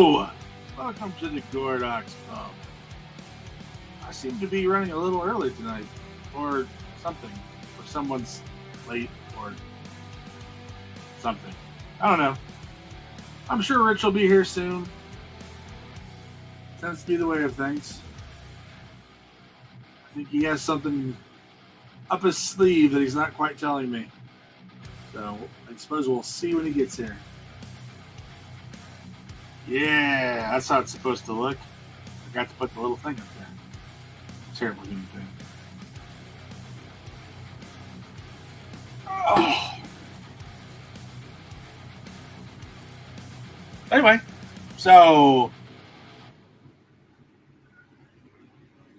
Hello! Welcome to the Gordox Pub. I seem to be running a little early tonight, or something. Or someone's late, or something. I don't know. I'm sure Rich will be here soon. Tends to be the way of things. I think he has something up his sleeve that he's not quite telling me. So I suppose we'll see when he gets here. Yeah, that's how it's supposed to look. I forgot to put the little thing up there. Terrible human thing. Oh. Anyway, so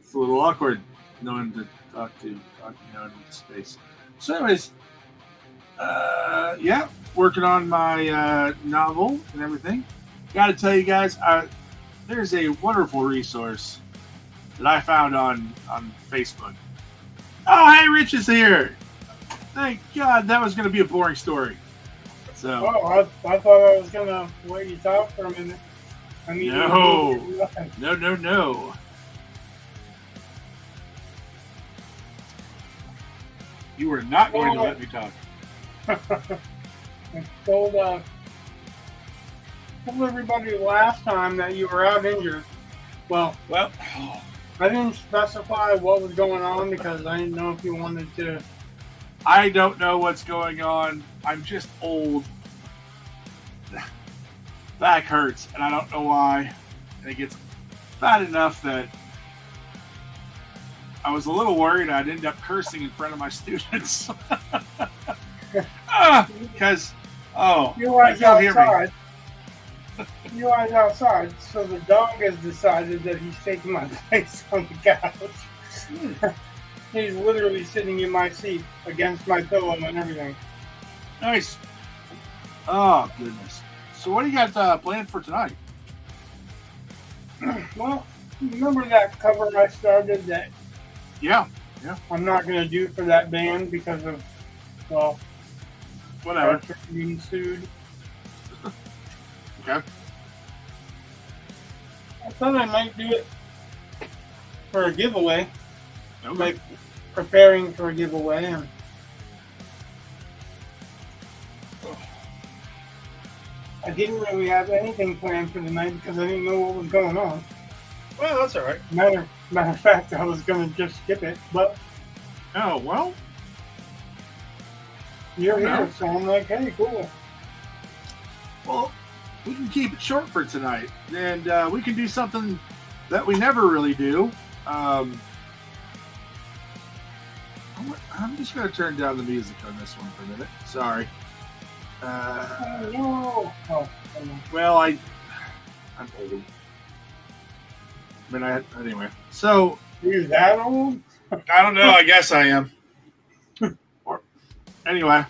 it's a little awkward knowing to talk out in space. So, anyways, yeah, working on my novel and everything. Got to tell you guys, there's a wonderful resource that I found on Facebook. Oh, hey, Rich is here. Thank God, that was going to be a boring story. So. Oh, I thought I was going to wait you talk for a minute. No. You were not going to let me talk. I told everybody last time that you were out injured. Well, I didn't specify what was going on because I didn't know if you wanted to. I don't know what's going on. I'm just old. Back hurts, and I don't know why. And it gets bad enough that I was a little worried I'd end up cursing in front of my students. Because, you guys outside. You guys outside. So the dog has decided that he's taking my place on the couch. He's literally sitting in my seat against my pillow and everything. Nice. Oh, goodness. So what do you got planned for tonight? Well, remember that cover I started that Yeah. I'm not going to do for that band because of, well, Whatever. Being sued. Okay. I thought I might do it for a giveaway. Okay. Like preparing for a giveaway. And I didn't really have anything planned for tonight because I didn't know what was going on. Well, that's all right. Matter of fact, I was going to just skip it, but Oh, well. you're here, so I'm like, hey, cool. Well, we can keep it short for tonight. And we can do something that we never really do. I'm just going to turn down the music on this one for a minute. Sorry. No. Oh, Well, I'm old. I mean, anyway. So, you're that old? I don't know. I guess I am. Anyway,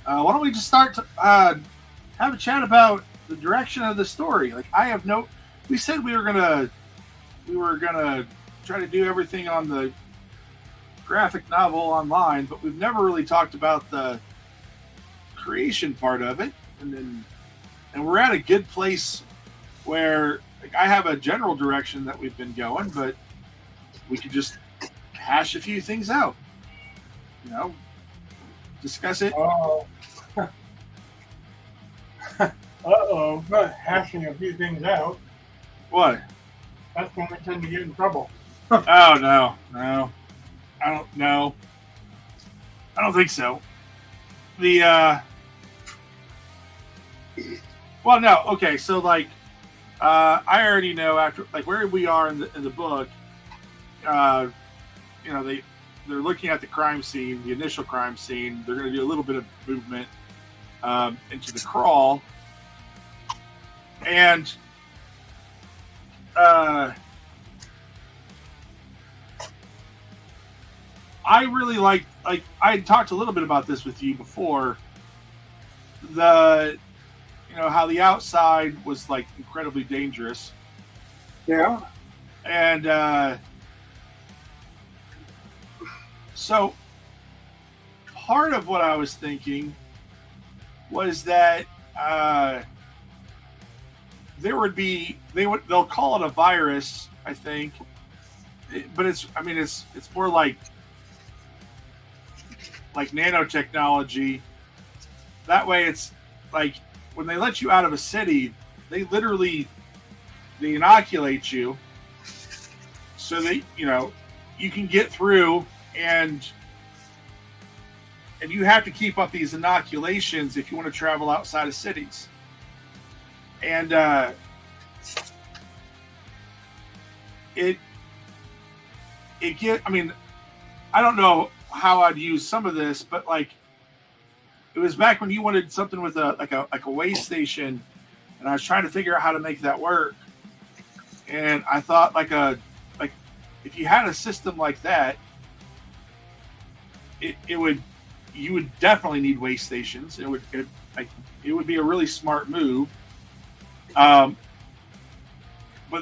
why don't we just start to have a chat about the direction of the story? Like, I have no. We said we were gonna try to do everything on the graphic novel online, but we've never really talked about the creation part of it. And we're at a good place where, like, I have a general direction that we've been going, but we could just hash a few things out. You know, discuss it. Oh. Uh-oh. Not hashing a few things out. What? That's when we tend to get in trouble. Oh, no. I don't know. I don't think so. Well, no. Okay, so, like, I already know after, like, where we are in the book, you know, they're looking at the crime scene, the initial crime scene. They're going to do a little bit of movement into the crawl. And I really like I had talked a little bit about this with you before. How the outside was, like, incredibly dangerous. Yeah. And so part of what I was thinking was that they'll call it a virus, I think, but it's more like nanotechnology. That way, it's like when they let you out of a city, they inoculate you, so that you can get through, and you have to keep up these inoculations if you want to travel outside of cities. And I don't know how I'd use some of this, but like it was back when you wanted something with a way station, and I was trying to figure out how to make that work. And I thought if you had a system like that, you would definitely need way stations. It would be a really smart move. But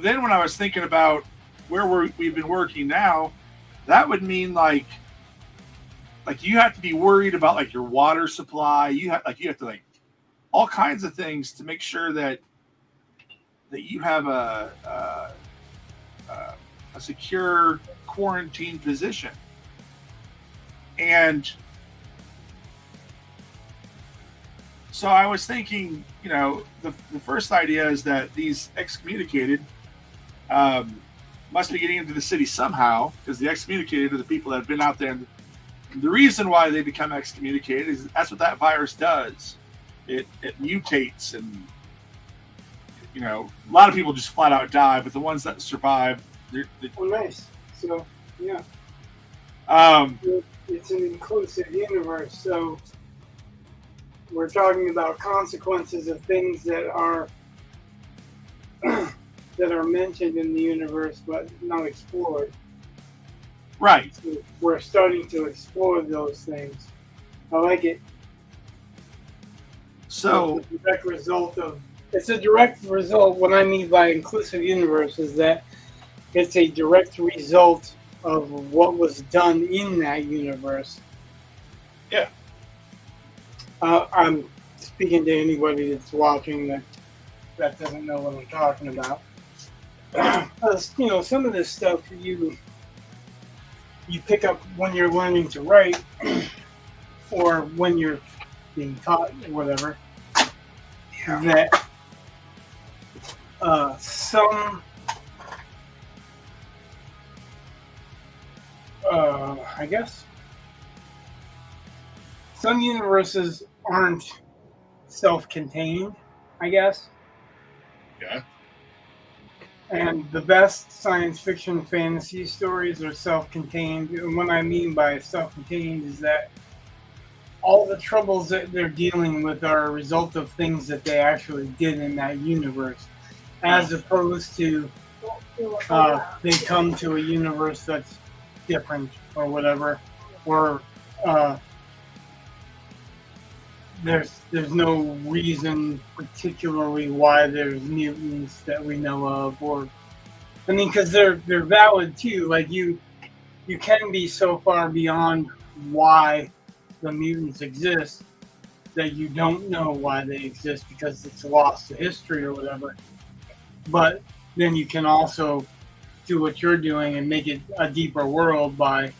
then when I was thinking about where we've been working now, that would mean like you have to be worried about like your water supply. You have to all kinds of things to make sure that you have a secure quarantine position. And so I was thinking, the first idea is that these excommunicated must be getting into the city somehow, because the excommunicated are the people that have been out there. And the reason why they become excommunicated is that's what that virus does. It mutates, and a lot of people just flat out die, but the ones that survive, nice. So yeah, it's an inclusive universe. So we're talking about consequences of things that are mentioned in the universe but not explored. Right. So we're starting to explore those things. I like it. So it's a direct result. What I mean by inclusive universe is that it's a direct result of what was done in that universe. Yeah. I'm speaking to anybody that's watching that doesn't know what I'm talking about. Some of this stuff you pick up when you're learning to write, or when you're being taught, or whatever. Yeah. That some I guess some universes aren't self-contained, I guess. Yeah. And the best science fiction fantasy stories are self-contained. And what I mean by self-contained is that all the troubles that they're dealing with are a result of things that they actually did in that universe, as opposed to they come to a universe that's different or whatever, or there's no reason particularly why there's mutants that we know of, or because they're valid too. Like you can be so far beyond why the mutants exist that you don't know why they exist because it's lost to history or whatever. But then you can also do what you're doing and make it a deeper world by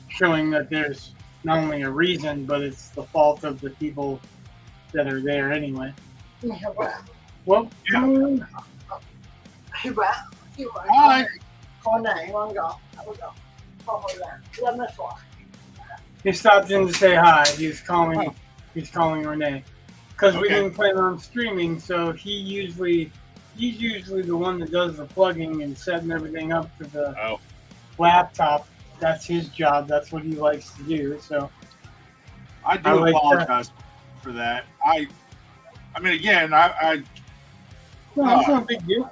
showing that there's not only a reason, but it's the fault of the people that are there anyway. Well, yeah. Hi. He stopped in to say hi. He's calling Renee because we didn't plan on streaming. So he's usually the one that does the plugging and setting everything up for the laptop. That's his job. That's what he likes to do. So I do apologize for that. I mean, again, no, it's not a big deal.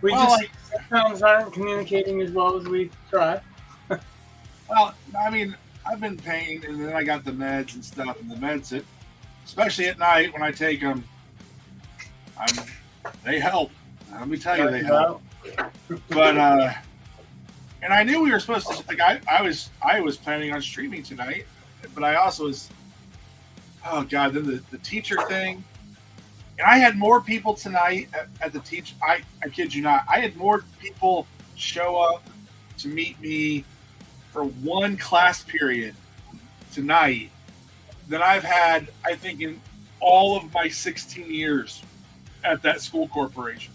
We sometimes aren't communicating as well as we try. Well, I mean, I've been in pain, and then I got the meds and stuff, and the meds, especially at night when I take them, they help. Let me tell you, they help. But and I knew we were supposed to. I was planning on streaming tonight, but I also was. Oh God! Then the teacher thing, And I had more people tonight at the teach. I kid you not. I had more people show up to meet me for one class period tonight than I've had, I think, in all of my 16 years at that school corporation.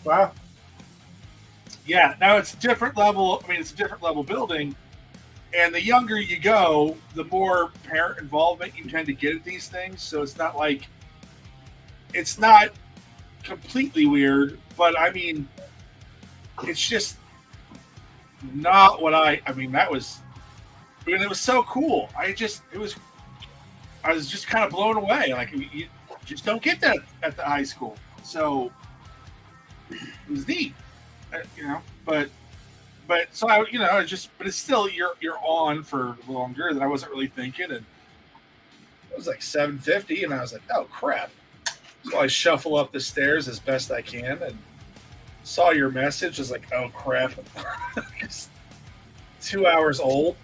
Wow. Yeah. Now it's a different level. I mean, it's a different level building. And the younger you go, the more parent involvement you tend to get at these things. So it's not like, it's not completely weird, but I mean, it's just not what I mean, that was, I mean, it was so cool. I was just kind of blown away. Like, you just don't get that at the high school. So it was neat, you know, but so I, you know, but it's still, you're on for longer than I wasn't really thinking. And it was like 7:50 and I was like, oh crap. So I shuffle up the stairs as best I can and saw your message. I was like, oh crap. It's 2 hours old.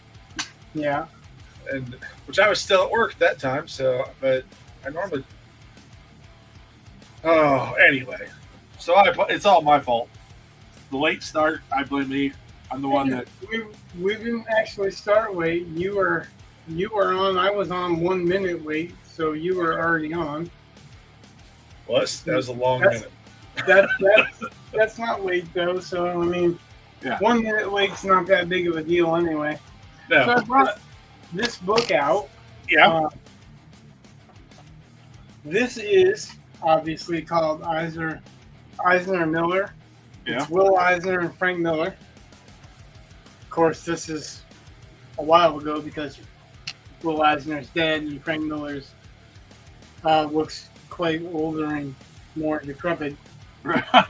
Yeah. And which I was still at work at that time. So, but I normally, anyway, so it's all my fault. The late start, I blame me. I'm the one that we didn't actually start late. You were on. I was on 1 minute late, so you were already on. Well, that was a long minute. That's not late though. So I mean, yeah. 1 minute late's not that big of a deal anyway. No. So I brought this book out. Yeah. This is obviously called Eisner Miller. Yeah. It's Will Eisner and Frank Miller. Of course, this is a while ago because Will Eisner's dead and Frank Miller's looks quite older and more decrepit. Yeah.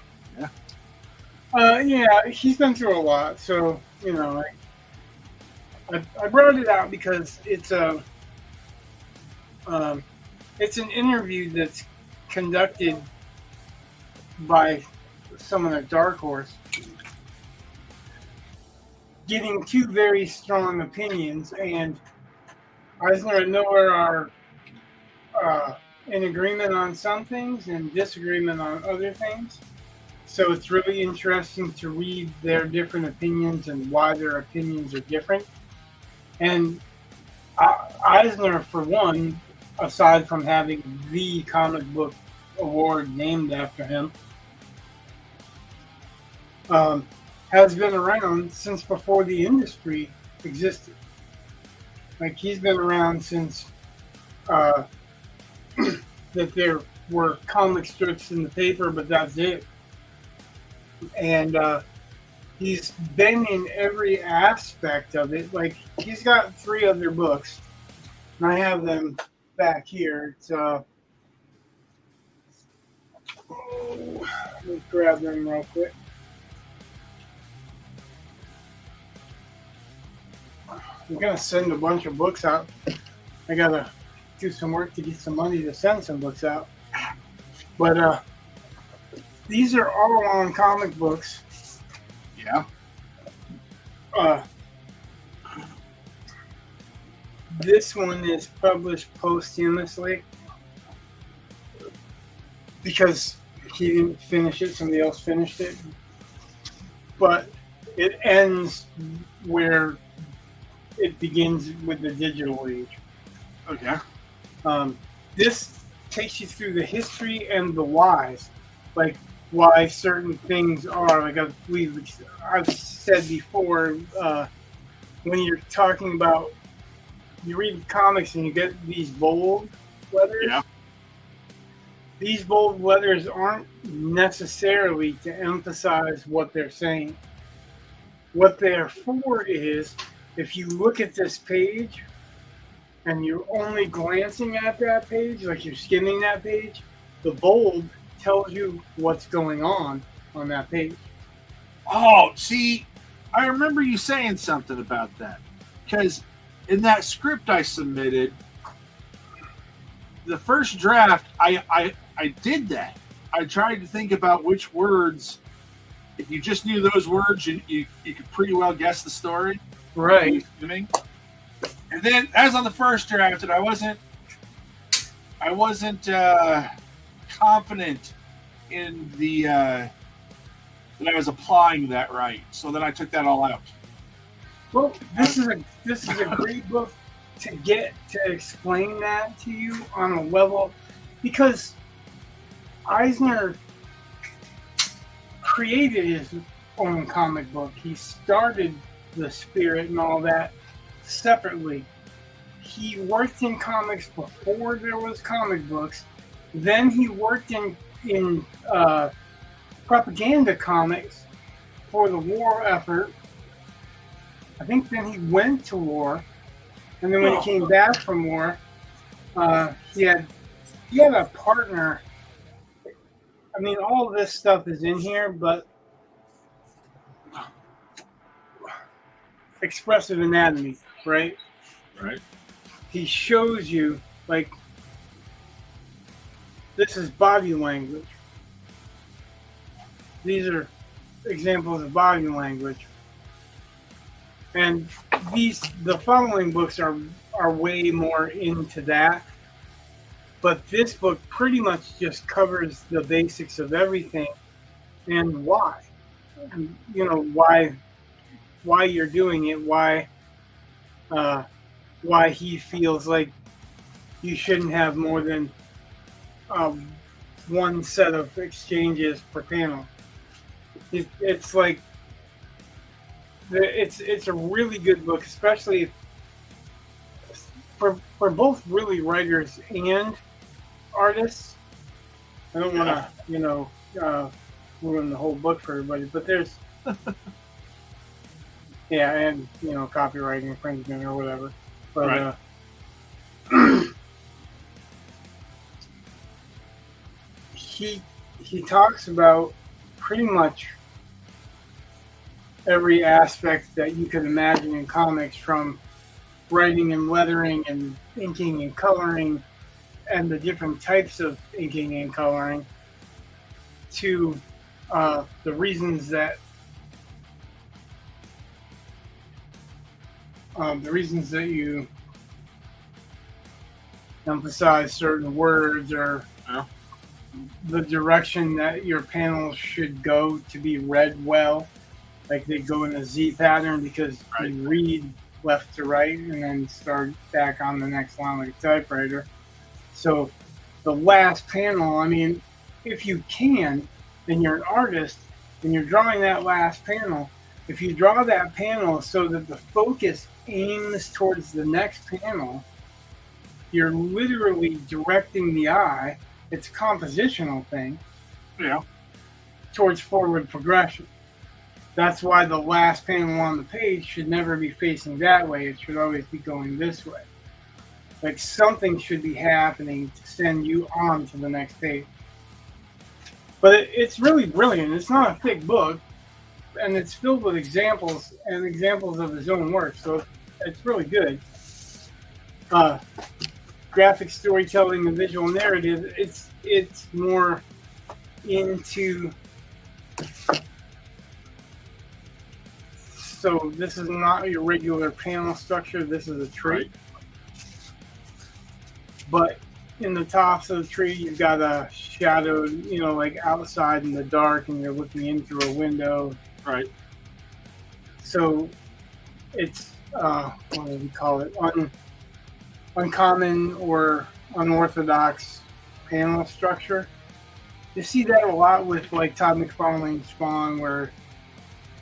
Yeah, he's been through a lot, so you know, I brought it out because it's an interview that's conducted by someone at Dark Horse, getting two very strong opinions, and Eisner and Miller are in agreement on some things and disagreement on other things. So it's really interesting to read their different opinions and why their opinions are different. And Eisner, for one, aside from having the comic book award named after him, has been around since before the industry existed. Like, he's been around since that there were comic strips in the paper, but that's it. And he's been in every aspect of it. Like, he's got 3 other books, and I have them back here. It's let me grab them real quick. I'm gonna send a bunch of books out. I gotta do some work to get some money to send some books out. But these are all on comic books. Yeah. This one is published posthumously because he didn't finish it, somebody else finished it. But it ends where it begins with the digital age. Okay. This takes you through the history and the whys, like why certain things are. Like I've said before, when you're talking about, you read comics and you get these bold letters. Yeah. These bold letters aren't necessarily to emphasize what they're saying. What they're for is, if you look at this page and you're only glancing at that page, like you're skimming that page, the bold tells you what's going on that page. Oh, see, I remember you saying something about that. Because in that script I submitted, the first draft, I did that. I tried to think about which words, if you just knew those words, you could pretty well guess the story. Right. And then, as on the first draft, and I wasn't confident in the that I was applying that right. So then I took that all out. Well, this is a great book to explain that to you on a level, because Eisner created his own comic book. He started the Spirit and all that separately. He worked in comics before there was comic books. Then he worked in propaganda comics for the war effort. I think then he went to war, and then when he came back from war, he had a partner. I mean, all of this stuff is in here, but expressive anatomy, right? Right. He shows you, like, this is body language. These are examples of body language. And the following books are way more into that. But this book pretty much just covers the basics of everything and why. And, why you're doing it, why he feels like you shouldn't have more than one set of exchanges per panel. It's like it's a really good book, especially for both really writers and artists. I don't want to ruin the whole book for everybody, but there's and copyright infringement or whatever. But right. he talks about pretty much every aspect that you could imagine in comics, from writing and lettering and inking and coloring and the different types of inking and coloring, to the reasons that you emphasize certain words, or the direction that your panels should go to be read well. Like they go in a Z pattern because you read left to right and then start back on the next line like a typewriter. So the last panel, I mean, if you can, and you're an artist and you're drawing that last panel, if you draw that panel so that the focus aims towards the next panel, you're literally directing the eye. It's a compositional thing. Yeah. Towards forward progression. That's why the last panel on the page should never be facing that way. It should always be going this way. Like something should be happening to send you on to the next page. But it's really brilliant. It's not a thick book, and it's filled with examples of his own work. So it's really good. Graphic storytelling and visual narrative. It's more into. So this is not your regular panel structure. This is a tree. Right. But in the tops of the tree, you've got a shadow, like outside in the dark, and you're looking in through a window. Right. So it's, what do we call it? Uncommon or unorthodox panel structure. You see that a lot with like Todd McFarlane's Spawn, where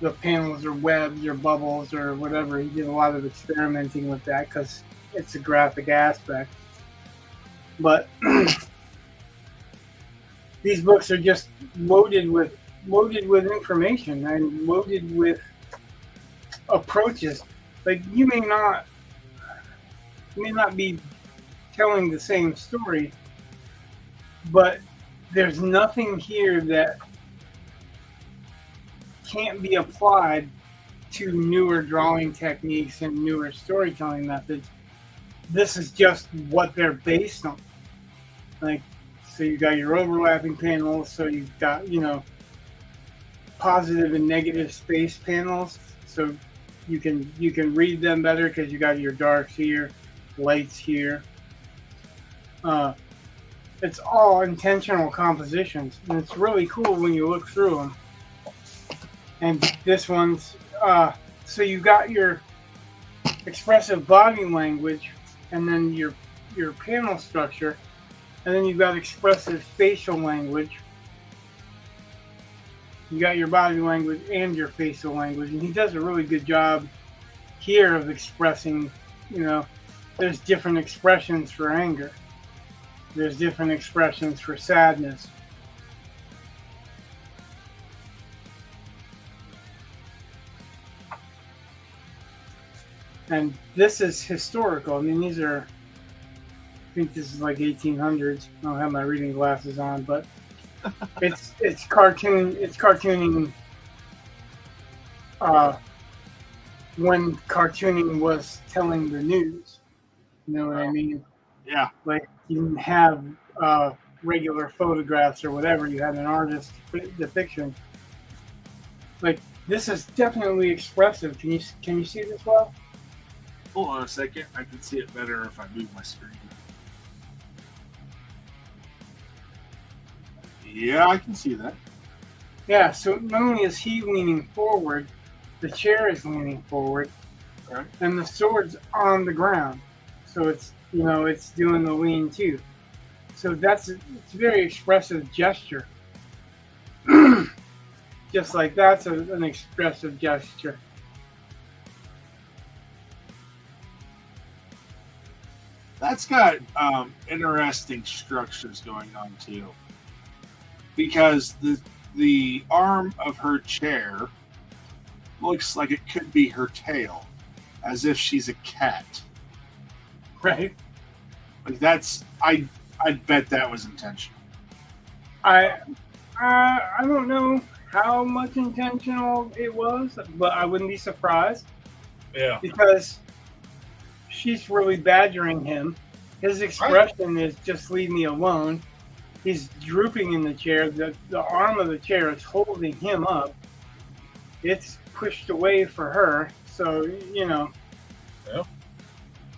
the panels are webs or bubbles or whatever. He did a lot of experimenting with that because it's a graphic aspect. But these books are just loaded with information and loaded with approaches. Like you may not be telling the same story, but there's nothing here that can't be applied to newer drawing techniques and newer storytelling methods. This is just what they're based on. Like, so you got your overlapping panels, so you've got, positive and negative space panels, so you can read them better because you got your darks here, lights here. it's all intentional compositions, and it's really cool when you look through them. And this one's so you got your expressive body language, and then your panel structure, and then you've got expressive facial language. You got your body language and your facial language, and he does a really good job here of expressing, there's different expressions for anger. There's different expressions for sadness. And this is historical. I mean, these are, I think this is like 1800s. I don't have my reading glasses on, but it's cartooning when cartooning was telling the news. You know what I mean? Yeah. Like, you didn't have regular photographs or whatever. You had an artist depiction. Like, this is definitely expressive. Can you see this well? Hold on a second. I can see it better if I move my screen. Yeah, I can see that. Yeah, so not only is he leaning forward, the chair is leaning forward, right, and the sword's on the ground. So it's, it's doing the lean too. So it's a very expressive gesture. Just like that's an expressive gesture. That's got interesting structures going on too, because the arm of her chair looks like it could be her tail, as if she's a cat. Right. Like I'd bet that was intentional. I don't know how much intentional it was, but I wouldn't be surprised. Yeah. Because she's really badgering him. His expression is just leave me alone. He's drooping in the chair. The arm of the chair is holding him up. It's pushed away for her. So, Yeah.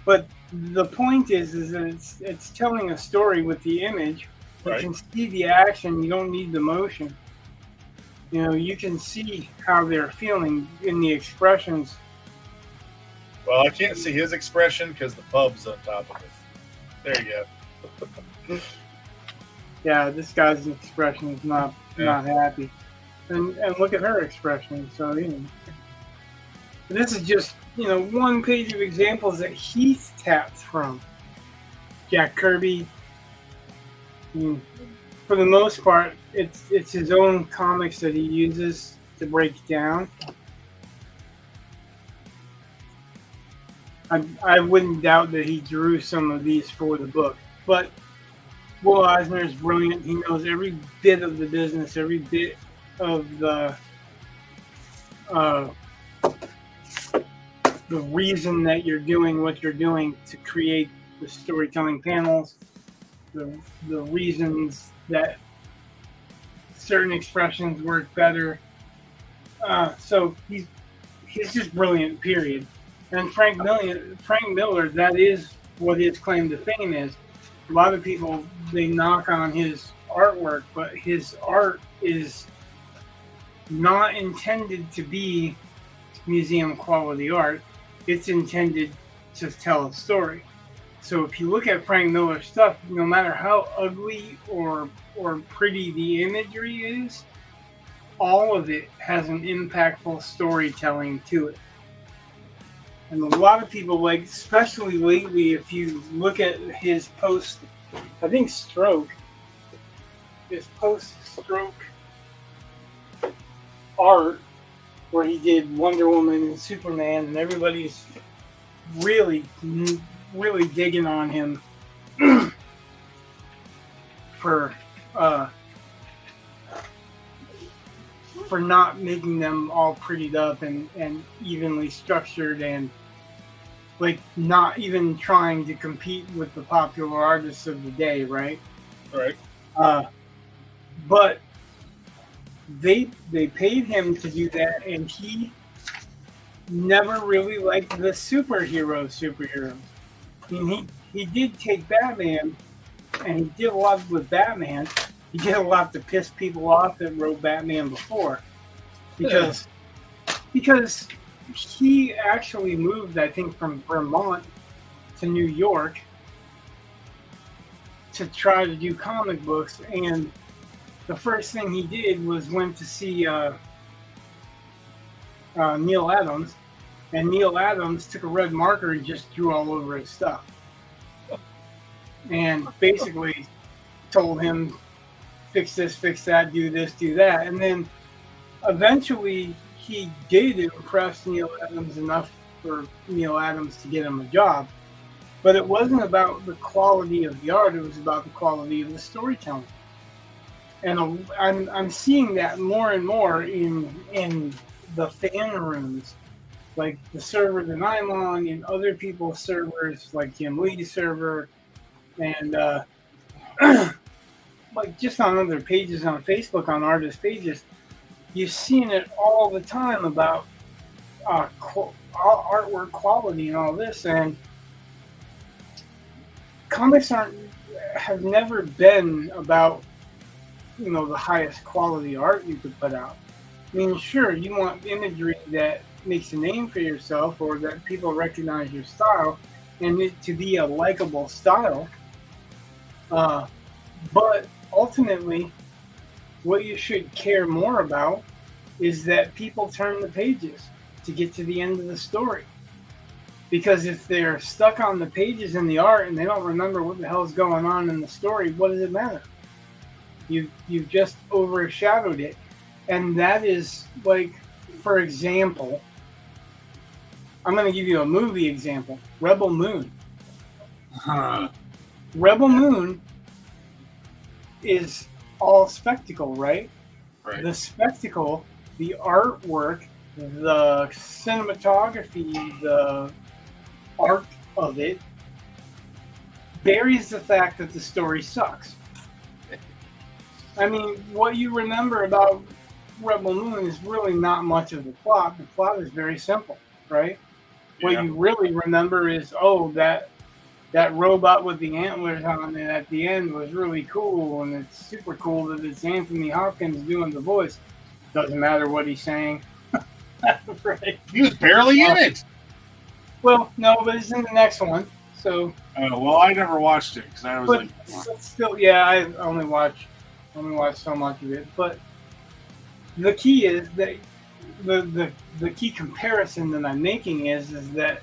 But the point is that it's telling a story with the image. You Right. can see the action. You don't need the motion. You can see how they're feeling in the expressions. Well, I can't see his expression because the pub's on top of it. There you go. Yeah, this guy's expression is not happy. And look at her expression. So, this is just, one page of examples that he's tapped from. Jack Kirby. For the most part, it's his own comics that he uses to break down. I wouldn't doubt that he drew some of these for the book. But Will Eisner is brilliant. He knows every bit of the business, every bit of the reason that you're doing what you're doing to create the storytelling panels, the reasons that certain expressions work better. So he's just brilliant, period. And Frank Miller, that is what his claim to fame is. A lot of people, they knock on his artwork, but his art is not intended to be museum quality art. It's intended to tell a story. So if you look at Frank Miller's stuff, no matter how ugly or pretty the imagery is, all of it has an impactful storytelling to it. And a lot of people, especially lately, if you look at his post, I think Stroke, his post-Stroke art, where he did Wonder Woman and Superman, and everybody's really, really digging on him for not making them all prettied up and evenly structured, and not even trying to compete with the popular artists of the day, right? Right. But they paid him to do that, and he never really liked the superheroes. I mean, he did take Batman and he did a lot with Batman. He did a lot to piss people off that wrote Batman before, because he actually moved, I think, from Vermont to New York to try to do comic books, and the first thing he did was went to see Neil Adams, and Neil Adams took a red marker and just drew all over his stuff, and basically told him, fix this, fix that, do this, do that, and then eventually he did impress Neil Adams enough for Neil Adams to get him a job. But it wasn't about the quality of the art, it was about the quality of the storytelling. And I'm seeing that more and more in the fan rooms, like the server that I'm on, and other people's servers, like Jim Lee's server, and like just on other pages on Facebook, on artist pages, you're seeing it all the time about artwork quality and all this. And comics have never been about, you know, the highest quality art you could put out. I mean, sure, you want imagery that makes a name for yourself, or that people recognize your style, and it to be a likable style. But ultimately, what you should care more about is that people turn the pages to get to the end of the story. Because if they're stuck on the pages in the art and they don't remember what the hell's going on in the story, what does it matter? You've just overshadowed it. And that is, like, for example, I'm going to give you a movie example. Rebel Moon. Rebel Moon is all spectacle, right? Right. The spectacle, the artwork, the cinematography, the art of it buries the fact that the story sucks. I mean, what you remember about Rebel Moon is really not much of the plot. The plot is very simple, right? Yeah. What you really remember is, oh, that robot with the antlers on it at the end was really cool, and it's super cool that it's Anthony Hopkins doing the voice. Doesn't matter what he's saying. Right. He was barely in it. Well, no, but it's in the next one. So. Well, I never watched it because I was but still, yeah, I only watched so much of it. But the key is that the key comparison that I'm making is that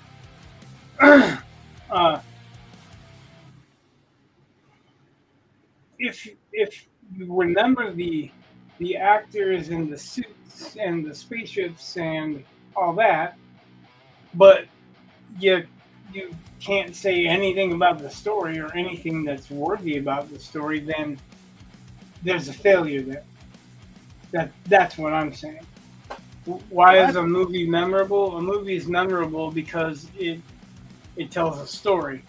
if you remember the actors and the suits and the spaceships and all that, but you can't say anything about the story or anything that's worthy about the story, then there's a failure there. That's what I'm saying. Why is a movie memorable? A movie is memorable because it tells a story.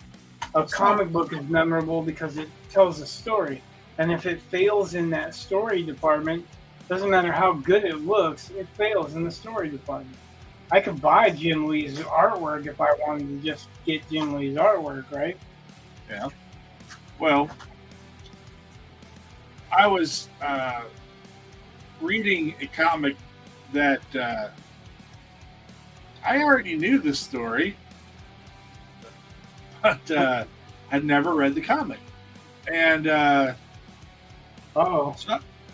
A comic book is memorable because it tells a story. And if it fails in that story department, doesn't matter how good it looks, it fails in the story department. I could buy Jim Lee's artwork if I wanted to just get Jim Lee's artwork, right? Yeah. Well, I was reading a comic that I already knew this story, but had never read the comic. And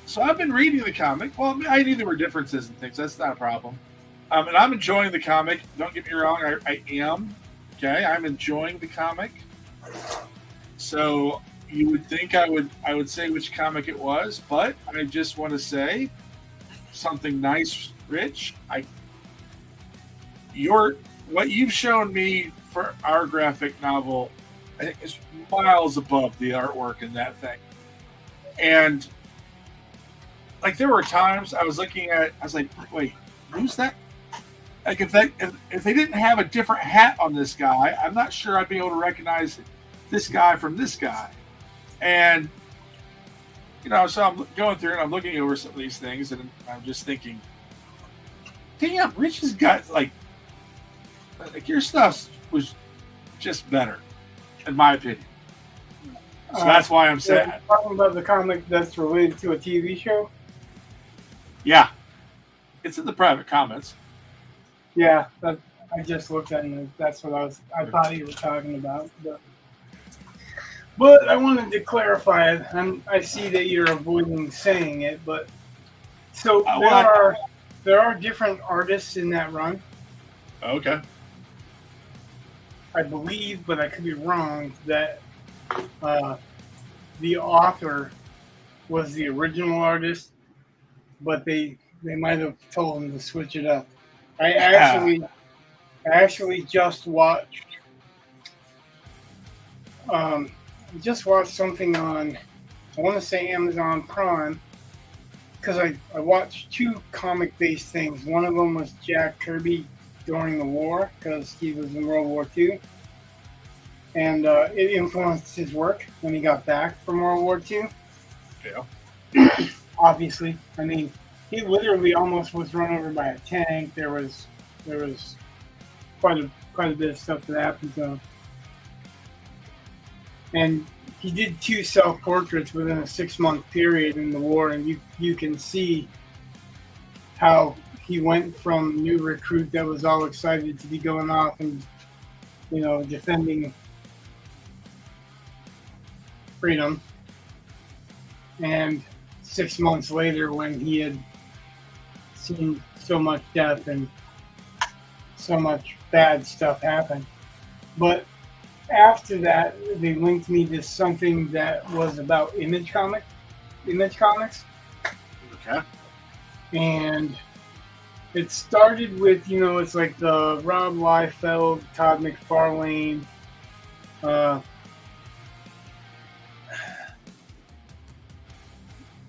so I've been reading the comic. Well, I knew there were differences and things. That's not a problem. And I'm enjoying the comic. Don't get me wrong. I am. Okay, I'm enjoying the comic. So you would think I would say which comic it was, but I just want to say something nice, Rich. What you've shown me for our graphic novel is miles above the artwork in that thing. And like there were times I was looking at it, I was like, wait, who's that? Like if they didn't have a different hat on this guy, I'm not sure I'd be able to recognize this guy from this guy. And so I'm going through and I'm looking over some of these things, and I'm just thinking, damn, Rich has got like your stuff was just better, in my opinion. So that's why I'm You're sad. talking about the comic that's related to a TV show? Yeah, it's in the private comments. Yeah, I just looked at it. That's what I thought you were talking about. But I wanted to clarify it, and I see that you're avoiding saying it. But so there are different artists in that run, Okay. I believe, but I could be wrong. That the author was the original artist, but they might have told him to switch it up. I actually just watched something on, I want to say Amazon Prime, because I watched two comic-based things. One of them was Jack Kirby during the war, because he was in World War II, and it influenced his work when he got back from World War II. Yeah. Obviously, I mean, he literally almost was run over by a tank. There was quite a bit of stuff that happened to him. And he did 2 self-portraits within a 6-month period in the war, and you can see how he went from new recruit that was all excited to be going off and, defending freedom. And 6 months later, when he had seen so much death and so much bad stuff happen. But after that, they linked me to something that was about Image Comics. Okay. And it started with, it's like the Rob Liefeld, Todd McFarlane,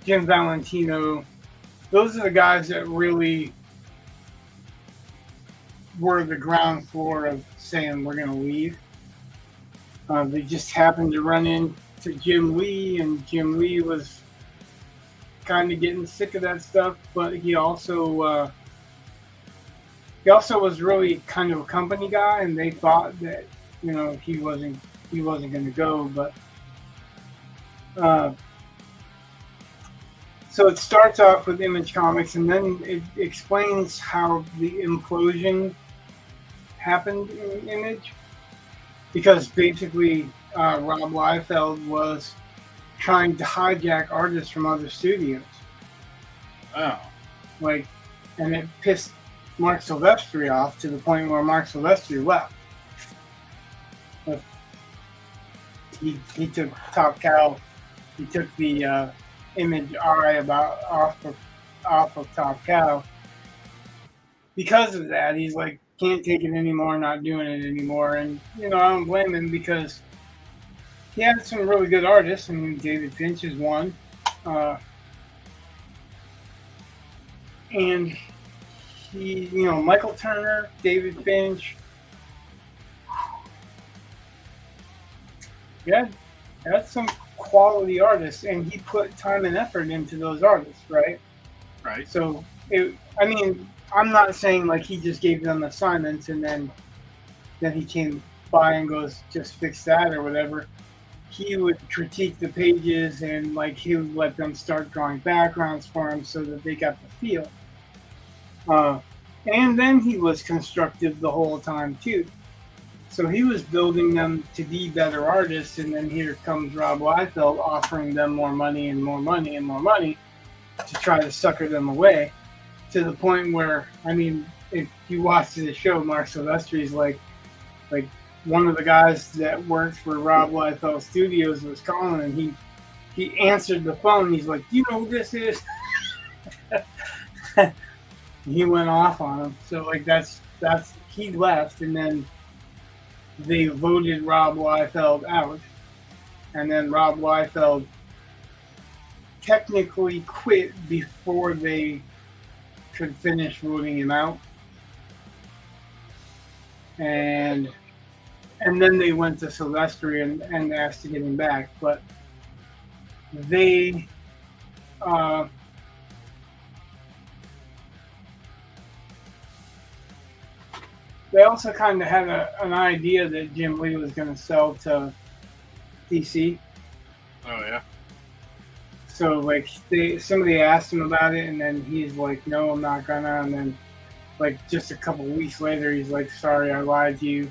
Jim Valentino. Those are the guys that really were the ground floor of saying we're going to leave. They just happened to run into Jim Lee, and Jim Lee was kind of getting sick of that stuff. But he also was really kind of a company guy, and they thought that he wasn't going to go. But so it starts off with Image Comics, and then it explains how the implosion happened in Image. Because basically, Rob Liefeld was trying to hijack artists from other studios. Oh. And it pissed Mark Silvestri off to the point where Mark Silvestri left. But he took Top Cow. He took the Image eye off of Top Cow. Because of that, he's like, can't take it anymore, not doing it anymore. And, I don't blame him, because he had some really good artists. I mean, David Finch is one. And he, Michael Turner, David Finch. Yeah, that's some quality artists, and he put time and effort into those artists, right? Right. So, I'm not saying like he just gave them assignments and then he came by and goes, just fix that or whatever. He would critique the pages, and like he would let them start drawing backgrounds for him so that they got the feel. And then he was constructive the whole time too. So he was building them to be better artists, and then here comes Rob Liefeld offering them more money and more money and more money to try to sucker them away. To the point where, I mean, if you watch the show, Mark Silvestri is like one of the guys that worked for Rob Liefeld Studios was calling, and he answered the phone. He's like, "Do you know who this is?" He went off on him. So like that's he left, and then they voted Rob Liefeld out, and then Rob Liefeld technically quit before they could finish voting him out, and then they went to Silvestri and asked to get him back, but they also kind of had an idea that Jim Lee was going to sell to DC, Oh yeah. So like somebody asked him about it, and then he's like, "No, I'm not gonna." And then like just a couple weeks later, he's like, "Sorry, I lied to you."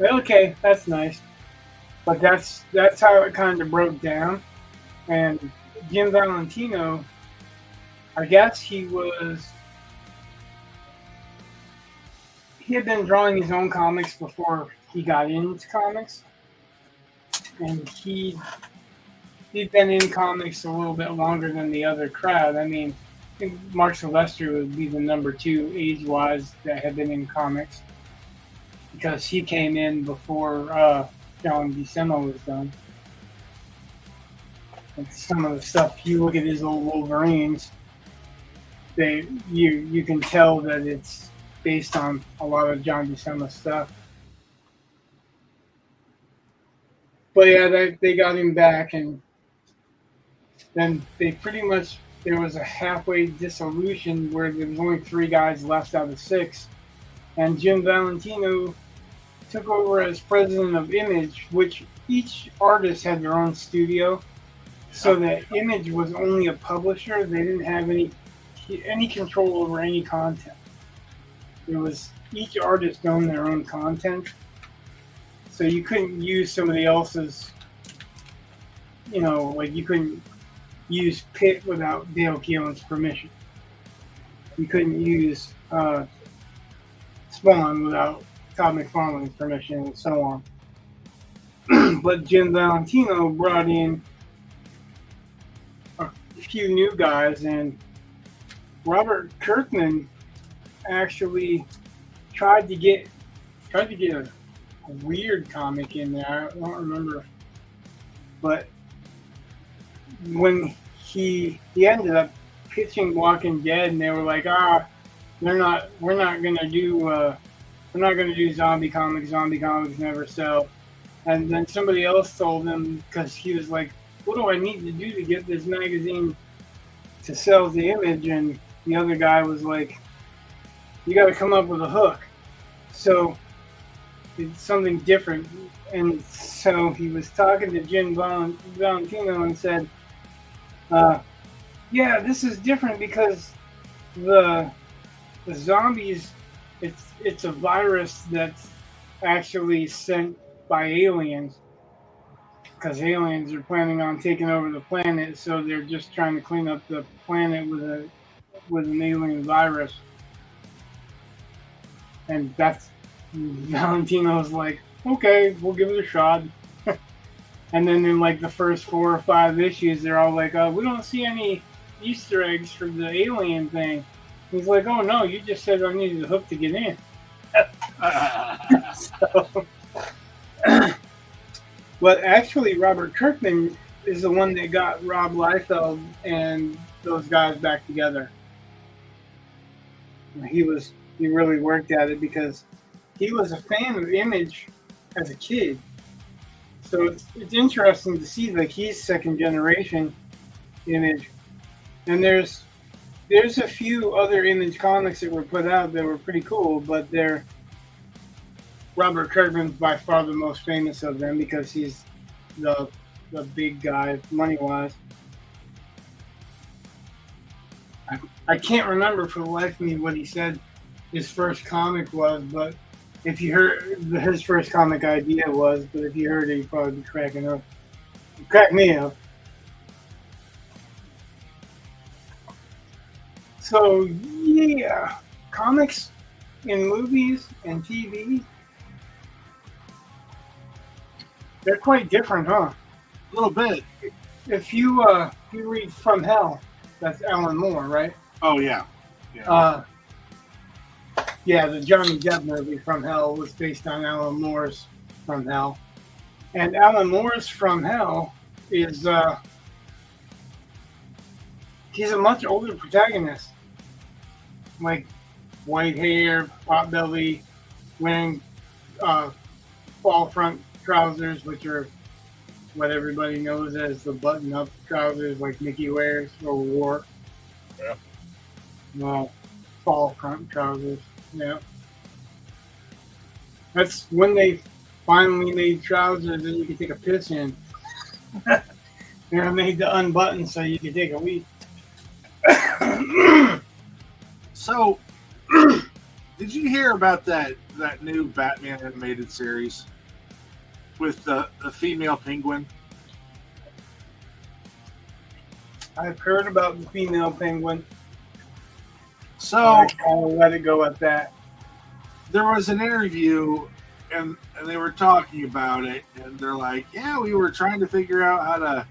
Okay, that's nice. But that's how it kind of broke down. And Jim Valentino, I guess he had been drawing his own comics before he got into comics, and he'd been in comics a little bit longer than the other crowd. I mean, I think Mark Sylvester would be the number 2 age-wise that had been in comics, because he came in before John Buscema was done. And some of the stuff, you look at his old Wolverines, you can tell that it's based on a lot of John Buscema stuff. But yeah, they got him back, and then there was a halfway dissolution where there was only 3 guys left out of 6, and Jim Valentino took over as president of Image, which each artist had their own studio, so that Image was only a publisher. They didn't have any control over any content. It was each artist owned their own content, so you couldn't use somebody else's. Like you couldn't use Pitt without Dale Keelan's permission. You couldn't use Spawn without Todd McFarlane's permission, and so on. But Jim Valentino brought in a few new guys, and Robert Kirkman actually tried to get a weird comic in there. I don't remember, but when he ended up pitching Walking Dead, and they were like, we're not gonna do zombie comics. Zombie comics never sell. And then somebody else told him, because he was like, what do I need to do to get this magazine to sell the Image? And the other guy was like, you got to come up with a hook. So it's something different. And so he was talking to Jim Valentino and said, yeah, this is different because the zombies, it's a virus that's actually sent by aliens, because aliens are planning on taking over the planet, so they're just trying to clean up the planet with an alien virus. And that's Valentino's like, okay, we'll give it a shot. And then in like the first 4 or 5 issues, they're all like, we don't see any Easter eggs for the alien thing. He's like, oh no, you just said I needed a hook to get in. But actually, Robert Kirkman is the one that got Rob Liefeld and those guys back together. He really worked at it because he was a fan of Image as a kid. So it's interesting to see, like, he's second generation Image. And there's a few other Image comics that were put out that were pretty cool, but Robert Kirkman's by far the most famous of them because he's the big guy money-wise. I can't remember for the life of me what he said his first comic was, but if you heard his first comic idea was, but if you heard it, you'd probably be cracking up. Crack me up. So yeah, comics in movies and TV, they're quite different, huh? A little bit. If you read From Hell, that's Alan Moore, right? Oh yeah. Yeah, the Johnny Depp movie From Hell was based on Alan Moore's From Hell. And Alan Moore's From Hell is he's a much older protagonist. Like white hair, pot belly, wearing fall front trousers, which are what everybody knows as the button-up trousers like Mickey wears or wore. Yeah. Well, fall front trousers. Yeah. That's when they finally made trousers that you could take a piss in. I made the unbutton so you could take a week. So, did you hear about that new Batman animated series with the female Penguin? I've heard about the female Penguin. So I'll let it go at that. there was an interview, and they were talking about it, and they're like, "Yeah, we were trying to figure out how to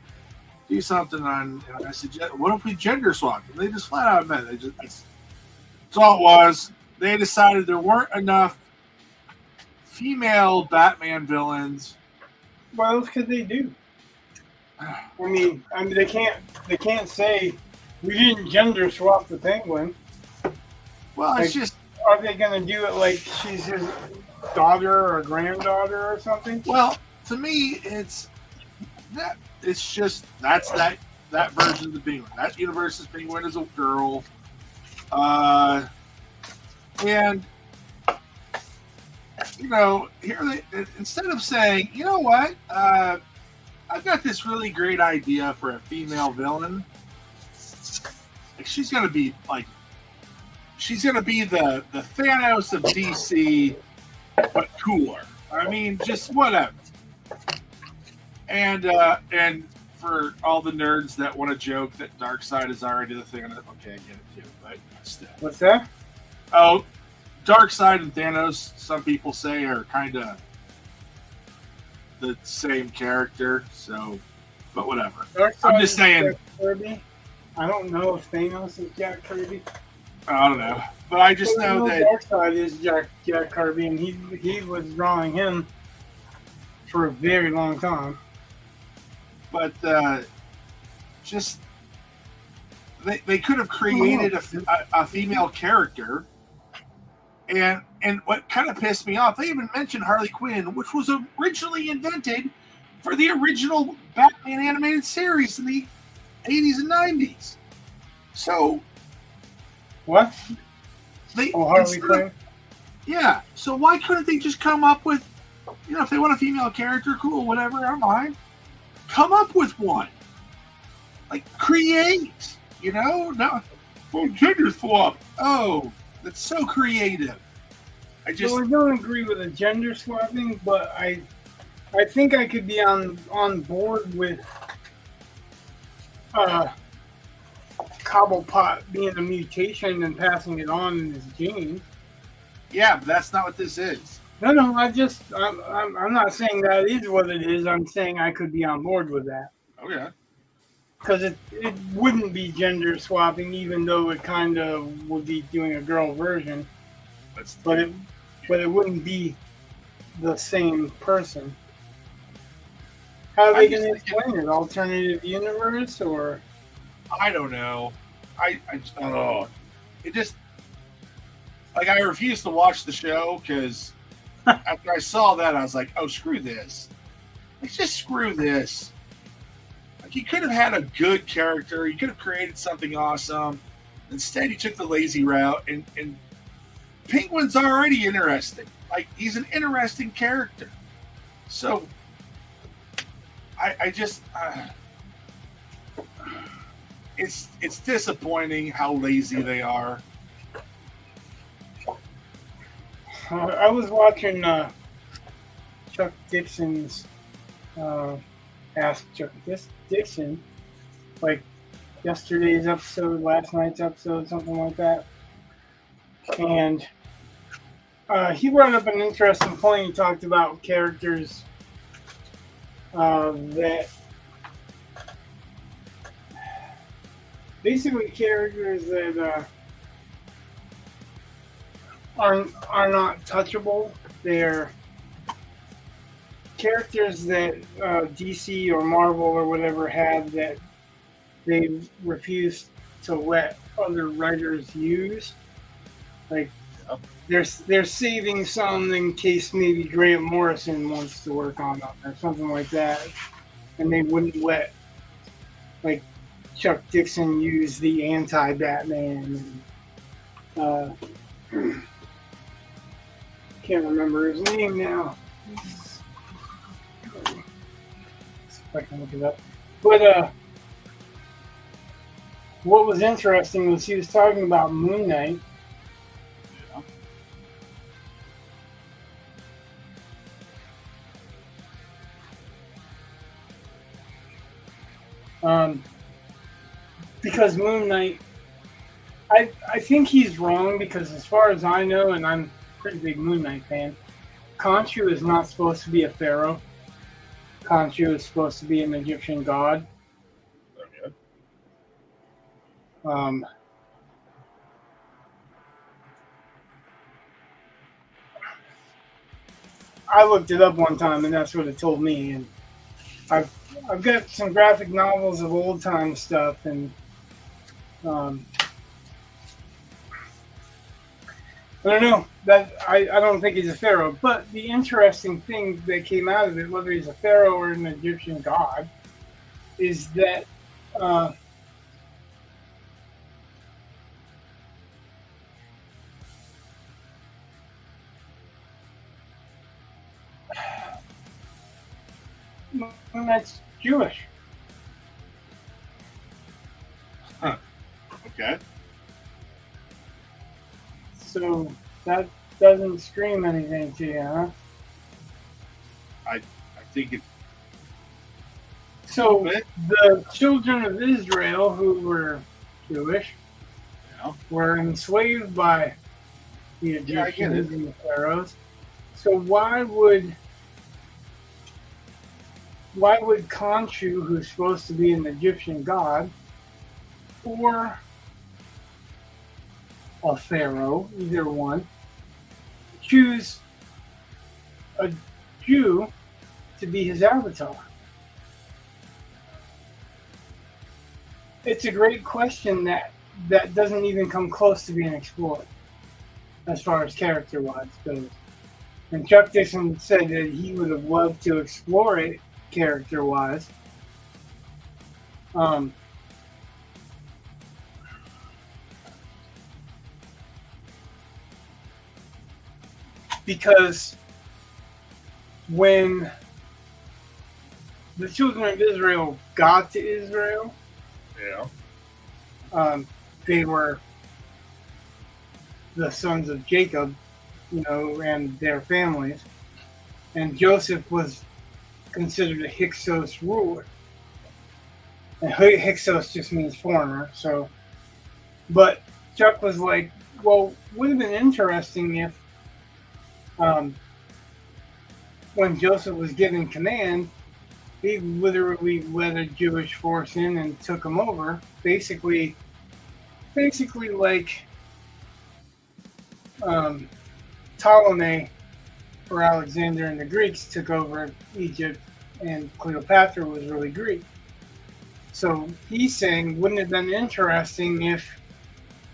do something on." And I said, "What if we gender swapped?" And they just flat out admitted that's all it was. They decided there weren't enough female Batman villains. What else could they do? I mean, they can't say we didn't gender swap the Penguin. Well, it's Like, just, are they going to do it like she's his daughter or granddaughter or something? well, to me, it's just that's that version of the Penguin. That universe's Penguin is a girl, and here instead of saying, you know what, I've got this really great idea for a female villain. Like, she's gonna be the Thanos of DC, but cooler. I mean, just whatever. And for all the nerds that want to joke that Darkseid is already the Thanos, okay, I get it too, but still. What's that? Oh, Darkseid and Thanos, some people say, are kind of the same character, so, but whatever. I'm just saying. Jack Kirby. I don't know if Thanos is Jack Kirby. I don't know, but I just know that Darkseid is Jack Kirby, and he was drawing him for a very long time. But just they could have created a female character, and what kind of pissed me off, they even mentioned Harley Quinn, which was originally invented for the original Batman animated series in the 80s and 90s. So what? Harley Quinn? Yeah. So why couldn't they just come up with, if they want a female character, cool, whatever, I don't mind. Come up with one. Like, create, no, gender swap. Oh, that's so creative. I don't agree with the gender swapping, but I think I could be on board with Cobblepot being a mutation and passing it on in his genes. Yeah, but that's not what this is. No, I'm not saying that is what it is. I'm saying I could be on board with that. Okay. Because it wouldn't be gender swapping, even though it kind of would be doing a girl version. But it wouldn't be the same person. How are they going to explain it? Alternative universe, or? I don't know. I don't know. It just, like, I refused to watch the show because after I saw that, I was like, oh, screw this. Let's just screw this. Like, you could have had a good character. You could have created something awesome. Instead, you took the lazy route, and Penguin's already interesting. Like, he's an interesting character. So, I just... It's disappointing how lazy they are. I was watching Chuck Dixon's Ask Chuck Dixon, like yesterday's episode, last night's episode, something like that. And he brought up an interesting point. He talked about characters that basically characters that are not touchable. They're characters that DC or Marvel or whatever had that they refuse to let other writers use. Like they're saving some in case maybe Grant Morrison wants to work on them or something like that, and they wouldn't let like Chuck Dixon use the anti-Batman. And, can't remember his name now. if I can look it up. But what was interesting was he was talking about Moon Knight. Because Moon Knight, I think he's wrong because as far as I know, and I'm a pretty big Moon Knight fan, Khonshu is not supposed to be a pharaoh. Khonshu is supposed to be an Egyptian god. Okay. I looked it up one time, and that's what it told me. And I've got some graphic novels of old time stuff, and I don't know. That I don't think he's a pharaoh. But the interesting thing that came out of it, whether he's a pharaoh or an Egyptian god, is that that's Jewish. Huh. Okay. So that doesn't scream anything to you, huh? I think it. So the children of Israel who were Jewish were enslaved by the Egyptians and the pharaohs. So why would Khonshu, who's supposed to be an Egyptian god, or a pharaoh, either one, choose a Jew to be his avatar? It's a great question that doesn't even come close to being explored as far as character-wise goes. And Chuck Dixon said that he would have loved to explore it character-wise. Because when the children of Israel got to Israel, they were the sons of Jacob, and their families. And Joseph was considered a Hyksos ruler. And Hyksos just means foreigner. So, but Chuck was like, well, would have been interesting if when Joseph was given command, he literally led a Jewish force in and took them over. Basically like Ptolemy or Alexander and the Greeks took over Egypt, and Cleopatra was really Greek. So he's saying, wouldn't it have been interesting if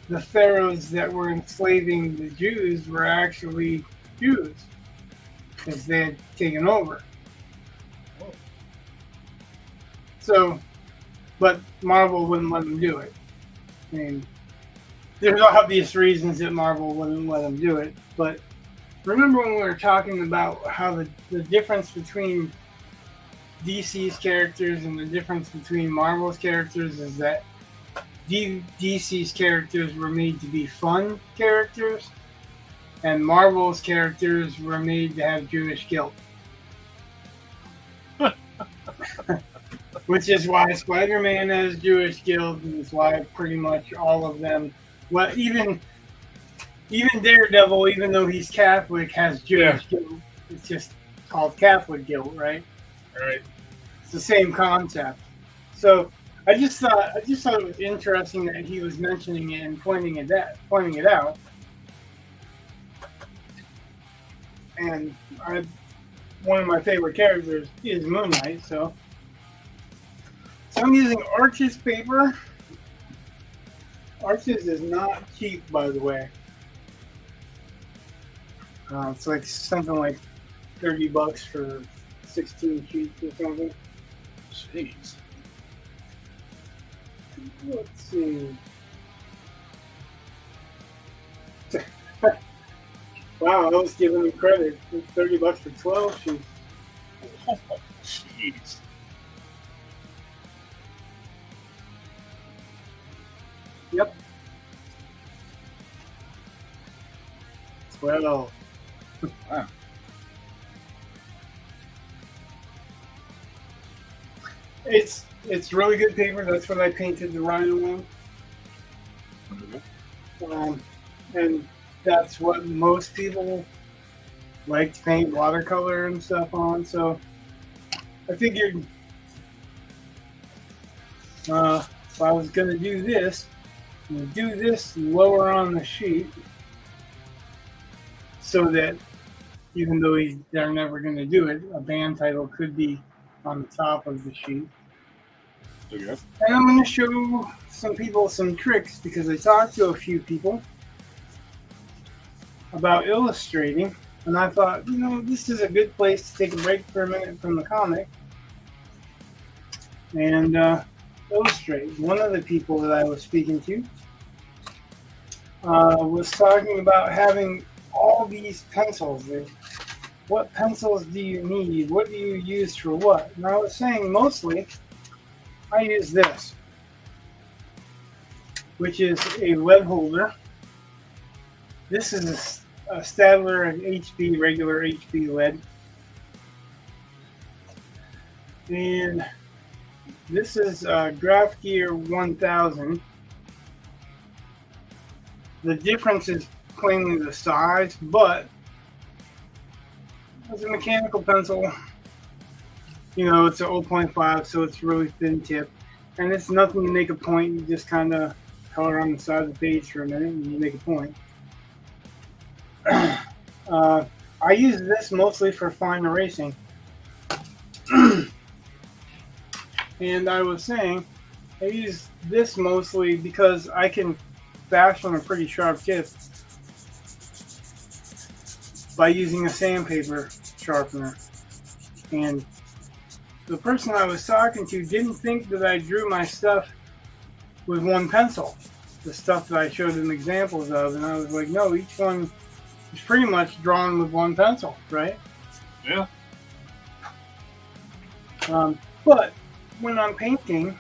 the pharaohs that were enslaving the Jews were actually Jews, because they had taken over. So, but Marvel wouldn't let them do it. I mean, there's obvious reasons that Marvel wouldn't let them do it, but remember when we were talking about how the difference between DC's characters and the difference between Marvel's characters is that DC's characters were made to be fun characters, and Marvel's characters were made to have Jewish guilt. Which is why Spider-Man has Jewish guilt, and it's why pretty much all of them, well, even Daredevil, even though he's Catholic, has Jewish guilt. It's just called Catholic guilt, right? Right. It's the same concept. So I just thought it was interesting that he was mentioning it and pointing it out. And one of my favorite characters is Moon Knight, so I'm using Arches paper. Arches is not cheap, by the way. It's like something like $30 for 16 sheets or something. Jeez. Let's see. Wow, I was giving him credit. $30 for 12 sheets. Jeez. Yep. 12. Wow. It's really good paper. That's what I painted the rhino on. And that's what most people like to paint watercolor and stuff on. So I figured if I was going to do this, I'm going to do this lower on the sheet so that even though they're never going to do it, a band title could be on the top of the sheet. Okay. And I'm going to show some people some tricks because I talked to a few people about illustrating, and I thought, this is a good place to take a break for a minute from the comic and illustrate. One of the people that I was speaking to was talking about having all these pencils. What pencils do you need? What do you use for what? And I was saying mostly I use this, which is a lead holder. This is a Staedtler and HB, regular HB lead. And this is Graph Gear 1000. The difference is plainly the size, but as a mechanical pencil, it's a 0.5, so it's really thin tip. And it's nothing to make a point. You just kind of color on the side of the page for a minute and you make a point. I use this mostly for fine erasing. And I was saying, I use this mostly because I can fashion a pretty sharp tip by using a sandpaper sharpener. And the person I was talking to didn't think that I drew my stuff with one pencil, the stuff that I showed them examples of. And I was like, no, each one is pretty much drawn with one pencil, right? Yeah. But when I'm painting,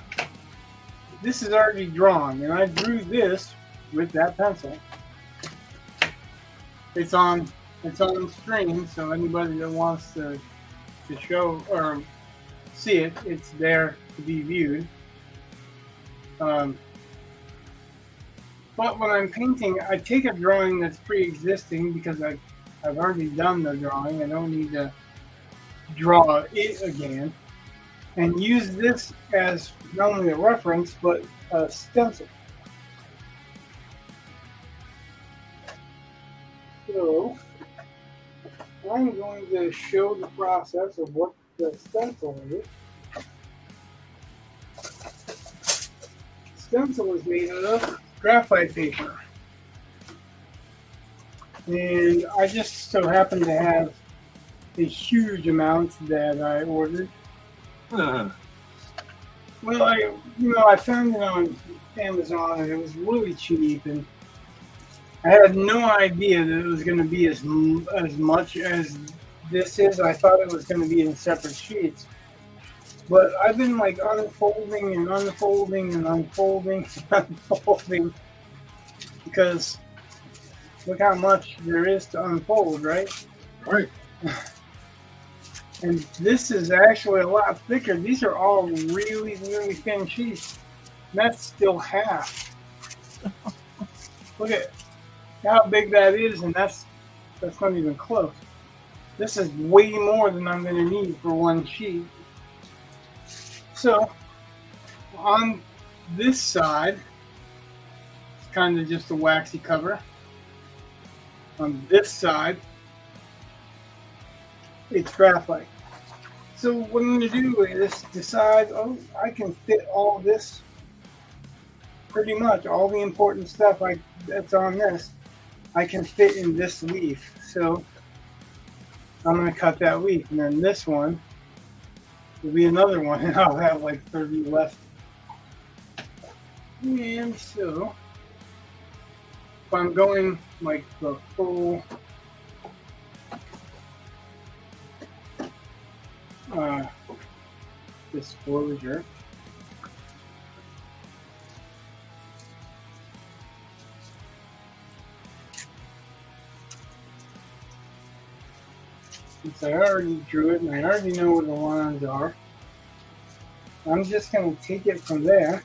this is already drawn, and I drew this with that pencil. It's on screen, so anybody that wants to show or see it, it's there to be viewed. But when I'm painting, I take a drawing that's pre-existing because I've already done the drawing. I don't need to draw it again. And use this as not only a reference, but a stencil. So, I'm going to show the process of what the stencil is. Stencil is made out of graphite paper. And I just so happen to have a huge amount that I ordered. Well, I found it on Amazon and it was really cheap, and I had no idea that it was going to be as much as this is. I thought it was going to be in separate sheets, but I've been like unfolding and unfolding and unfolding and unfolding because look how much there is to unfold, right? Right. And this is actually a lot thicker. These are all really, really thin sheets. And that's still half. Look at how big that is, and that's not even close. This is way more than I'm going to need for one sheet. So, on this side, it's kind of just a waxy cover. On this side, it's graphite. So what I'm going to do is decide, I can fit all this, pretty much all the important stuff that's on this, I can fit in this leaf. So I'm going to cut that leaf, and then this one will be another one, and I'll have like 30 left. And so if I'm going like the full disclosure, since I already drew it and I already know where the lines are, I'm just going to take it from there.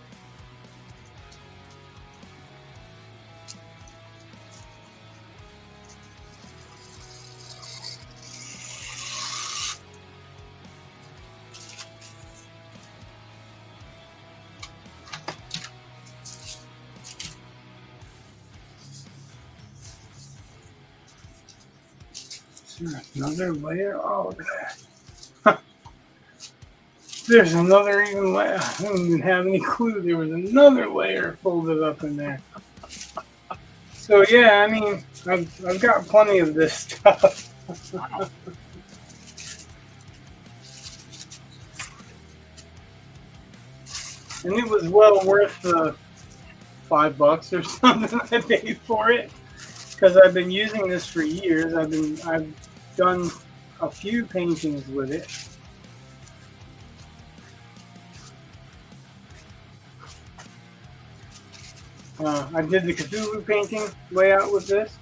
Another layer. Oh, look at that. There's another even layer. I don't even have any clue. There was another layer folded up in there. So yeah, I mean, I've got plenty of this stuff. And it was well worth the $5 or something I paid for it, because I've been using this for years. I've done a few paintings with it. I did the Cthulhu painting layout with this.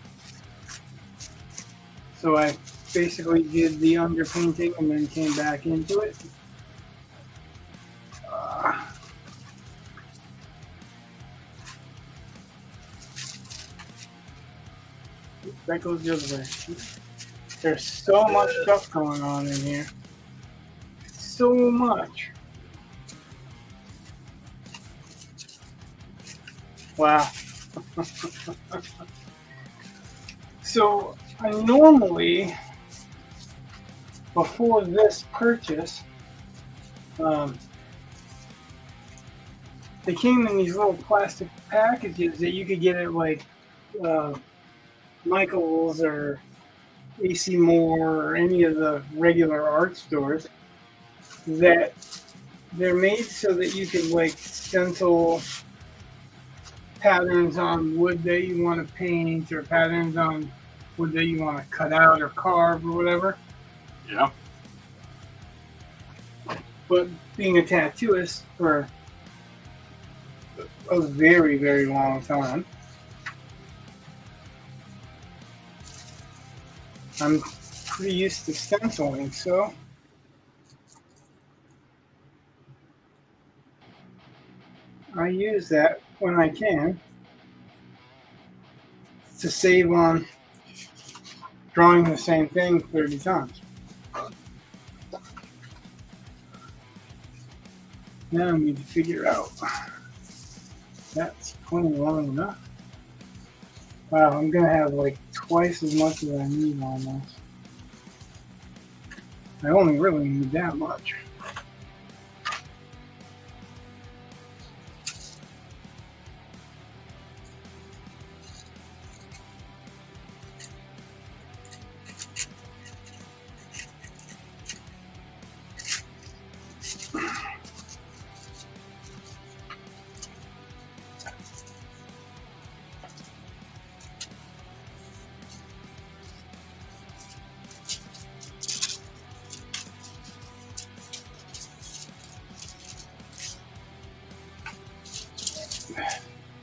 So I basically did the underpainting and then came back into it. That goes the other way. There's so much stuff going on in here. So much. Wow. So I normally, before this purchase, they came in these little plastic packages that you could get at like Michael's or AC Moore or any of the regular art stores, that they're made so that you can like stencil patterns on wood that you want to paint, or patterns on wood that you want to cut out or carve or whatever. Yeah. But being a tattooist for a very, very long time, I'm pretty used to stenciling, so I use that when I can to save on drawing the same thing 30 times. Now I need to figure out. That's plenty long enough. Wow, I'm going to have like twice as much as I need almost. I only really need that much.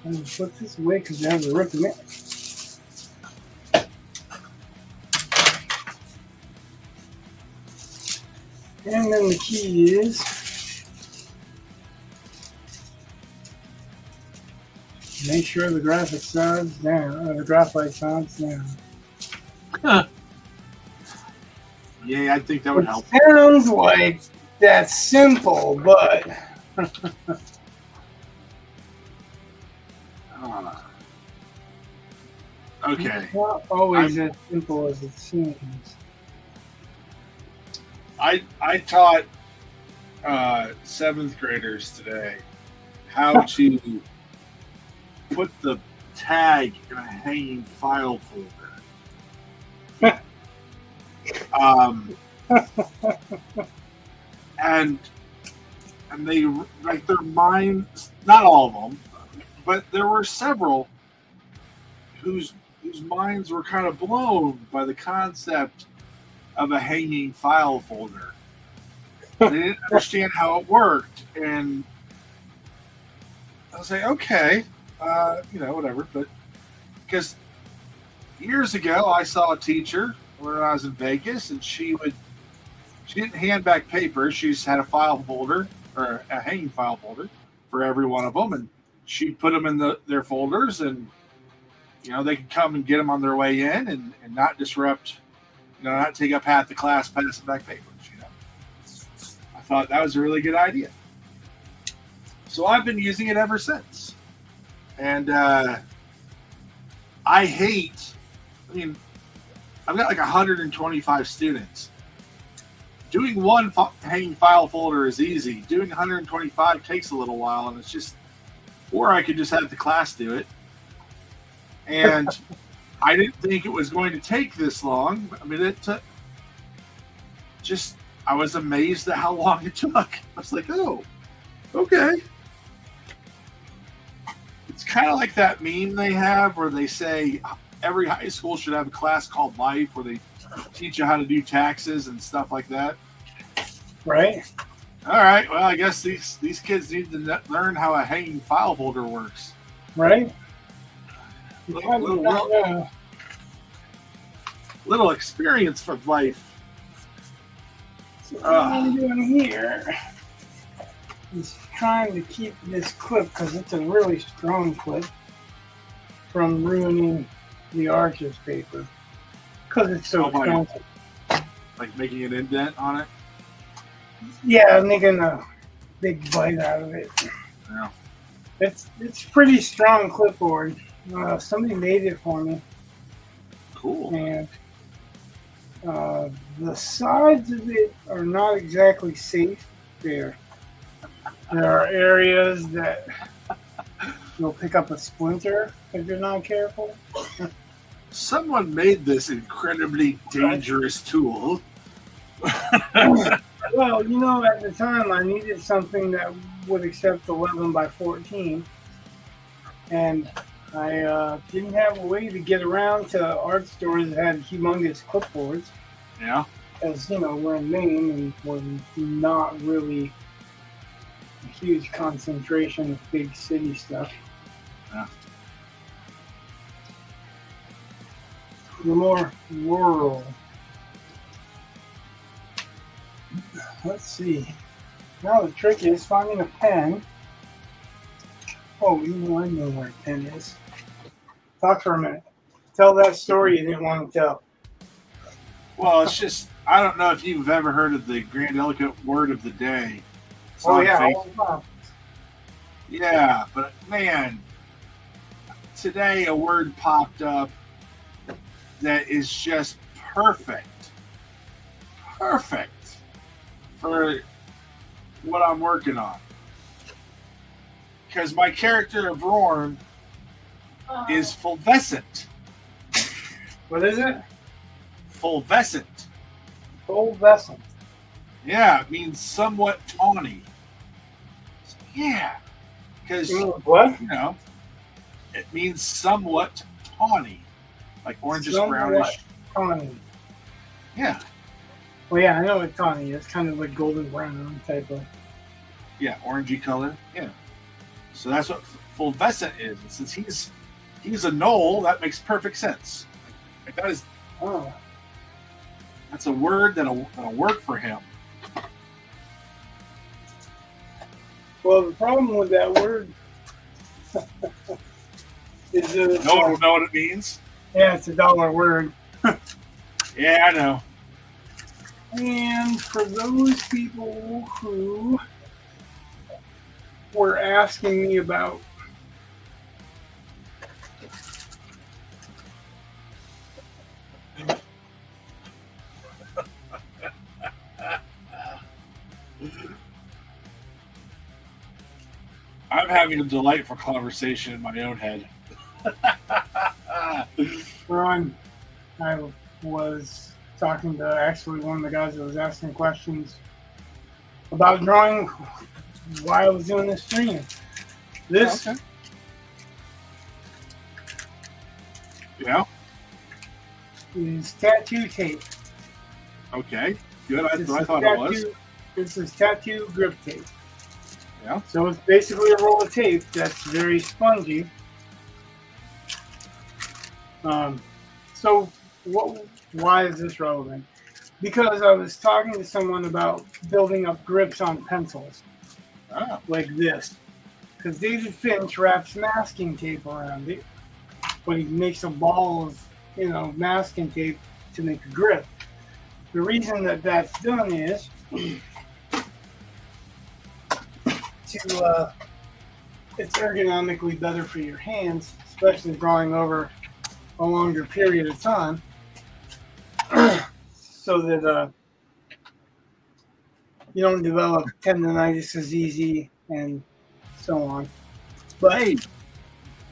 I'm going to put this away because I have a rip in it. And then the key is make sure the graphic side's down, or the graphite side's down. Yeah, I think that would help. Sounds like that's simple, but okay. it's not always as simple as it seems. I taught 7th graders today how to put the tag in a hanging file folder. And they, like, their minds, not all of them, but there were several whose minds were kind of blown by the concept of a hanging file folder. They didn't understand how it worked, and I was like, okay, whatever. But because years ago, I saw a teacher when I was in Vegas, and she didn't hand back paper. She just had a file folder or a hanging file folder for every one of them, and she'd put them in their folders, and they could come and get them on their way in, and not disrupt, not take up half the class passing back papers. I thought that was a really good idea, so I've been using it ever since. And I mean, I've got like 125 students. Doing one hanging file folder is easy. Doing 125 takes a little while, and it's just, or I could just have the class do it. And I didn't think it was going to take this long. I mean, it took I was amazed at how long it took. I was like, oh, okay. It's kind of like that meme they have where they say every high school should have a class called Life where they teach you how to do taxes and stuff like that. Right. All right. Well, I guess these kids need to learn how a hanging file folder works. Right. Little experience for life. So what I'm doing here is trying to keep this clip, because it's a really strong clip, from ruining the Arches paper, because it's so expensive. Like making an indent on it? Yeah, I'm making a big bite out of it. Yeah. It's pretty strong clipboard. Somebody made it for me. Cool. And the sides of it are not exactly safe. There are areas that you'll pick up a splinter if you're not careful. Someone made this incredibly dangerous tool. Well, at the time I needed something that would accept 11 by 14. And I didn't have a way to get around to art stores that had humongous clipboards. Yeah. As we're in Maine, and we're not really a huge concentration of big city stuff. Yeah. We're more rural. Let's see. Now the trick is finding a pen. Oh, I know where a pen is. Talk for a minute. Tell that story you didn't want to tell. Well, it's just, I don't know if you've ever heard of the grandiloquent word of the day. It's Oh, on yeah. Facebook. Yeah, but man, today a word popped up that is just perfect. Perfect for what I'm working on. Because my character of Rorn is fulvescent. What is it? Fulvescent. Fulvescent. Yeah, it means somewhat tawny. Yeah. Because, what? it means somewhat tawny. Like orangish brownish. Tawny. Yeah. Well, yeah, I know what tawny is. Kind of like golden brown type of. Yeah, orangey color. Yeah. So that's what fulvescent is. And since he's a knoll, that makes perfect sense. Like that is. Oh. That's a word that'll work for him. Well, the problem with that word is that No one will know what it means. Yeah, it's a dollar word. Yeah, I know. And for those people who were asking me about I'm having a delightful conversation in my own head. Ron, I was talking to actually one of the guys that was asking questions about drawing while I was doing this stream. This Yeah. is tattoo tape. Okay. Good. That's what I thought it was. This is tattoo grip tape. Yeah. So it's basically a roll of tape that's very spongy. So why is this relevant? Because I was talking to someone about building up grips on pencils Oh. like this. Because David Finch wraps masking tape around it, but he makes a ball of, masking tape to make a grip. The reason that that's done is it's ergonomically better for your hands, especially drawing over a longer period of time, so that you don't develop tendonitis as easy and so on. But Hey,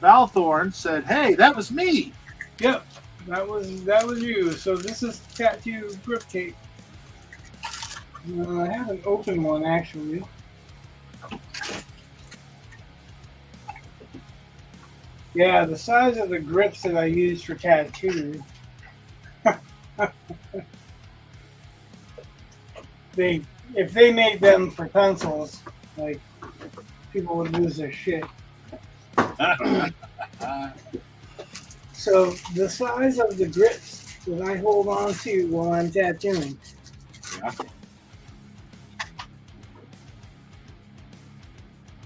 Valthorn said, "Hey, that was me." yep, that was you. So this is tattoo grip tape. I haven't opened one actually. Yeah, the size of the grips that I use for tattoos. If they made them for pencils, like, people would lose their shit. So the size of the grips that I hold on to while I'm tattooing.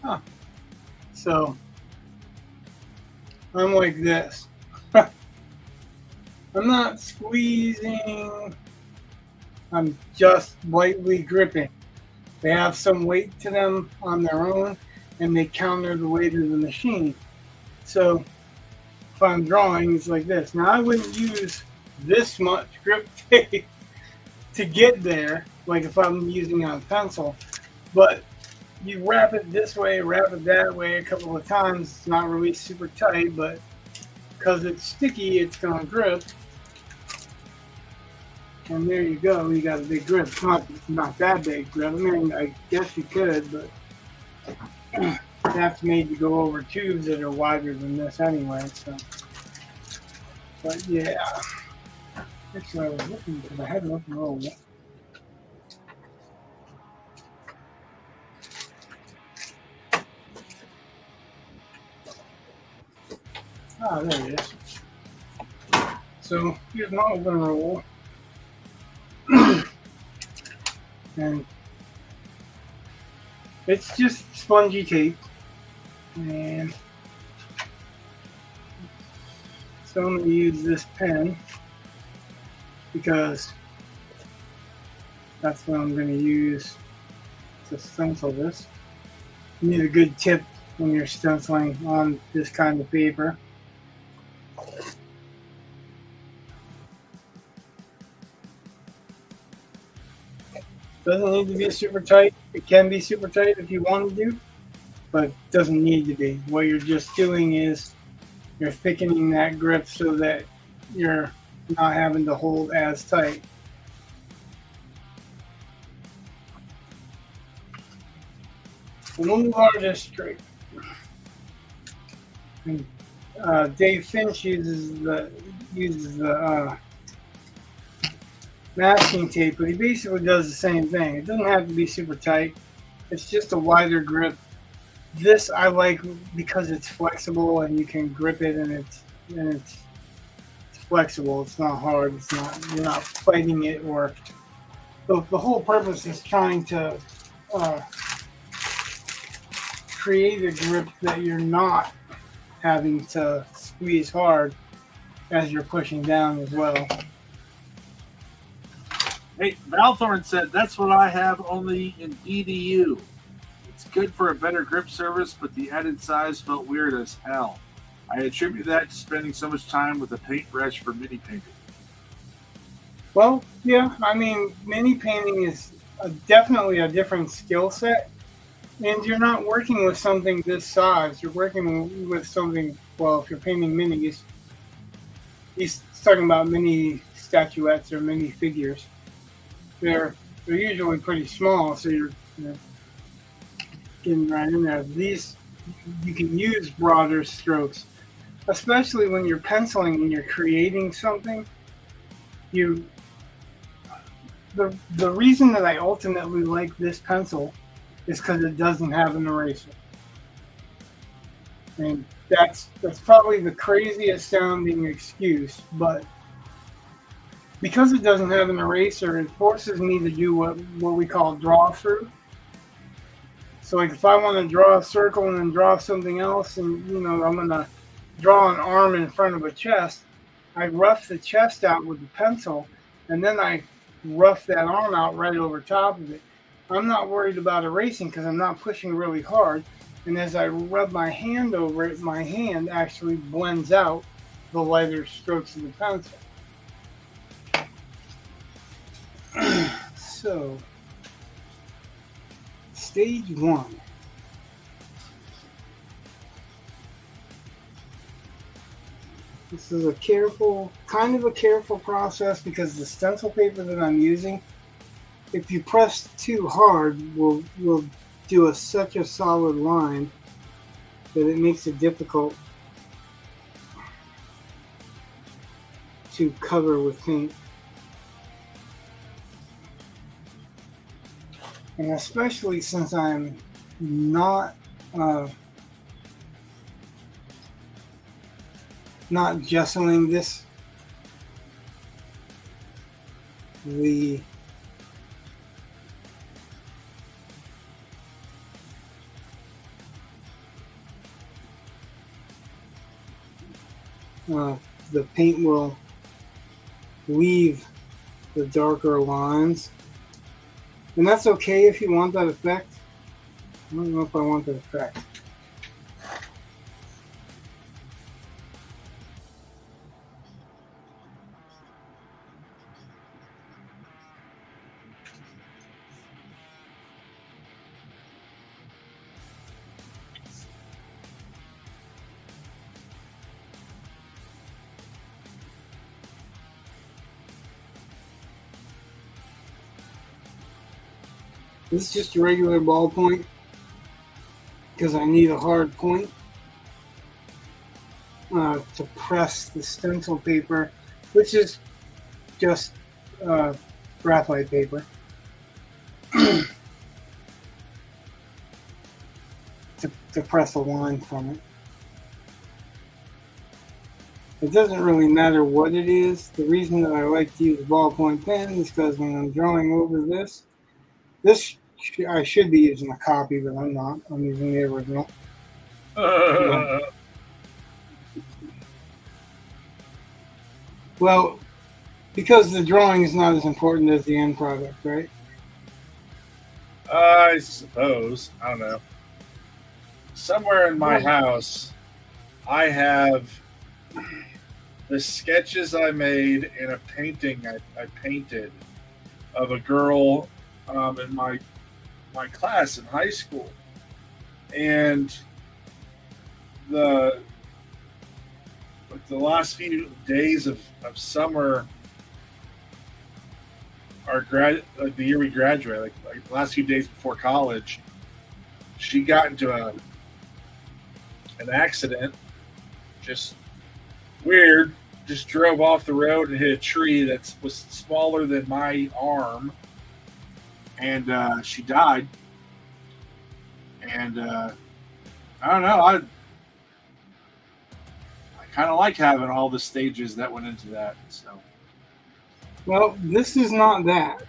Yeah. So I'm like this. I'm not squeezing. I'm just lightly gripping. They have some weight to them on their own, and they counter the weight of the machine. So if I'm drawing, it's like this. Now I wouldn't use this much grip tape to get there, like if I'm using on a pencil, but you wrap it this way, wrap it that way a couple of times. It's not really super tight, but because it's sticky, it's going to grip. And there you go. You got a big grip. It's not that big grip. I mean, I guess you could, but that's made to go over tubes that are wider than this anyway. So, but yeah. Actually, I was looking because I hadn't looked roll. Ah, there it is. So here's my open roll. And it's just spongy tape. And so I'm going to use this pen because that's what I'm going to use to stencil this. You need a good tip when you're stenciling on this kind of paper. Doesn't need to be super tight. It can be super tight if you want to, but doesn't need to be. What you're just doing is you're thickening that grip so that you're not having to hold as tight. We'll move our just straight. And, Dave Finch uses the masking tape, but he basically does the same thing. It doesn't have to be super tight. It's just a wider grip. This I like because it's flexible and you can grip it, and it's flexible. It's not hard. You're not fighting it, or the whole purpose is trying to create a grip that you're not having to squeeze hard as you're pushing down as well. Hey, Valthorn said, "That's what I have, only in EDU. It's good for a better grip surface, but the added size felt weird as hell. I attribute that to spending so much time with a paintbrush for mini painting." Well, yeah, I mean, mini painting is definitely a different skill set, and you're not working with something this size. You're working with something, well, if you're painting minis, he's talking about mini statuettes or mini figures. They're usually pretty small, so you're getting right in there. These, you can use broader strokes, especially when you're penciling and you're creating something. The reason that I ultimately like this pencil is because it doesn't have an eraser. And that's probably the craziest sounding excuse, but because it doesn't have an eraser, it forces me to do what we call draw through. So like if I want to draw a circle and then draw something else, and I'm gonna draw an arm in front of a chest, I rough the chest out with the pencil, and then I rough that arm out right over top of it. I'm not worried about erasing because I'm not pushing really hard. And as I rub my hand over it, my hand actually blends out the lighter strokes of the pencil. So, stage 1. This is a careful process because the stencil paper that I'm using, if you press too hard, will do such a solid line that it makes it difficult to cover with paint. And especially since I'm not gessoing this, the paint will leave the darker lines. And that's okay if you want that effect. I don't know if I want that effect. This is just a regular ballpoint because I need a hard point to press the stencil paper, which is just graphite paper, to press a line from it. It doesn't really matter what it is. The reason that I like to use a ballpoint pen is because when I'm drawing over this I should be using a copy, but I'm not. I'm using the original. Well, because the drawing is not as important as the end product, right? I suppose. I don't know. Somewhere in my house, I have the sketches I made in a painting I painted of a girl in my class in high school, and the last few days of summer, the year we graduated, like the last few days before college, she got into an accident, just weird, just drove off the road and hit a tree that was smaller than my arm. And she died. And I don't know. I kind of like having all the stages that went into that. So, well, this is not that.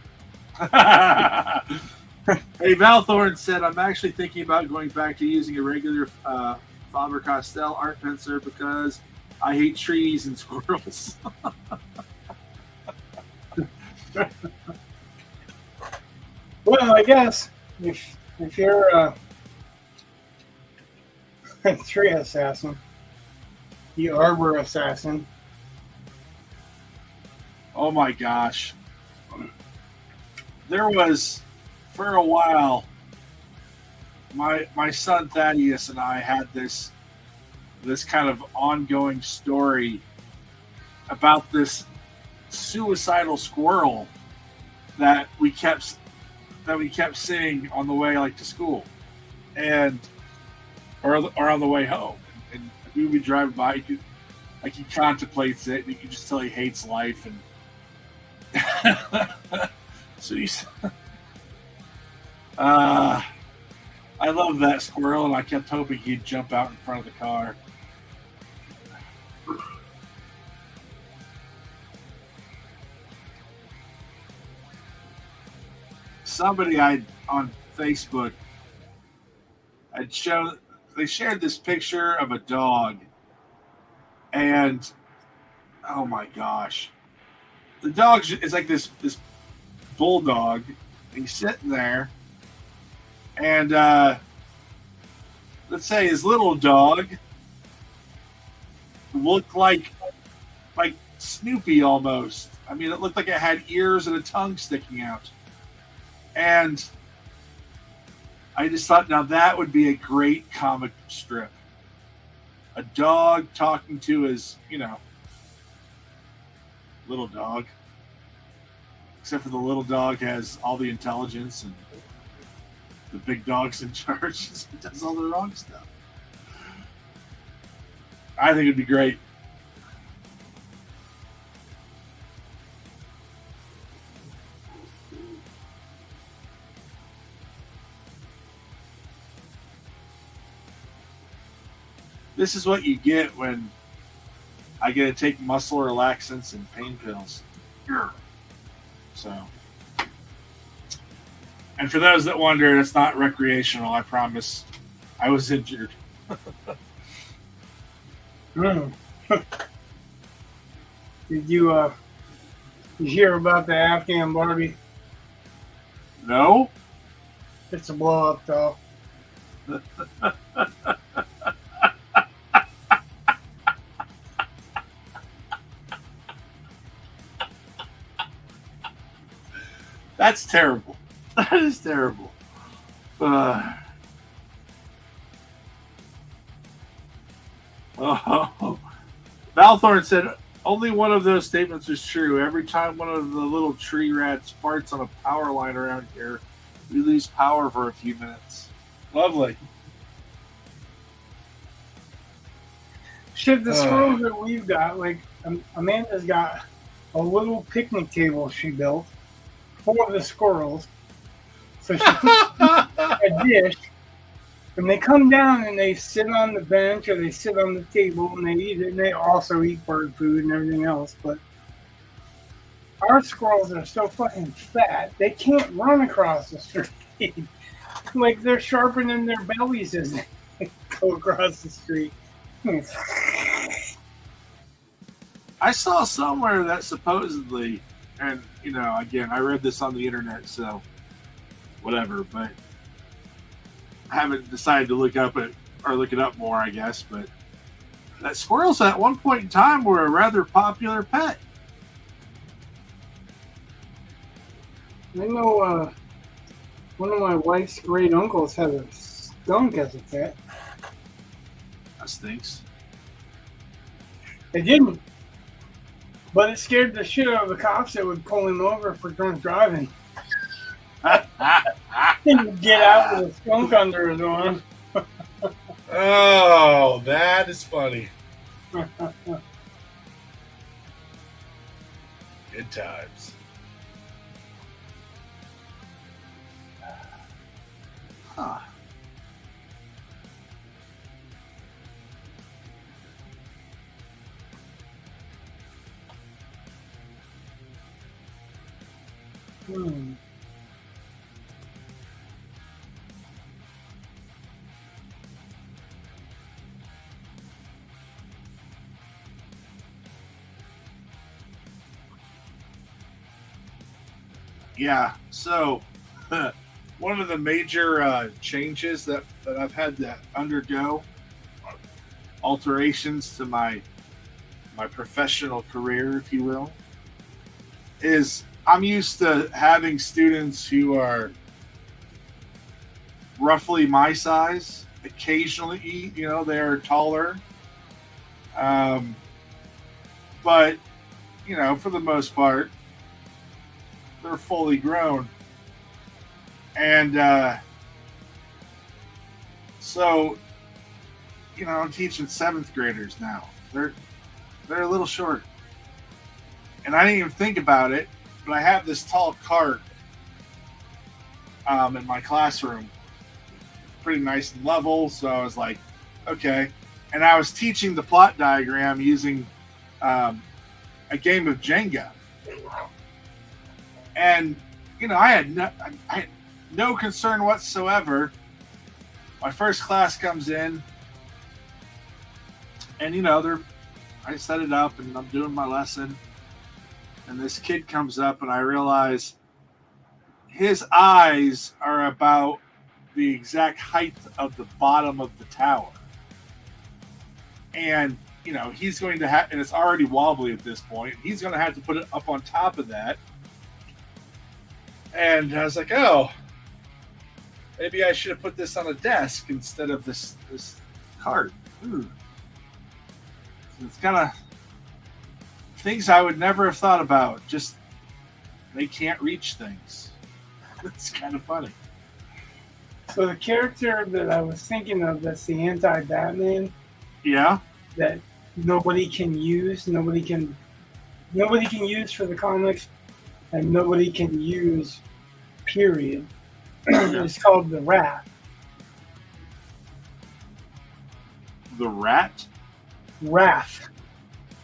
Hey, Valthorn said, I'm actually thinking about going back to using a regular Faber-Castell art pencil because I hate trees and squirrels. Well, I guess if you're a tree assassin, the arbor assassin. Oh my gosh. There was, for a while, my son Thaddeus and I had this kind of ongoing story about this suicidal squirrel that we kept seeing on the way to school, and or on the way home, and we would be driving by. He contemplates it, and you can just tell he hates life, and so he's. I love that squirrel, and I kept hoping he'd jump out in front of the car. somebody I on Facebook had shown. They shared this picture of a dog, and oh my gosh, the dog is like this bulldog. He's sitting there, and let's say his little dog looked like Snoopy almost. I mean, it looked like it had ears and a tongue sticking out. And I just thought, now that would be a great comic strip. A dog talking to his, little dog. Except for the little dog has all the intelligence and the big dog's in charge. He does all the wrong stuff. I think it'd be great. This is what you get when I get to take muscle relaxants and pain pills. So, and for those that wonder, it's not recreational. I promise. I was injured. Did you hear about the Afghan Barbie? No. It's a blow up doll. That's terrible. That is terrible. Valthorn said only one of those statements is true. Every time one of the little tree rats farts on a power line around here, we lose power for a few minutes. Lovely. Shit, the squirrels that we've got, like Amanda's got a little picnic table she built for the squirrels. So she puts a dish, and they come down and they sit on the bench or they sit on the table and they eat it. And they also eat bird food and everything else. But our squirrels are so fucking fat, they can't run across the street. Like they're sharpening their bellies as they go across the street. I saw somewhere that supposedly, and again, I read this on the internet, so whatever, but I haven't decided to look it up more, I guess, but that squirrels at one point in time were a rather popular pet. I know one of my wife's great uncles had a skunk as a pet. That stinks. It didn't. But it scared the shit out of the cops that would pull him over for drunk driving. And get out with a skunk under his arm. Oh, that is funny. Good times. Huh. Yeah, so one of the major changes that I've had to undergo, alterations to my professional career, if you will, is I'm used to having students who are roughly my size. Occasionally, they're taller. But, for the most part, they're fully grown. And so, I'm teaching 7th graders now. They're a little short. And I didn't even think about it, but I have this tall cart in my classroom. Pretty nice and level, so I was like, okay. And I was teaching the plot diagram using a game of Jenga. And, I had no concern whatsoever. My first class comes in, and I set it up, and I'm doing my lesson, and this kid comes up, and I realize his eyes are about the exact height of the bottom of the tower. And, he's going to have, and it's already wobbly at this point, he's going to have to put it up on top of that. And I was like, oh, maybe I should have put this on a desk instead of this cart. It's kind of things I would never have thought about. Just, they can't reach things. It's kind of funny. So the character that I was thinking of, that's the anti-Batman. Yeah. That nobody can use for the comics, and nobody can use, period. It's called the Rat. The Rat? Wrath.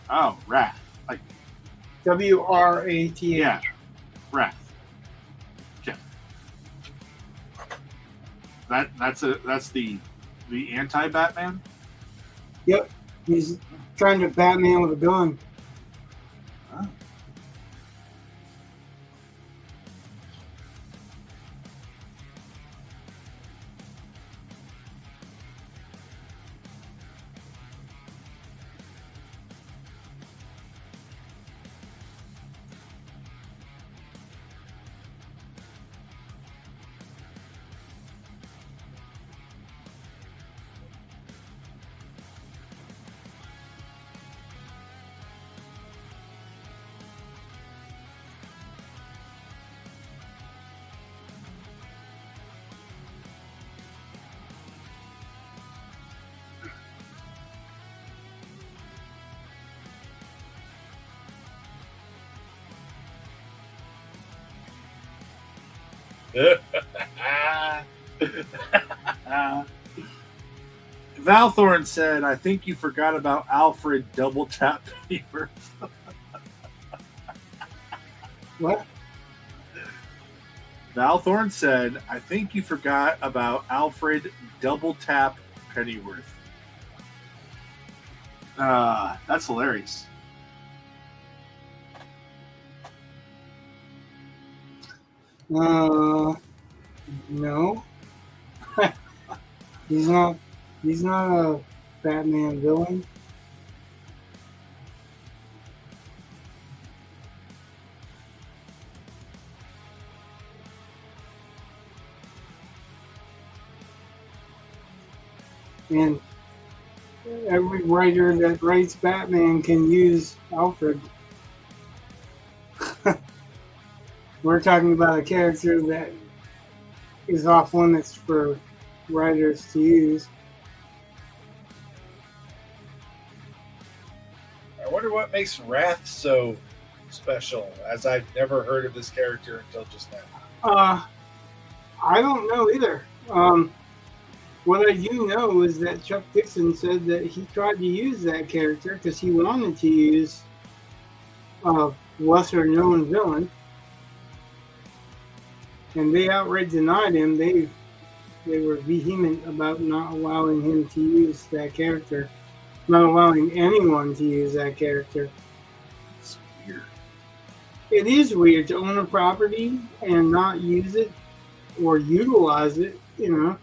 Oh, Wrath. Like WRATH. Yeah. Wrath. Okay. That's the anti-Batman? Yep. He's trying to Batman with a gun. Oh. Valthorn said, I think you forgot about Alfred Double Tap Pennyworth. What? Valthorn said, I think you forgot about Alfred Double Tap Pennyworth. That's hilarious. No. He's not a Batman villain. And every writer that writes Batman can use Alfred. We're talking about a character that is off limits for writers to use. I wonder what makes Wrath so special, as I've never heard of this character until just now. I don't know either. What I do know is that Chuck Dixon said that he tried to use that character because he wanted to use a lesser-known villain, and they outright denied him. They were vehement about not allowing him to use that character, not allowing anyone to use that character. It's weird. It is weird to own a property and not use it or utilize it, No.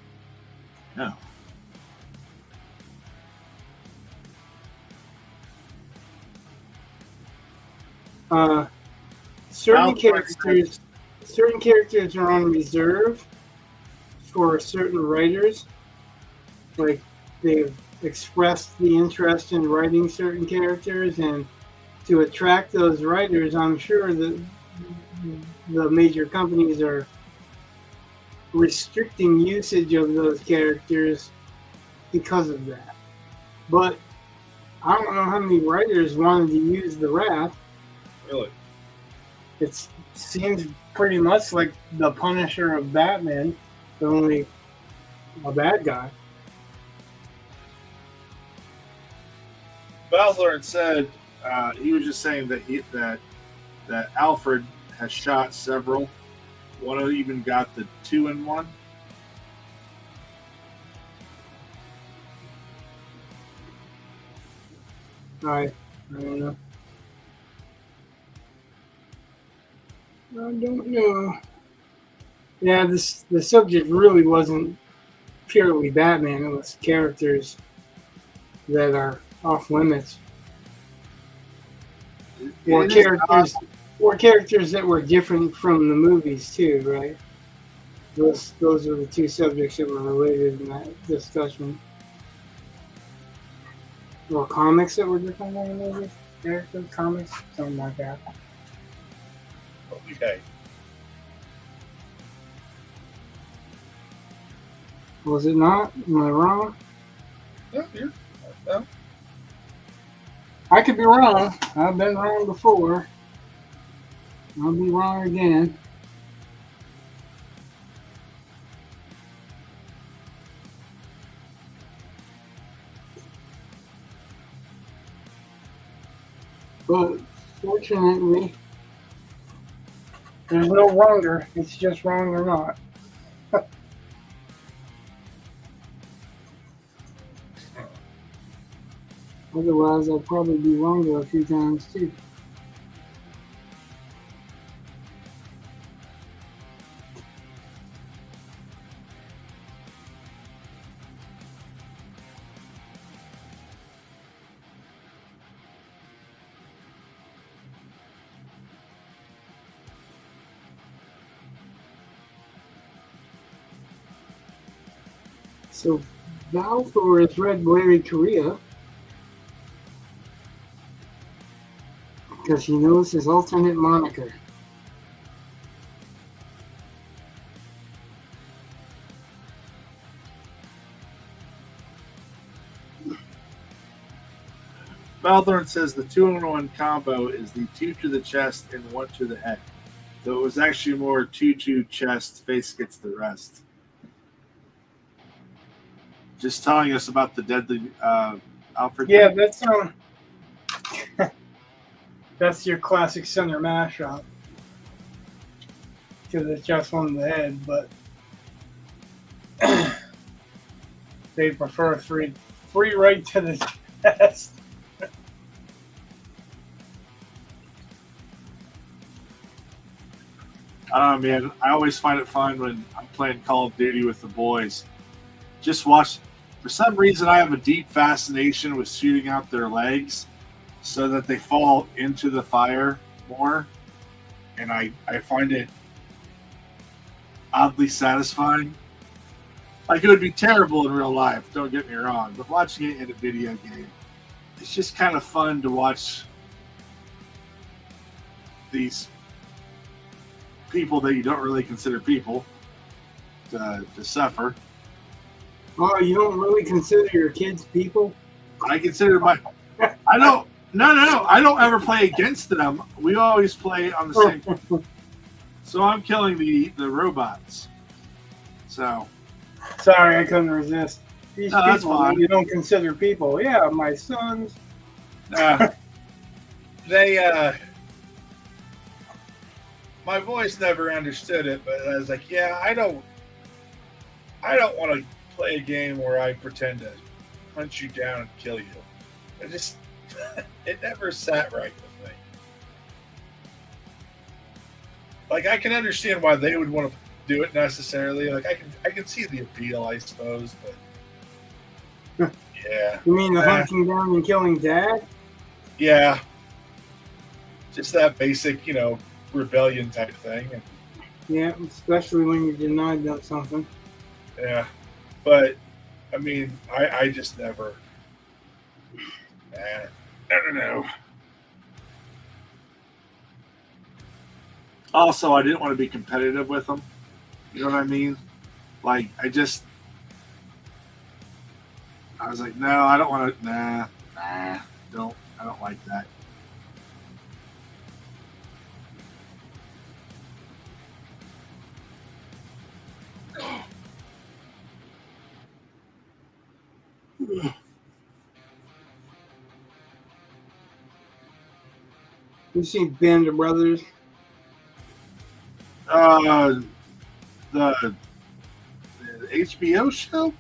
Certain characters are on reserve for certain writers. Like, they've expressed the interest in writing certain characters, and to attract those writers, I'm sure that the major companies are restricting usage of those characters because of that. But I don't know how many writers wanted to use the Wrath. Really? It seems pretty much like the Punisher of Batman, but only a bad guy. Valthorn said he was just saying that that Alfred has shot several One even got the 2-in-1. I don't know. I don't know. Yeah, the subject really wasn't purely Batman. It was characters that are off limits, or characters that were different from the movies too, right? Those are the two subjects that were related in that discussion. Or comics that were different from the movies, characters, comics, something like that. Okay. Was it not? Am I wrong? No. I could be wrong. I've been wrong before. I'll be wrong again. But fortunately, there's no wronger. It's just wrong or not. Otherwise, I'd probably be wronger a few times too. So, Balfour has read Larry Correa because he knows his alternate moniker. Balthorn says the 2-in-1 combo is the 2 to the chest and 1 to the head. So it was actually more 2 to chest, face gets the rest. Just telling us about the deadly Alfred. Yeah, that's your classic center mashup. Because it's just on the head, but they prefer three right to the chest. I don't know, man. I always find it fun when I'm playing Call of Duty with the boys. Just watch. For some reason, I have a deep fascination with shooting out their legs so that they fall into the fire more. And I find it oddly satisfying. Like, it would be terrible in real life, don't get me wrong. But watching it in a video game, it's just kind of fun to watch these people that you don't really consider people to suffer. Oh, you don't really consider your kids people? I consider I don't. No. I don't ever play against them. We always play on the same. So I'm killing the robots. So. Sorry, I couldn't resist. These that's people fine. You don't consider people. Yeah, my sons. My voice never understood it, but I was like, yeah, I don't want to play a game where I pretend to hunt you down and kill you. It never sat right with me. Like, I can understand why they would want to do it necessarily. Like, I can see the appeal, I suppose, but yeah. You mean the hunting down and killing dad? Yeah. Just that basic, rebellion type thing. Yeah, especially when you're denied them something. Yeah. But, I mean, I just never. I don't know. Also, I didn't want to be competitive with them. You know what I mean? Like, I was like, no, I don't want to. Nah, I don't like that. You see Band of Brothers? The HBO show.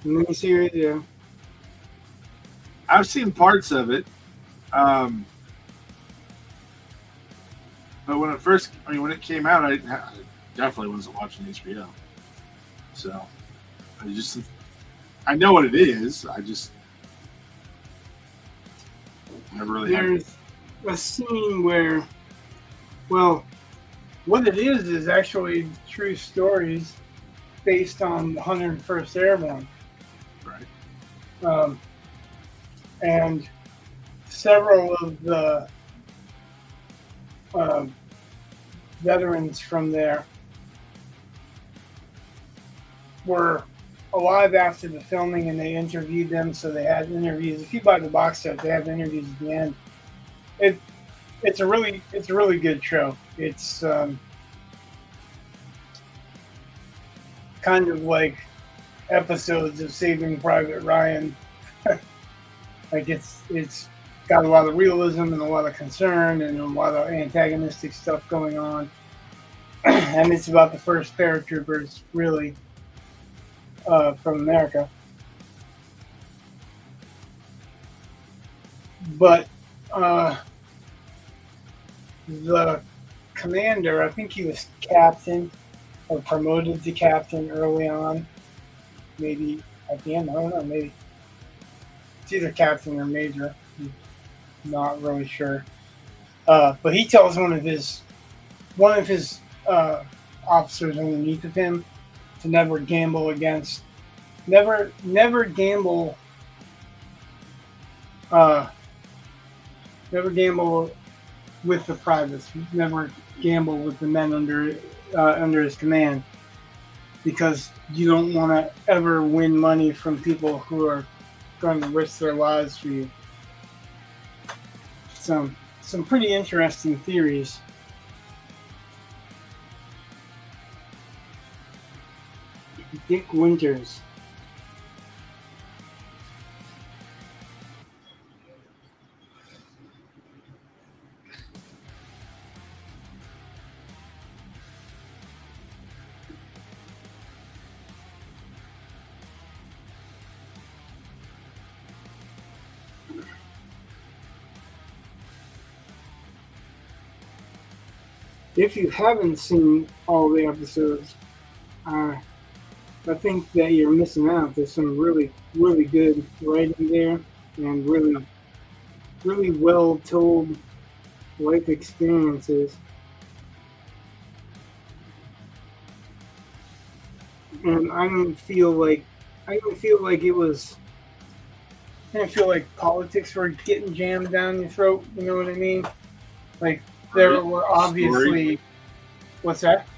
Miniseries, yeah. I've seen parts of it. But when it came out, I definitely wasn't watching HBO. So I know what it is. I just never really. There's a scene where, well, what it is actually true stories based on the 101st Airborne. Right. And several of the veterans from there were alive after the filming, and they interviewed them. So they had interviews. If you buy the box set, they have interviews at the end. It's a really good show. It's kind of like episodes of Saving Private Ryan. Like it's got a lot of realism and a lot of concern and a lot of antagonistic stuff going on. And it's about the first paratroopers, really, from America. But the commander, I think he was captain or promoted to captain early on. Maybe at the end, I don't know, maybe. It's either captain or major. I'm not really sure. But he tells one of his officers underneath of him to never gamble with the privates. Never gamble with the men under his command, because you don't want to ever win money from people who are going to risk their lives for you. Some pretty interesting theories. Dick Winters. If you haven't seen all the episodes, I think that you're missing out. There's some really, really good writing there, and really, really well told life experiences. And I didn't feel like politics were getting jammed down your throat. You know what I mean? Like, there were obviously Story. What's that?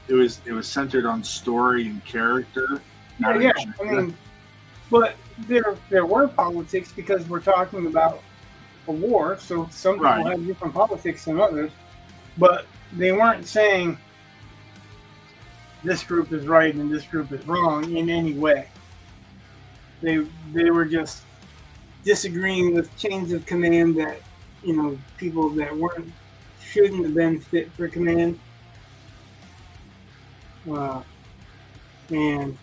It was centered on story and character. not Yeah, agenda. I mean, but there were politics, because we're talking about a war, so some people Right. have different politics than others, but they weren't saying this group is right and this group is wrong in any way. They were just disagreeing with chains of command that, people that shouldn't have been fit for command. And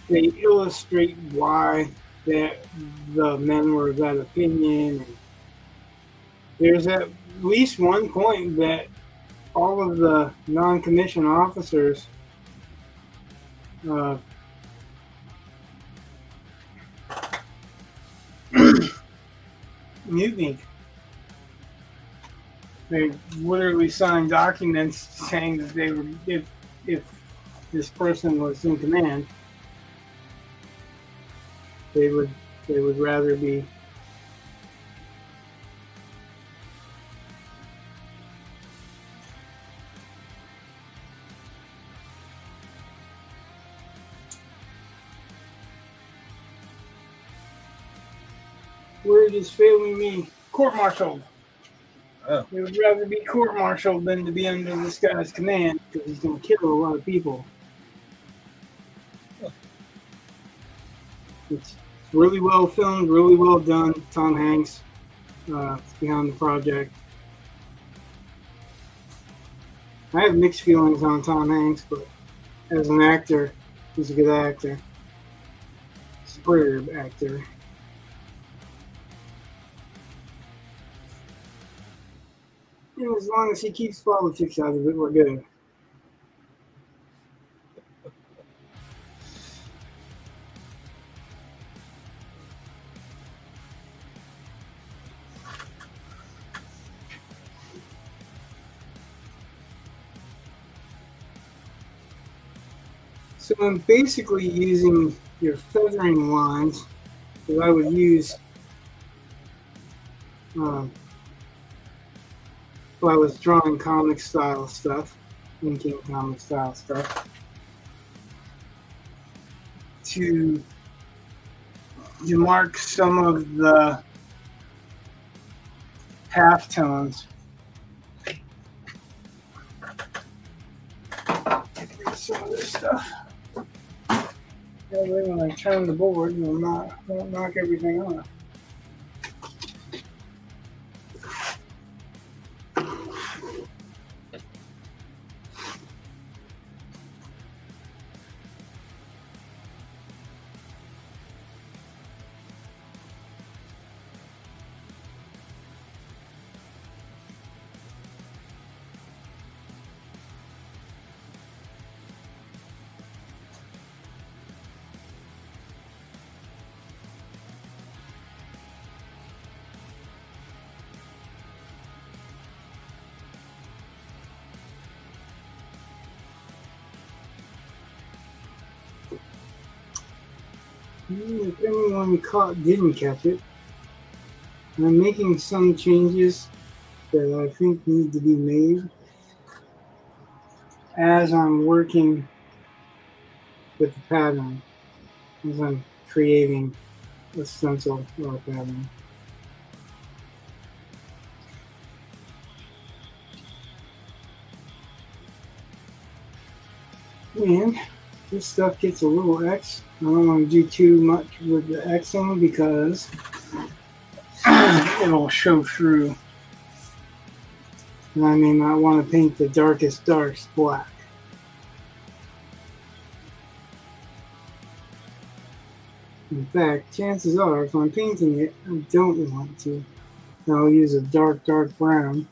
they illustrate why that the men were of that opinion. And there's at least one point that all of the non-commissioned officers mutinied. They literally signed documents saying that they would, if this person was in command, they would rather be word is failing me. Court-martialed. Oh. They would rather be court-martialed than to be under this guy's command, because he's going to kill a lot of people. It's really well filmed, really well done. Tom Hanks is behind the project. I have mixed feelings on Tom Hanks, but as an actor, he's a good actor. Superb actor. And as long as he keeps politics out of it, we're good. So I'm basically using your feathering lines that I would use if I was drawing comic style stuff, inking comic style stuff, to mark some of the half tones. Some of this stuff. That way when I turn the board, it won't knock everything off. If anyone didn't catch it, I'm making some changes that I think need to be made as I'm working with the pattern, as I'm creating a stencil or a pattern. And this stuff gets a little X. I don't want to do too much with the Xing because it'll show through. And I may not want to paint the darkest darks black. In fact, chances are, if I'm painting it, I don't want to. I'll use a dark brown.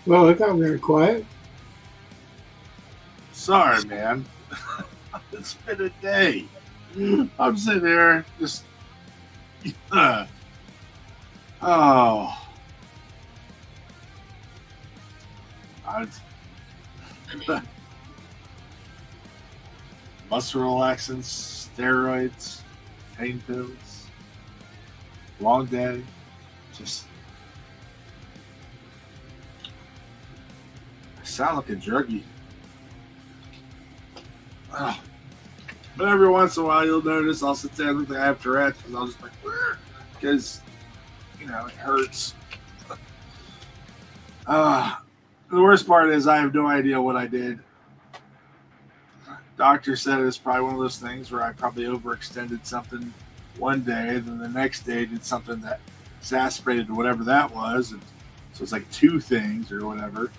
Well, it got very quiet. Sorry, man. It's been a day. I'm sitting there just. Oh. Muscle relaxants, steroids, pain pills, long day. Just. I sound like a druggie. Oh. But every once in a while, you'll notice I'll sit there and look like I have Tourette's because I'll just like, because, it hurts. The worst part is I have no idea what I did. Doctor said it's probably one of those things where I probably overextended something one day, then the next day did something that exacerbated whatever that was. And so it's like two things or whatever.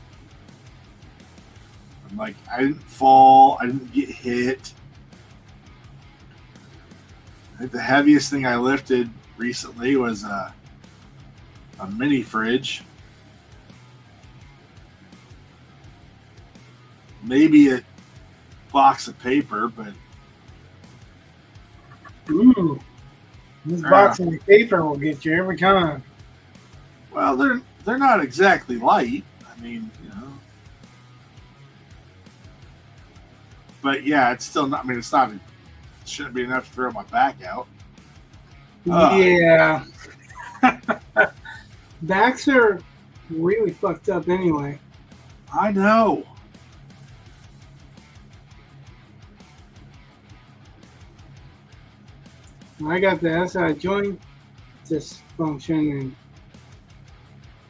I'm like, I didn't fall, I didn't get hit. I think the heaviest thing I lifted recently was a mini fridge. Maybe a box of paper, but Ooh, this box of paper will get you every time. Well, they're not exactly light. I mean, but yeah, it's still not. I mean, it's not. It shouldn't be enough to throw my back out. Yeah, backs are really fucked up anyway. I know. I got the SI joint dysfunction, and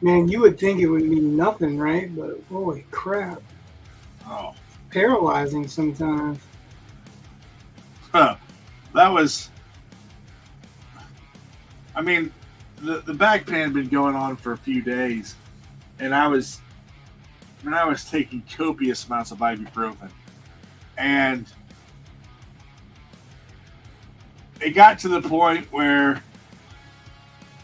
man, you would think it would be nothing, right? But holy crap, Oh, paralyzing sometimes. that was. I mean, the back pain had been going on for a few days, and I was taking copious amounts of ibuprofen, and it got to the point where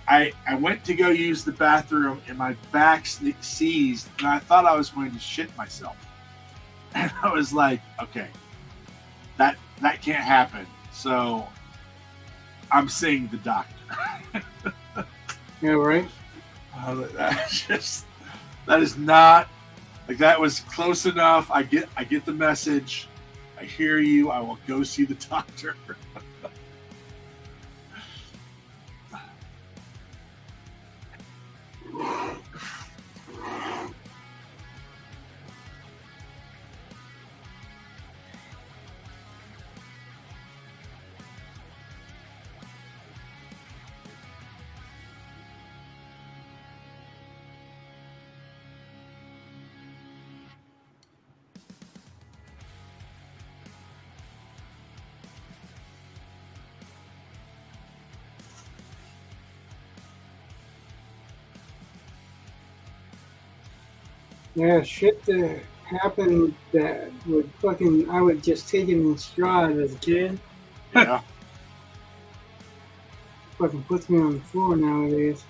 I went to go use the bathroom and my back seized, and I thought I was going to shit myself. And I was like, okay, that can't happen. So I'm seeing the doctor. Yeah, right. That is not like that was close enough. I get the message. I hear you. I will go see the doctor. Yeah, shit that happened that would I would just take it in stride as a kid. Yeah. Fucking puts me on the floor nowadays.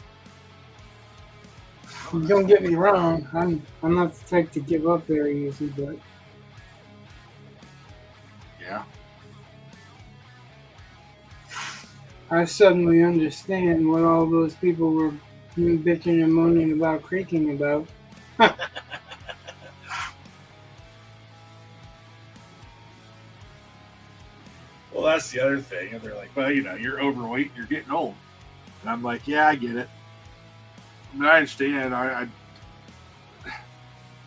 Don't get me wrong, I'm not the type to give up very easy, but Yeah. I suddenly understand what all those people were bitching and moaning about creaking about. Well, that's the other thing. And they're like, well, you're overweight and you're getting old. And I'm like, yeah, I get it. I mean, I understand. I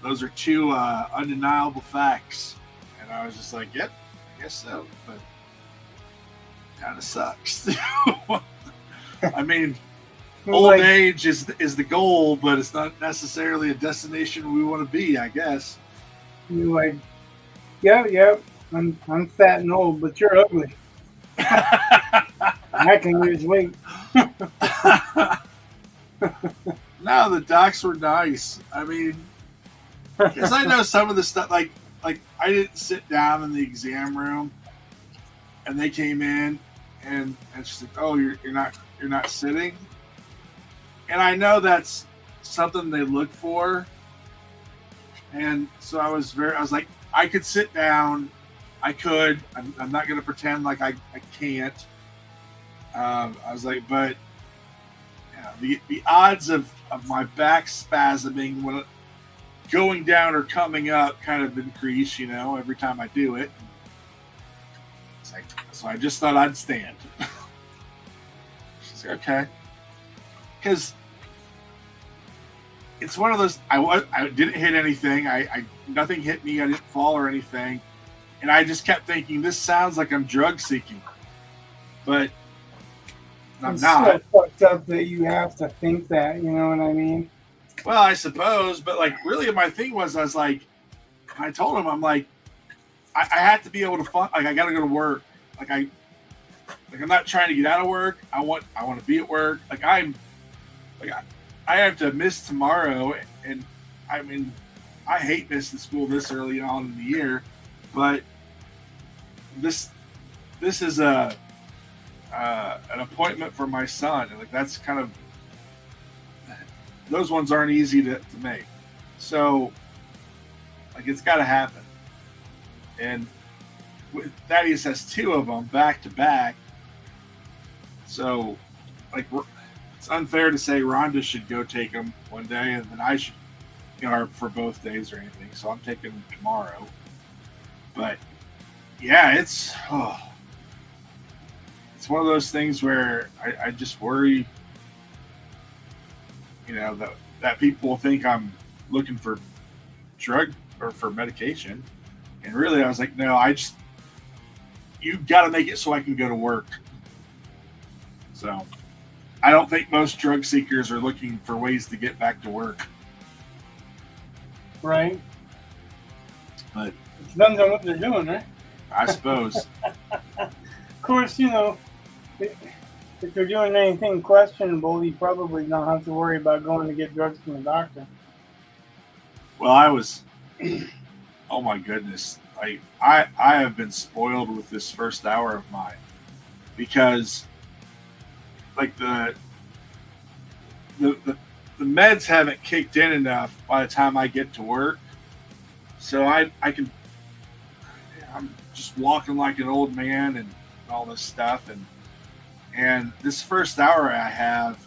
those are two undeniable facts. And I was just like, yep, I guess so. But kind of sucks. I mean, old age is the goal, but it's not necessarily a destination we want to be, I guess. You're like, yeah, I'm fat and old, but you're ugly. I can lose weight. No, the docs were nice. I mean, because I know some of the stuff, like I didn't sit down in the exam room, and they came in, and she's like, "Oh, you're not sitting," and I know that's something they look for, And so I was like, I could sit down. I could. I'm not going to pretend like I can't. I was like, but the odds of my back spasming when going down or coming up kind of increase, every time I do it. It's like, so I just thought I'd stand. She's like, okay. Because it's one of those, I didn't hit anything. Nothing hit me. I didn't fall or anything. And I just kept thinking, this sounds like I'm drug seeking. But I'm not. It's so fucked up that you have to think that, you know what I mean? Well, I suppose, but like, really, my thing was, I was like, I told him, I'm like, I had to be able to like, I got to go to work. I'm not trying to get out of work. I want to be at work. I have to miss tomorrow, and I mean, I hate missing school this early on in the year, but this is an appointment for my son, and like that's kind of. Those ones aren't easy to make. So, like, it's got to happen. And Thaddeus has two of them back to back. So, like, it's unfair to say Rhonda should go take them one day and then I should, for both days or anything. So I'm taking them tomorrow. But, yeah, it's one of those things where I just worry. That people think I'm looking for drug or for medication. And really, I was like, no, you got to make it so I can go to work. So I don't think most drug seekers are looking for ways to get back to work. Right. But it depends on what they're doing, right? I suppose. Of course, if they're doing anything questionable, you probably don't have to worry about going to get drugs from the doctor. Well, I was, oh my goodness. I have been spoiled with this first hour of mine because like the meds haven't kicked in enough by the time I get to work. So I'm just walking like an old man and all this stuff. And this first hour I have,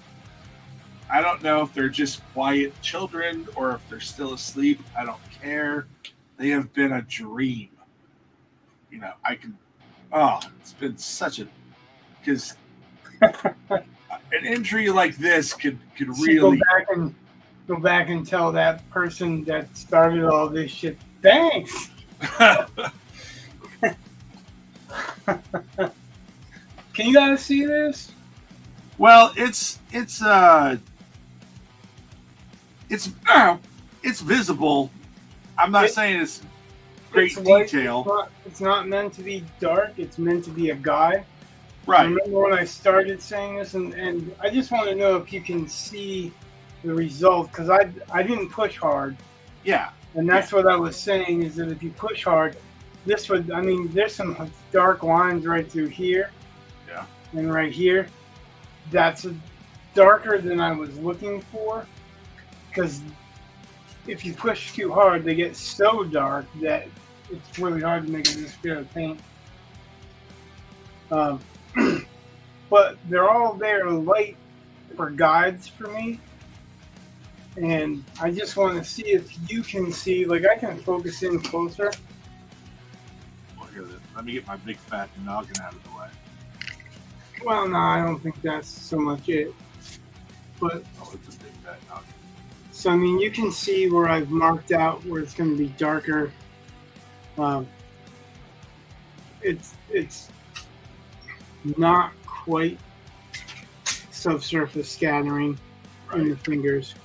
I don't know if they're just quiet children or if they're still asleep. I don't care. They have been a dream. It's been such a, because an injury like this could really go back and tell that person that started all this shit, thanks. Can you guys see this? Well, it's visible. I'm not saying it's great detail. It's not meant to be dark. It's meant to be a guy. Right. I remember when I started saying this, and I just want to know if you can see the result, because I didn't push hard. Yeah. And that's what I was saying, is that if you push hard, there's some dark lines right through here. Yeah. And right here. That's darker than I was looking for, because if you push too hard, they get so dark that it's really hard to make a disappear of paint. But they're all there light for guides for me, and I just want to see if you can see. Like, I can focus in closer. Well, here, let me get my big fat noggin out of the way. Well, no, I don't think that's so much it. But it's a big fat noggin. So I mean, you can see where I've marked out where it's going to be darker. It's not quite subsurface scattering in the fingers,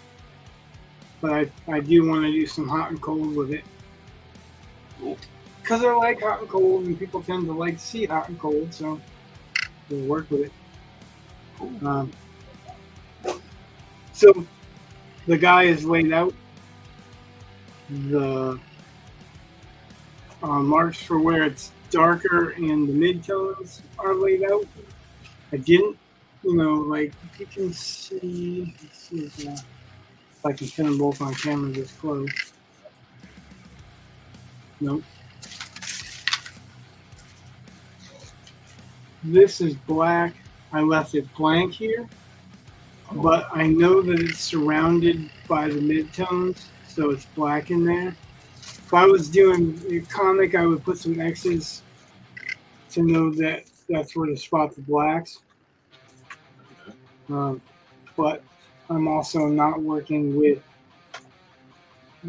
but I do want to do some hot and cold with it. Cool. Because I like hot and cold, and people tend to like to see hot and cold, so we'll work with it. Cool. So the guy is laid out. The marks for where it's darker and the midtones are laid out. I didn't, like, if you can see, let's see if I can fit them both on camera this close. Nope. This is black. I left it blank here, but I know that it's surrounded by the midtones, so it's black in there. If I was doing a comic, I would put some X's to know that that's where to spot the blacks. But I'm also not working with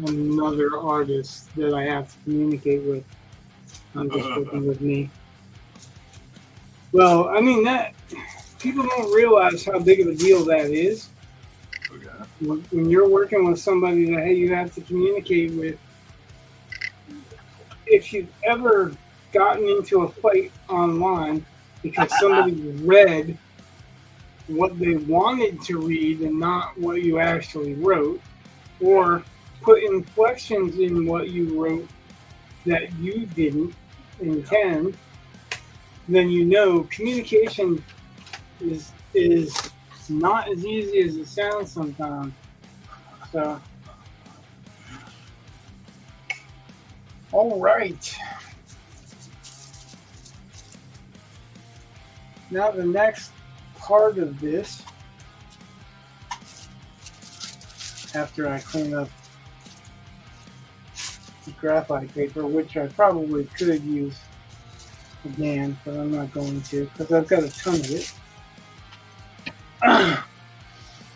another artist that I have to communicate with. I'm just working with me. Well, I mean, that people don't realize how big of a deal that is. Okay. When you're working with somebody that you have to communicate with, if you've ever gotten into a fight online because somebody read what they wanted to read and not what you actually wrote, or put inflections in what you wrote that you didn't intend, then you know communication is not as easy as it sounds sometimes. So, all right. Now the next part of this, after I clean up the graphite paper, which I probably could use again, but I'm not going to because I've got a ton of it,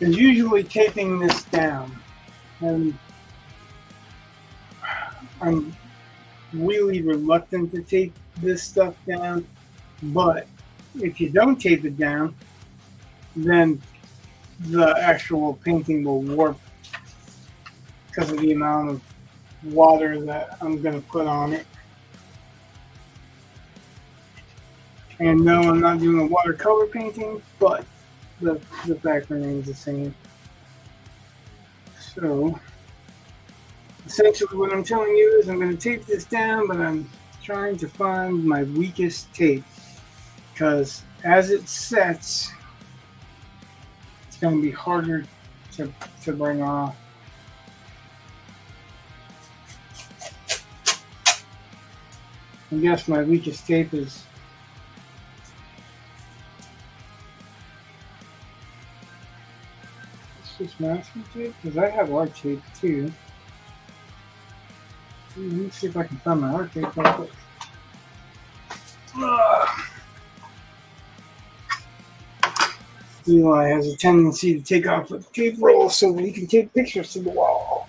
is usually taping this down. And I'm really reluctant to tape this stuff down, but if you don't tape it down, then the actual painting will warp because of the amount of water that I'm going to put on it. And no, I'm not doing a watercolor painting, but the fact remains the same. So, essentially what I'm telling you is I'm going to tape this down, but I'm trying to find my weakest tape. Because as it sets, it's going to be harder to bring off. I guess my weakest tape is just masking tape, because I have art tape too. Let me see if I can find my art tape real quick. Eli has a tendency to take off the tape roll so that he can take pictures to the wall.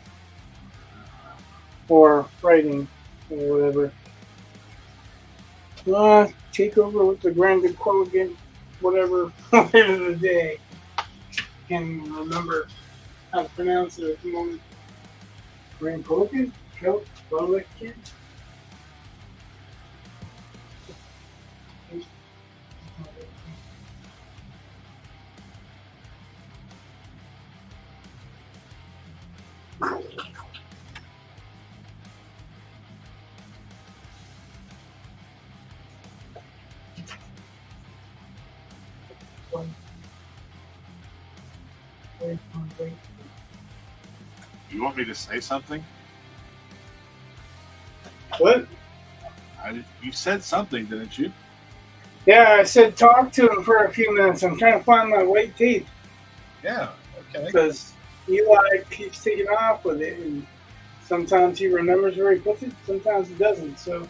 Or writing, or whatever. Take over with the Grand quote again, whatever, word of the day. Can't even remember how to pronounce it at the moment. Grand Kogan? Kogan? You want me to say something? What? You said something, didn't you? Yeah, I said talk to him for a few minutes. I'm trying to find my white tape. Yeah, okay. Because Eli keeps taking off with it, and sometimes he remembers where he puts it, sometimes he doesn't. So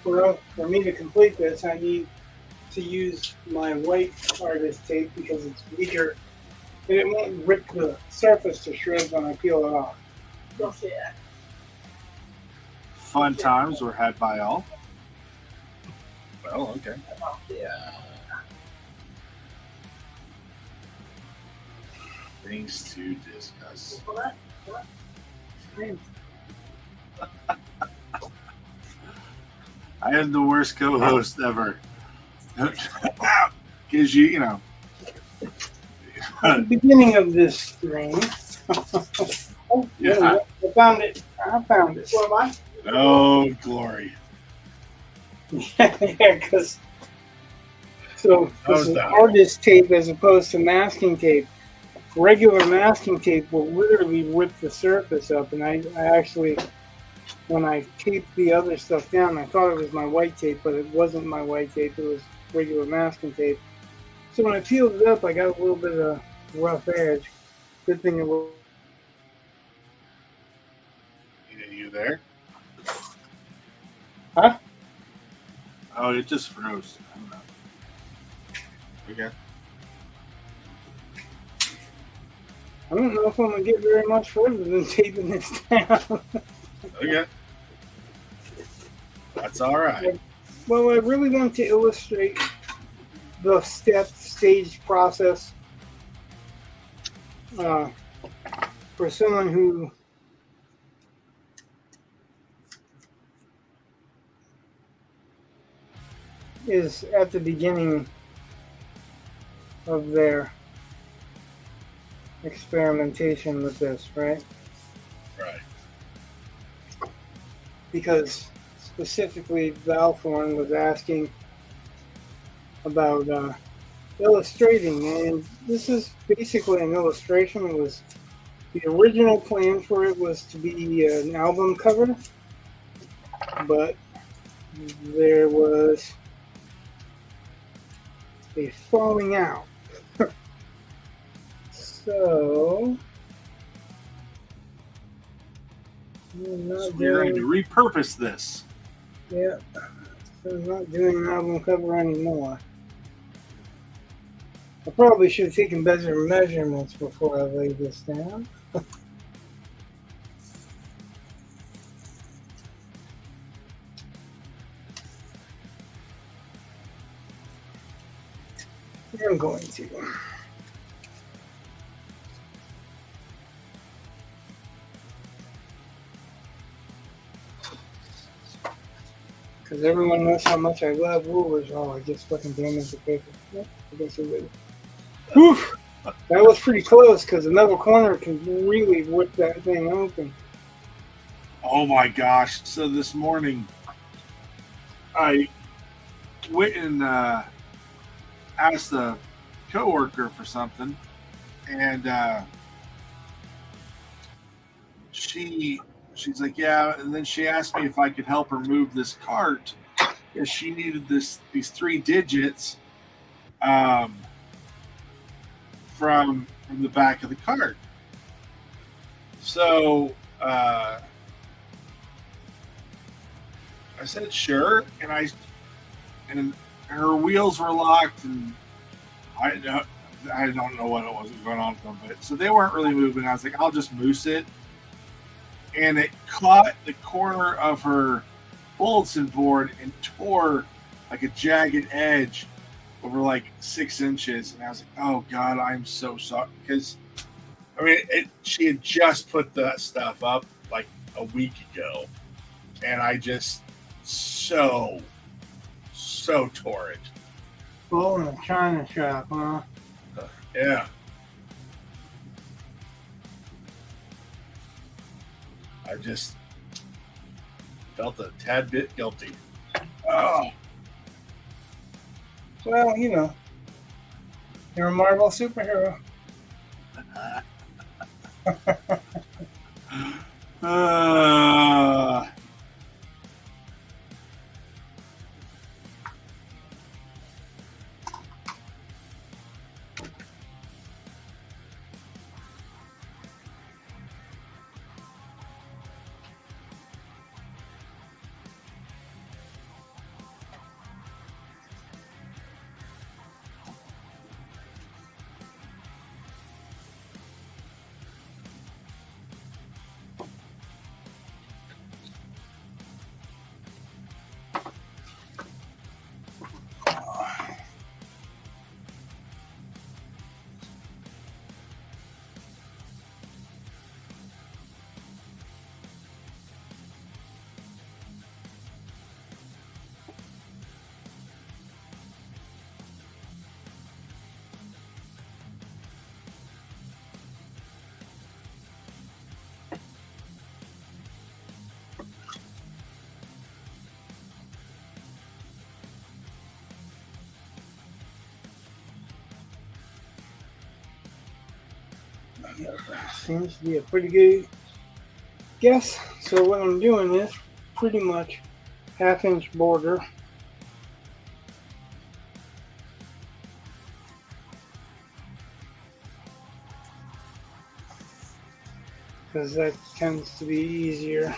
for me to complete this, I need to use my white artist tape because it's weaker and it won't rip the surface to shreds when I peel it off. Yeah. Fun times were had by all. Well, okay. Yeah. Things to discuss. I am the worst co-host ever. Because you know. At the beginning of this stream, Yeah. I found it. What am I? Oh, glory. Yeah, because so this is that? artist tape as opposed to masking tape. Regular masking tape will literally rip the surface up, and I actually when I taped the other stuff down, I thought it was my white tape, but it wasn't my white tape. It was regular masking tape. So when I peeled it up, I got a little bit of rough edge. Good thing it was. Are you there? Huh? Oh, it just froze. I don't know. Okay. I don't know if I'm going to get very much further than taping this down. Okay. That's all right. Well, I really want to illustrate the stage process for someone who is at the beginning of their experimentation with this, right? Right. Because specifically Valthorn was asking about illustrating, and this is basically an illustration. It was the original plan for it was to be an album cover, but there was a falling out. So We're going to repurpose this. Yeah, so I'm not doing an album cover anymore. I probably should have taken better measurements before I laid this down. I'm going to. Because everyone knows how much I love rulers. Oh, I just fucking damaged the paper. Yep, I guess it would. Whew! That was pretty close because another corner can really rip that thing open. Oh my gosh. So this morning, I went and asked a coworker for something, and she's like, yeah, and then she asked me if I could help her move this cart because she needed these 3 digits from the back of the cart. So I said sure, and her wheels were locked, and I don't know what it was going on with them, but so they weren't really moving. I was like, I'll just moose it, and it caught the corner of her bulletin board and tore like a jagged edge over like 6 inches. And I was like, oh God, I'm so sorry. Because, I mean, she had just put that stuff up like a week ago. And I just so tore it. Oh, in a china shop, huh? Yeah. I just felt a tad bit guilty. Oh. Well, you know, you're a Marvel superhero. Seems to be a pretty guess so. What I'm doing is pretty much 1/2 inch border. Because that tends to be easier.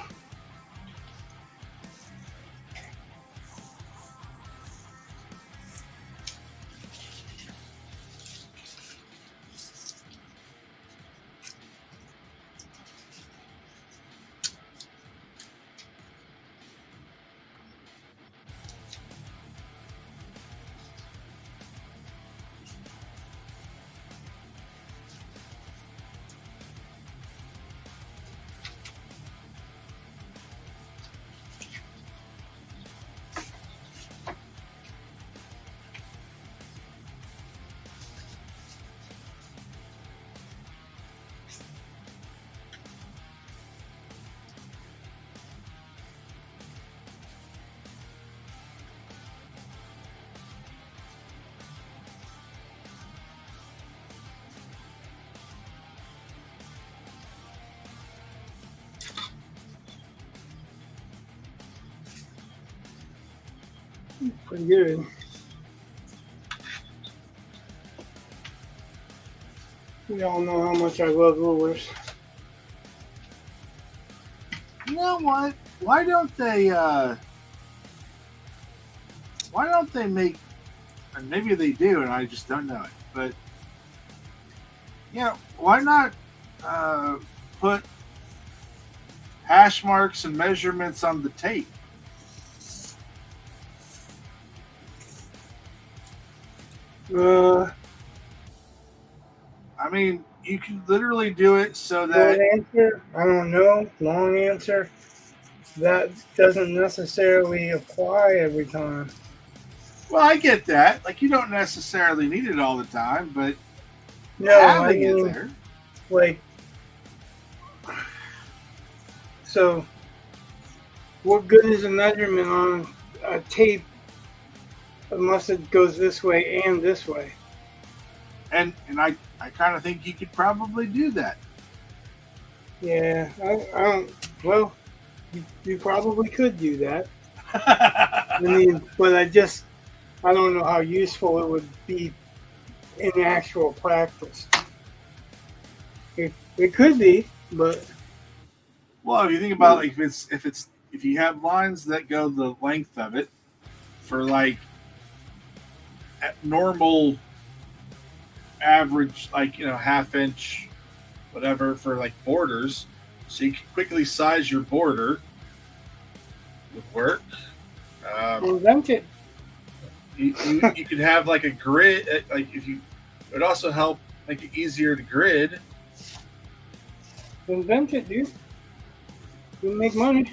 Pretty good. We all know how much I love rulers. You know what? Why don't they make, and maybe they do and I just don't know it, but yeah, why not put hash marks and measurements on the tape? I mean, you can literally do it so that. Short answer, I don't know. Long answer, that doesn't necessarily apply every time. Well, I get that. Like, you don't necessarily need it all the time, but No, I having it mean, there. like, so what good is a measurement on a tape unless it goes this way and this way? And I kind of think you could probably do that. Yeah, I don't. Well, you probably could do that. I mean, but I don't know how useful it would be in actual practice. It could be, but Well, if you think about like if you have lines that go the length of it for like at normal average, like 1/2 inch, whatever, for like borders, so you can quickly size your border would work. invent it. You could have like a grid, like if you, it would also help make it easier to grid. Invent it, dude. You make money.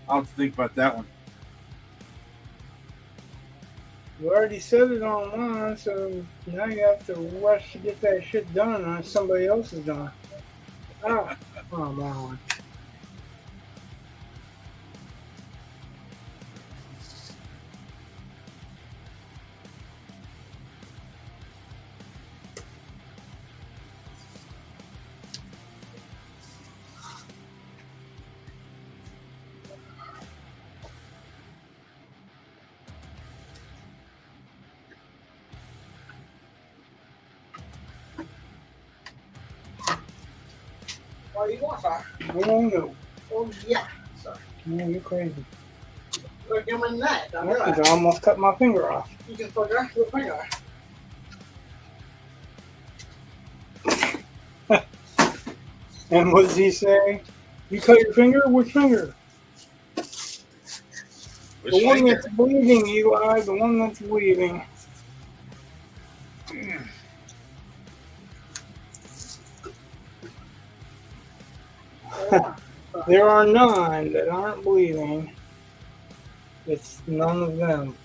I'll have to think about that one. You already said it online, so now you have to rush to get that shit done on somebody else is done. Ah, come on. What do you want, sir? I don't know. Oh, yeah, sir. Man, you're crazy. Look at my neck. I know I that. almost cut my finger off. You can put your finger. And what does he say? You cut your finger? Which finger? Which The one finger? that's bleeding, Eli. The one that's bleeding. There are 9 that aren't bleeding. It's none of them.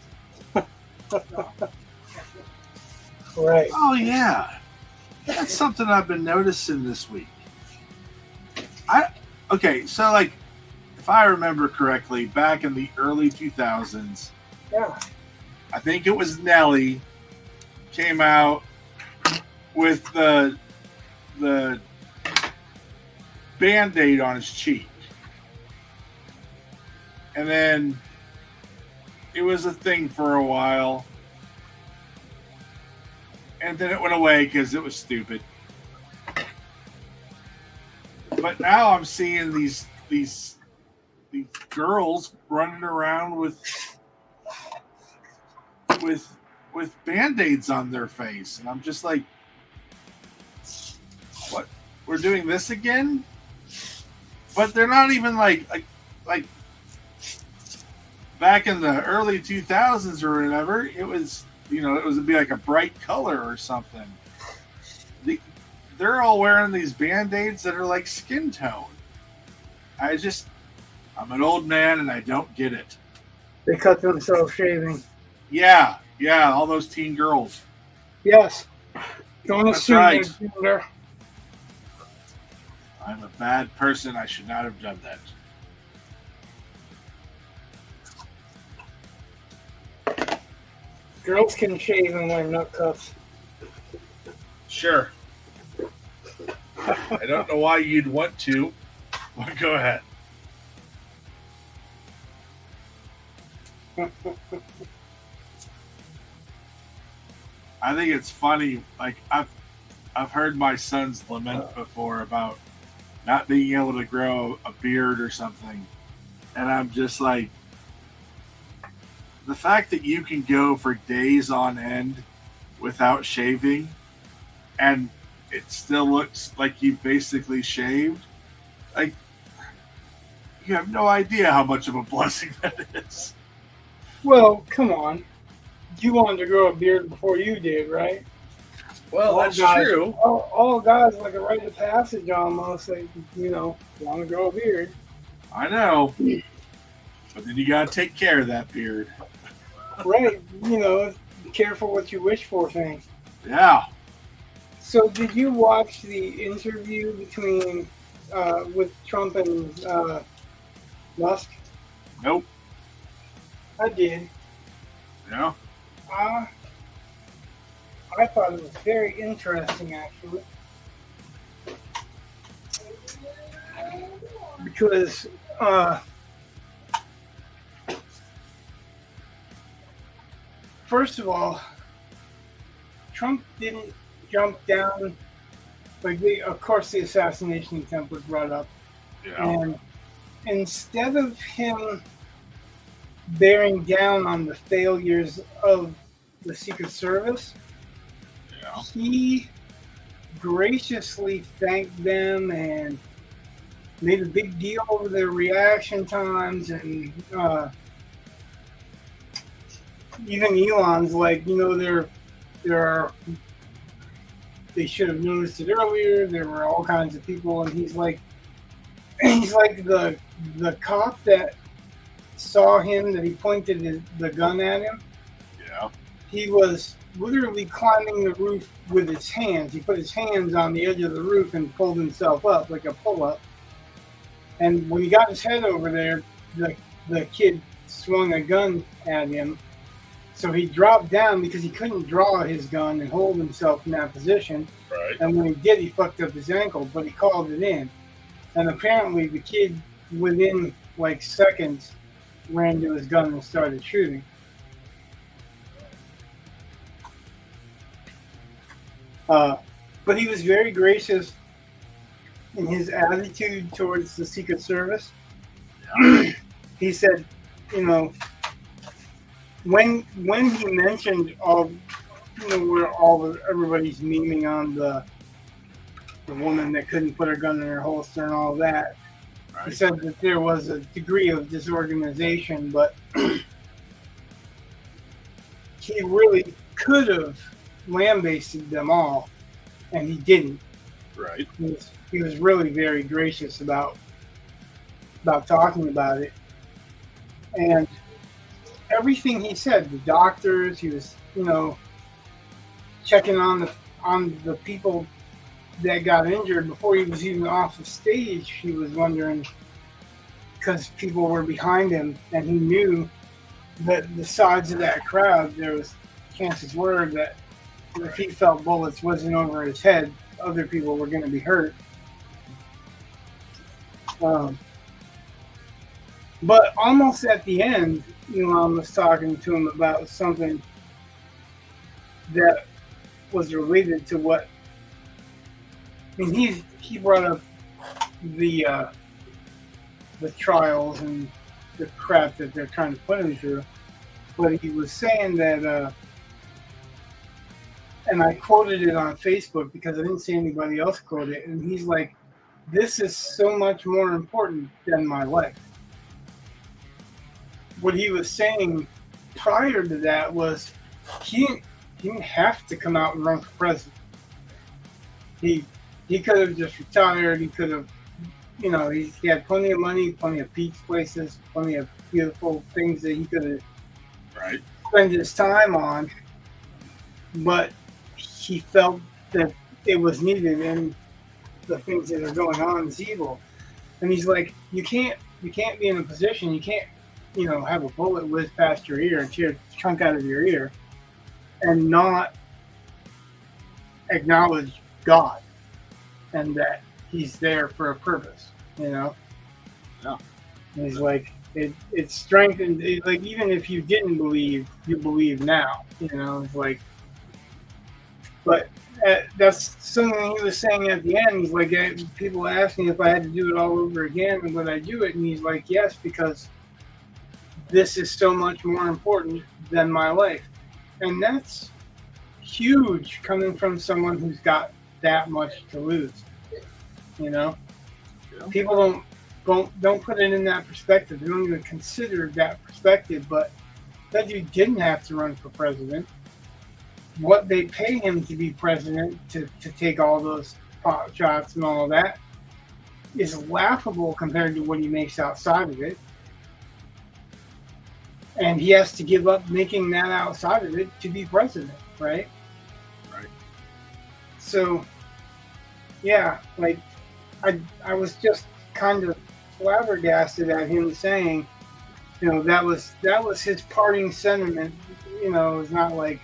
Right. Oh yeah, that's something I've been noticing this week. Okay, so like, if I remember correctly, back in the early 2000s, Yeah. I think it was Nelly came out with the Band-Aid on his cheek. And then it was a thing for a while. And then it went away because it was stupid. But now I'm seeing these girls running around with Band-Aids on their face. And I'm just like, what? We're doing this again? But they're not even like back in the early 2000s or whatever. It was, it would be like a bright color or something. They're all wearing these Band-Aids that are like skin tone. I'm an old man and I don't get it. They cut themselves shaving. Yeah, all those teen girls. Yes. Don't That's assume right. they're gender. I'm a bad person. I should not have done that. Girls can shave and wear nut cuffs. Sure. I don't know why you'd want to, but go ahead. I think it's funny. Like I've heard my sons lament before about not being able to grow a beard or something, and I'm just like, the fact that you can go for days on end without shaving, and it still looks like you've basically shaved. Like, you have no idea how much of a blessing that is. Well, come on. You wanted to grow a beard before you did, right? Well, All that's guys- true. All guys like a rite of passage almost. They, want to grow a beard. I know. But then you gotta take care of that beard. Right. Be careful what you wish for thing. Yeah. So did you watch the interview between with Trump and Musk? Nope. I did. Yeah. I thought it was very interesting, actually, because first of all, Trump didn't jump down. Of course, the assassination attempt was brought up. Yeah. And instead of him bearing down on the failures of the Secret Service, Yeah. he graciously thanked them and made a big deal over their reaction times. And even Elon's like, they should have noticed it earlier. There were all kinds of people, and he's like the cop that saw him, that he pointed the gun at him. Yeah. He was literally climbing the roof with his hands. He put his hands on the edge of the roof and pulled himself up like a pull-up. And when he got his head over there, the kid swung a gun at him. So he dropped down because he couldn't draw his gun and hold himself in that position. Right. And when he did, he fucked up his ankle, but he called it in. And apparently the kid, within like seconds, ran to his gun and started shooting. But he was very gracious in his attitude towards the Secret Service. Yeah. He said, when he mentioned where everybody's memeing on the woman that couldn't put her gun in her holster and all that, he said that there was a degree of disorganization, but he really could have lambasted them all, and he didn't. Right. He was really very gracious about talking about it, and everything he said. The doctors, he was checking on the people that got injured before he was even off the stage. He was wondering, because people were behind him, and he knew that the sides of that crowd, there was chances were that if he felt bullets wasn't over his head, other people were going to be hurt. Um, but almost at the end, Elon was talking to him about something that was related to what. I mean, he brought up the trials and the crap that they're trying to put him through, but he was saying that, and I quoted it on Facebook because I didn't see anybody else quote it, and he's like, "This is so much more important than my life." What he was saying prior to that was he didn't have to come out and run for president. He could have just retired. He could have, he had plenty of money, plenty of beach places, plenty of beautiful things that he could have spent his time on. But he felt that it was needed, and the things that are going on is evil. And he's like, you can't be in a position, you can't, have a bullet whiz past your ear and tear a chunk out of your ear and not acknowledge God and that he's there for a purpose, Yeah. And he's like, it's strengthened. Like, even if you didn't believe, you believe now, it's like, but that's something he was saying at the end. He's like, people ask me if I had to do it all over again, would I do it? And he's like, yes, because this is so much more important than my life. And that's huge coming from someone who's got that much to lose. Yeah. People don't put it in that perspective. They don't even consider that perspective. But that dude didn't have to run for president. What they pay him to be president, to take all those pot shots and all of that, is laughable compared to what he makes outside of it. And he has to give up making that outside of it to be president, right? Right. So, yeah, like, I was just kind of flabbergasted at him saying, that was his parting sentiment. It was not like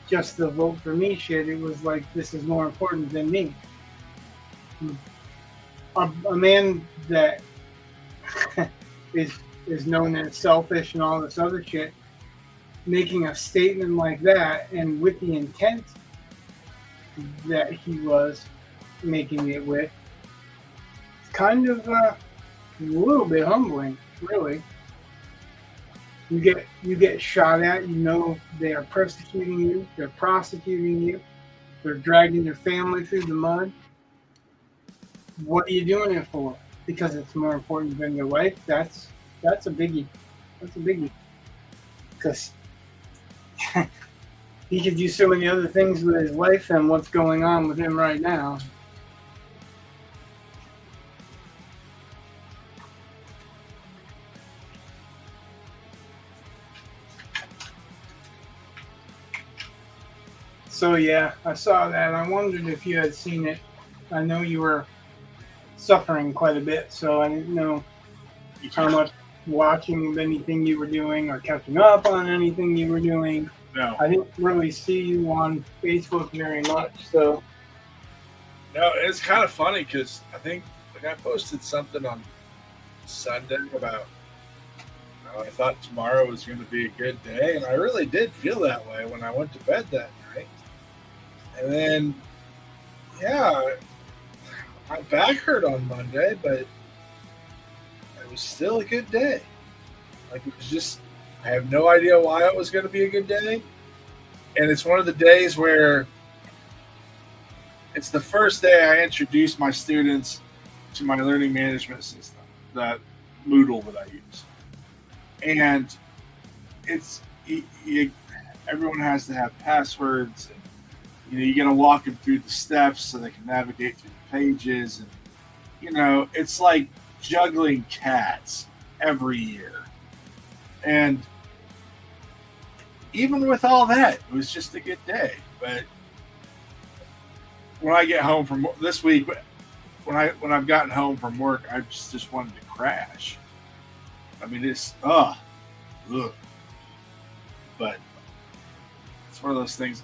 just the vote for me shit. It was like, this is more important than me. A man that is known as selfish and all this other shit, making a statement like that, and with the intent that he was making it with, kind of a little bit humbling, really. You get shot at, they are persecuting you, they're prosecuting you, they're dragging your family through the mud. What are you doing it for? Because it's more important than your life? That's a biggie. That's a biggie. Because he could do so many other things with his life than what's going on with him right now. So yeah, I saw that. I wondered if you had seen it. I know you were suffering quite a bit, so I didn't know how much watching anything you were doing or catching up on anything you were doing. No. I didn't really see you on Facebook very much, so. No, it's kind of funny because I think I posted something on Sunday about I thought tomorrow was going to be a good day, and I really did feel that way when I went to bed that night. And then, yeah, my back hurt on Monday, but it was still a good day. Like, it was just, I have no idea why it was going to be a good day. And it's one of the days where it's the first day I introduced my students to my learning management system, that Moodle that I use. And it's, everyone has to have passwords, and you got to walk them through the steps so they can navigate through the pages, and it's like juggling cats every year. And even with all that, it was just a good day. But when I get home from this week, when I've gotten home from work, I just wanted to crash. I mean, it's ugh. But it's one of those things.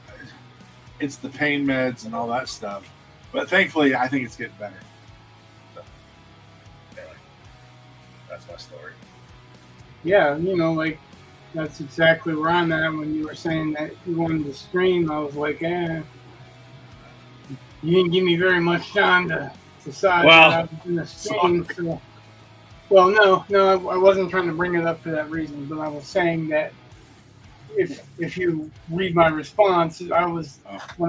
It's the pain meds and all that stuff. But thankfully, I think it's getting better. So, yeah. That's my story. Yeah, like that's exactly where I'm at. When you were saying that you wanted to stream, I was like, you didn't give me very much time to decide Well, that I was going to stream. So, well, no, I wasn't trying to bring it up for that reason, but I was saying that if you read my response, when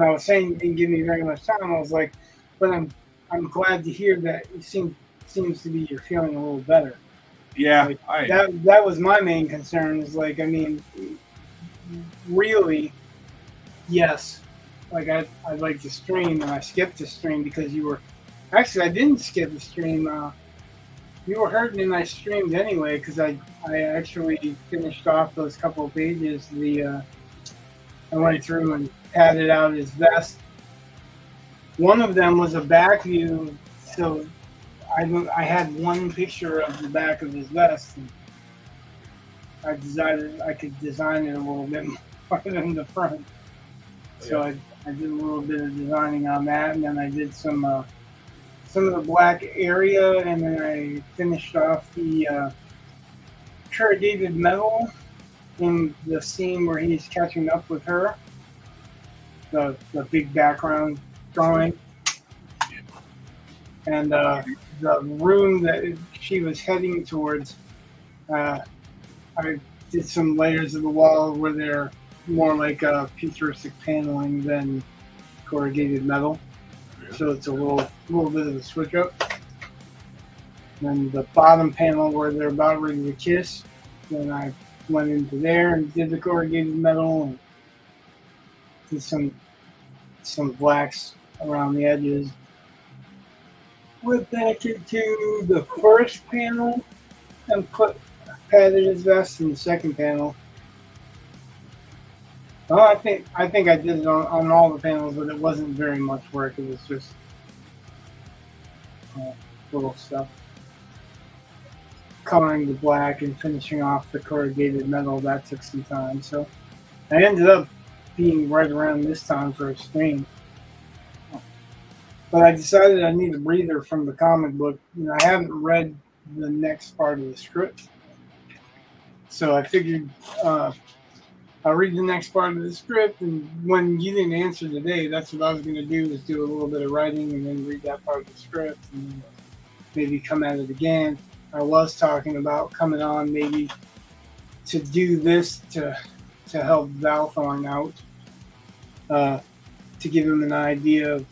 I was saying you didn't give me very much time, I was like, but I'm glad to hear that it seems to be you're feeling a little better. Yeah, like, that was my main concern. Is like, I mean, really, yes. Like I'd like to stream, and I skipped the stream because you were. Actually, I didn't skip the stream. You were hurting, and I streamed anyway because I actually finished off those couple of pages. I went through and padded out his vest. One of them was a back view, so I had one picture of the back of his vest, and I decided I could design it a little bit more than the front. So I did a little bit of designing on that, and then I did some of the black area, and then I finished off the corrugated metal in the scene where he's catching up with her. The big background drawing. And the room that she was heading towards, I did some layers of the wall where they're more like futuristic paneling than corrugated metal. So it's a little bit of a switch up. Then the bottom panel where they're about ready to kiss, then I went into there and did the corrugated metal and did some blacks around the edges. Went back into the first panel and padded his vest in the second panel. Well, I think I did it on all the panels, but it wasn't very much work. It was just little stuff. Coloring the black and finishing off the corrugated metal, that took some time. So I ended up being right around this time for a stream. But I decided I need a breather from the comic book. I haven't read the next part of the script. So I figured I'll read the next part of the script, and when you didn't answer today, that's what I was going to do, is do a little bit of writing and then read that part of the script and maybe come at it again. I was talking about coming on maybe to do this to help Valthorn out, to give him an idea of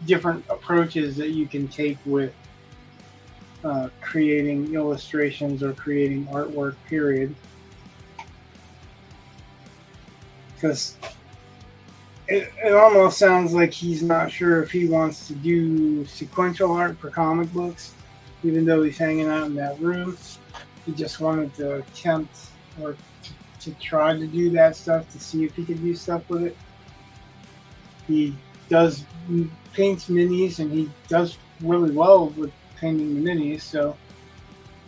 different approaches that you can take with creating illustrations or creating artwork, period. Because it almost sounds like he's not sure if he wants to do sequential art for comic books, even though he's hanging out in that room. He just wanted to attempt or to try to do that stuff to see if he could do stuff with it. He paints minis, and he does really well with painting the minis, so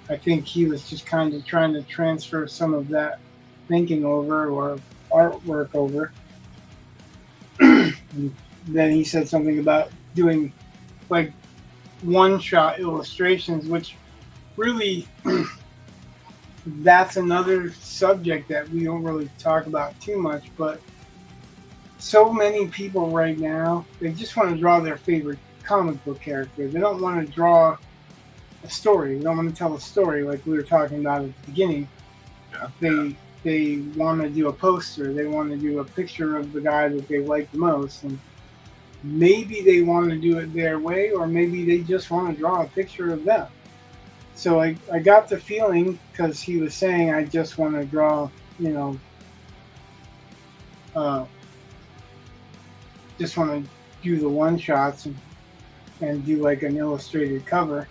I think he was just kind of trying to transfer some of that thinking over, or artwork over. And then he said something about doing like one-shot illustrations, which really that's another subject that we don't really talk about too much, but so many people right now, they just want to draw their favorite comic book character. They don't want to draw a story. They don't want to tell a story like we were talking about at the beginning. They want to do a poster. They want to do a picture of the guy that they like the most. And maybe they want to do it their way, or maybe they just want to draw a picture of them. So I got the feeling, because he was saying, I just want to draw, just want to do the one-shots and do like an illustrated cover.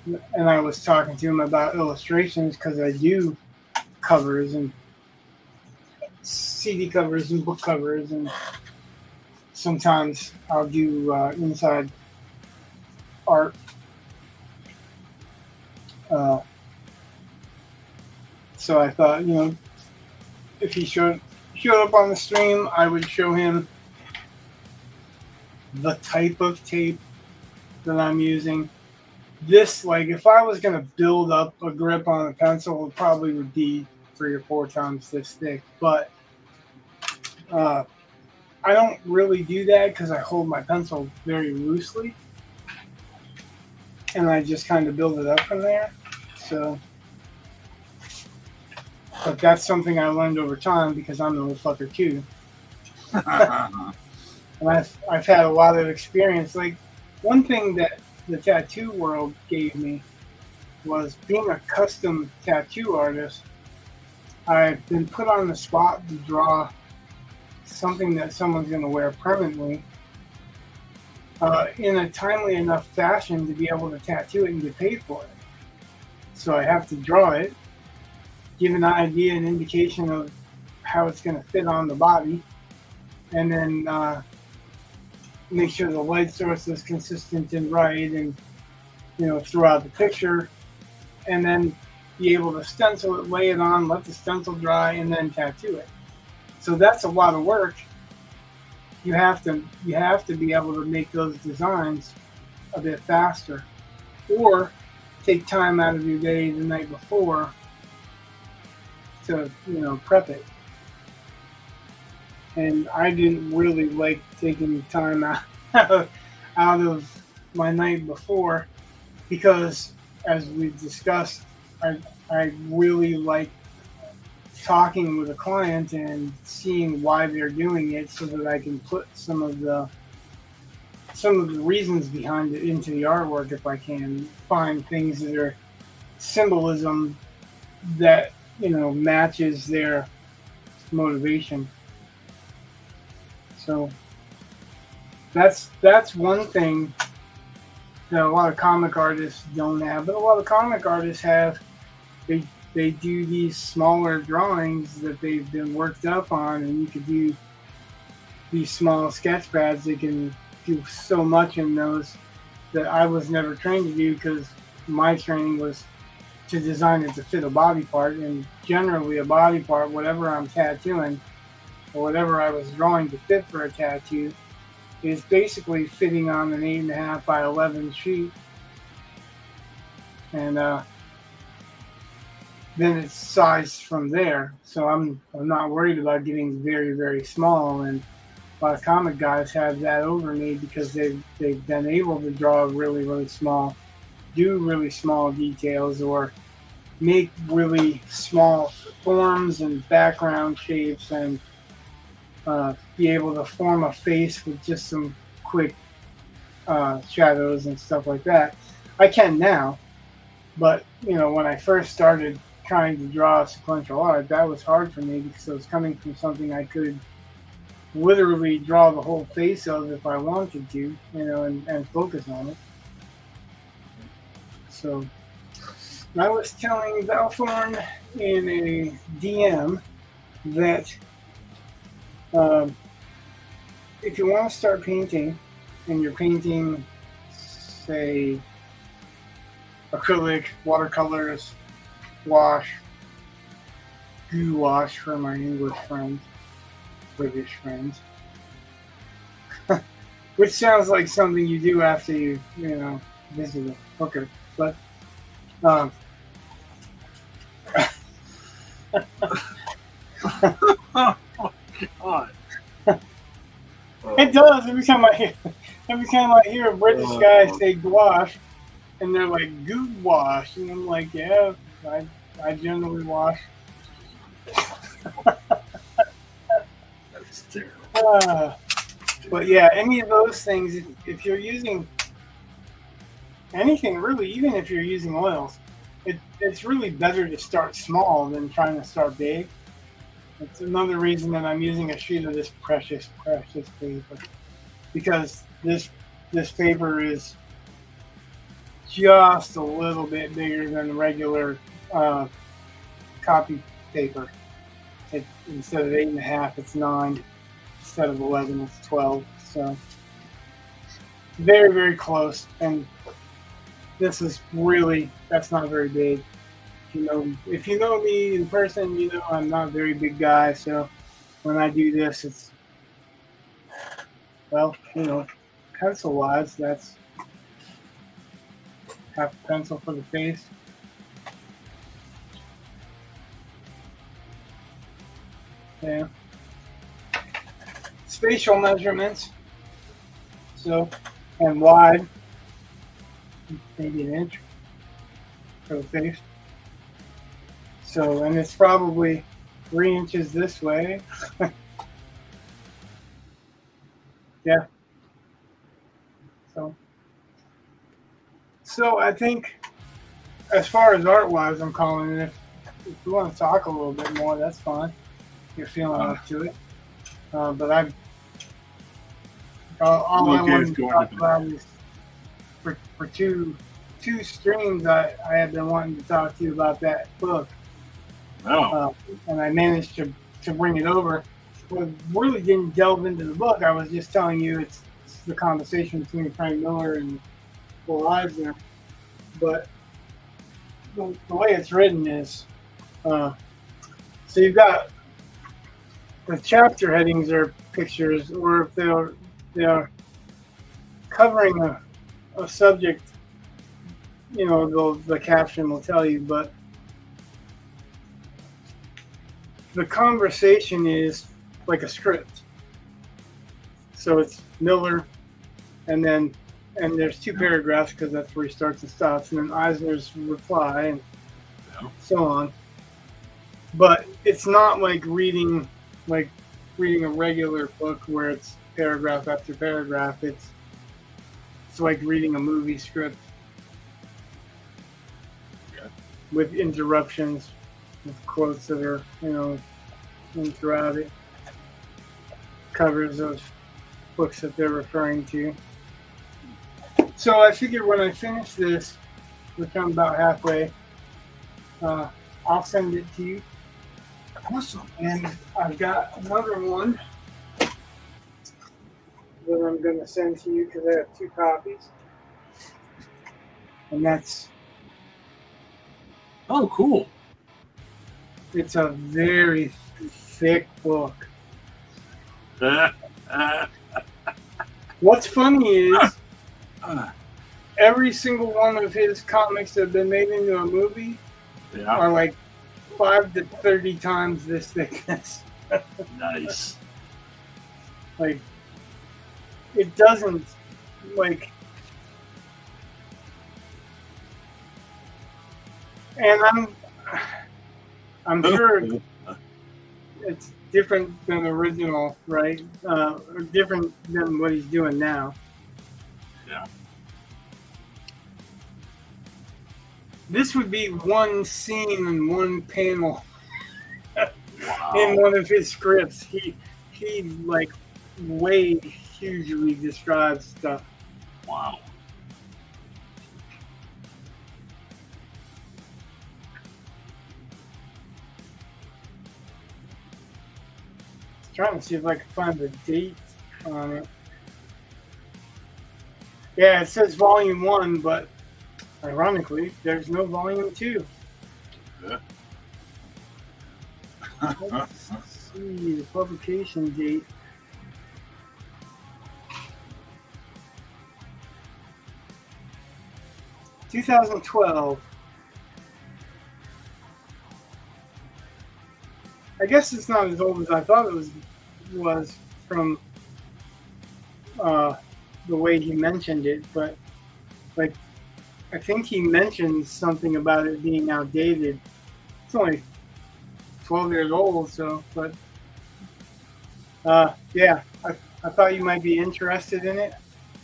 And I was talking to him about illustrations, because I do covers and CD covers and book covers, and sometimes I'll do inside art. So I thought, if he showed up on the stream, I would show him the type of tape that I'm using, this, like, if I was going to build up a grip on a pencil, it probably would be 3 or 4 times this thick. But I don't really do that because I hold my pencil very loosely. And I just kind of build it up from there. So, but that's something I learned over time because I'm an old fucker too. And I've had a lot of experience. Like, one thing that the tattoo world gave me was being a custom tattoo artist. I've been put on the spot to draw something that someone's going to wear permanently in a timely enough fashion to be able to tattoo it and get paid for it. So I have to draw it, give an idea, an indication of how it's going to fit on the body, and then make sure the light source is consistent and right, and throughout the picture, and then be able to stencil it, lay it on, let the stencil dry, and then tattoo it. So that's a lot of work. You have to be able to make those designs a bit faster, or take time out of your day the night before to prep it. And I didn't really like taking time out of my night before because, as we've discussed, I really like talking with a client and seeing why they're doing it so that I can put some of the reasons behind it into the artwork if I can find things that are symbolism that matches their motivation. So that's one thing that a lot of comic artists don't have, but a lot of comic artists have. They do these smaller drawings that they've been worked up on, and you could do these small sketch pads. They can do so much in those that I was never trained to do because my training was to design it to fit a body part, and generally a body part, whatever I'm tattooing or whatever I was drawing to fit for a tattoo, is basically fitting on an 8.5 by 11 sheet, and then it's sized from there. So I'm not worried about getting very, very small. And a lot of comic guys have that over me because they've been able to draw really, really small, do really small details, or make really small forms and background shapes, and be able to form a face with just some quick shadows and stuff like that. I can now, but when I first started trying to draw sequential art, that was hard for me because it was coming from something I could literally draw the whole face of if I wanted to, and focus on it. So I was telling Valthorn in a DM that if you want to start painting, and you're painting, say, acrylic, watercolors, wash, goo wash for my English friends, British friends, which sounds like something you do after you visit a hooker, but Oh my God. it does every time I hear a British guy say gouache, and they're like goo wash, and I'm like, yeah, I generally wash. That's terrible. But yeah, any of those things, if you're using anything really, even if you're using oils, it's really better to start small than trying to start big. It's another reason that I'm using a sheet of this precious paper, because this paper is just a little bit bigger than regular copy paper. Instead of 8.5, it's 9. Instead of 11, it's 12. So very, very close. And this is really, that's not very big. If you know me in person, I'm not a very big guy. So when I do this, it's, well, pencil-wise, that's half a pencil for the face. Yeah. Spatial measurements. So, and wide, maybe an inch for the face. So, and it's probably 3 inches this way. Yeah. So I think, as far as art-wise, I'm calling it. If you want to talk a little bit more, that's fine. You're feeling up to it. But all I wanted to talk about is for two streams. I have been wanting to talk to you about that book. Oh. And I managed to bring it over. But really didn't delve into the book. I was just telling you it's the conversation between Frank Miller and Will Eisner. But the way it's written is, so you've got the chapter headings are pictures, or if they are covering a subject, you know, the caption will tell you. But the conversation is like a script. So it's Miller, and there's 2 paragraphs because that's where he starts and stops, and then Eisner's reply, and so on. But it's not like reading a regular book where it's paragraph after paragraph. It's like reading a movie script with interruptions, with quotes that are, you know, throughout it. Covers of books that they're referring to. So I figured when I finish this, which I'm about halfway, I'll send it to you. Awesome. And I've got another one that I'm going to send to you because I have 2 copies. And that's... Oh, cool. It's a very thick book. What's funny is every single one of his comics that have been made into a movie are like 5 to 30 times this thickness. Nice. Like, it doesn't, like, and I'm sure it's different than original, right? Or different than what he's doing now. Yeah. This would be one scene and one panel Wow. in one of his scripts. He like way hugely describes stuff. Wow. Trying to see if I can find the date on it. Yeah, it says volume 1, but ironically, there's no volume 2. Yeah. Let's see the publication date. $2012. I guess it's not as old as I thought it was from the way he mentioned it, but like I think he mentioned something about it being outdated. It's only 12 years old, so but yeah, I thought you might be interested in it.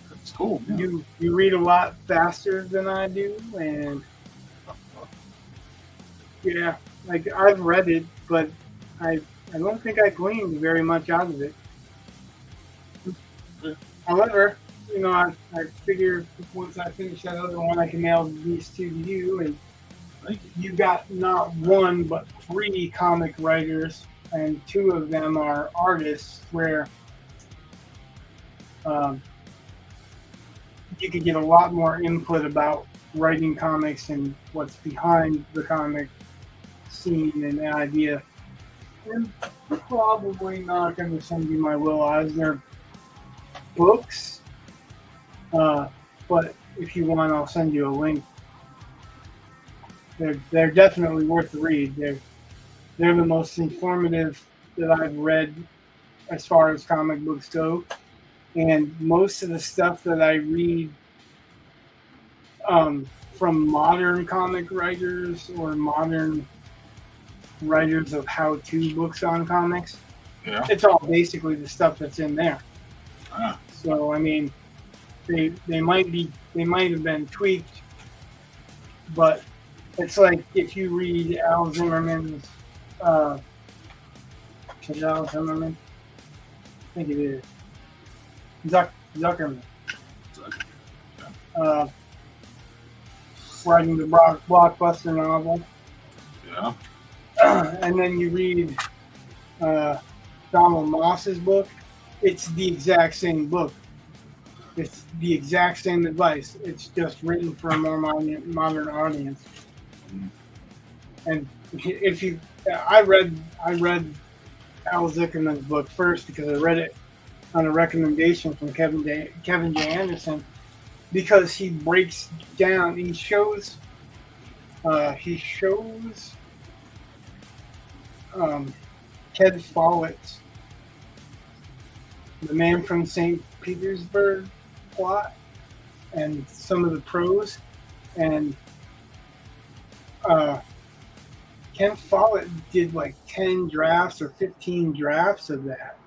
That's cool. Yeah. You read a lot faster than I do, and yeah, like I've read it, but I don't think I gleaned very much out of it. However, you know, I figure once I finish that other one, I can mail these 2 to you, and you got not 1 but 3 comic writers, and 2 of them are artists where you could get a lot more input about writing comics and what's behind the comic scene and the idea. I'm probably not going to send you my Will Eisner books, but if you want, I'll send you a link they're definitely worth the read. They're the most informative that I've read as far as comic books go, and most of the stuff that I read from modern comic writers or modern writers of how-to books on comics, Yeah. it's all basically the stuff that's in there. Ah. So I mean, they might have been tweaked, but it's like if you read Al Zimmerman's, is Al Zimmerman? I think it is. Zuckerman. Writing the blockbuster novel. Yeah. And then you read Donald Moss's book. It's the exact same book. It's the exact same advice. It's just written for a more modern audience. And if you, I read Al Zuckerman's book first because I read it on a recommendation from Kevin J. Anderson, because he breaks down. He shows Ted Follett's The Man from St. Petersburg plot and some of the prose, and Ken Follett did like 10 drafts or 15 drafts of that.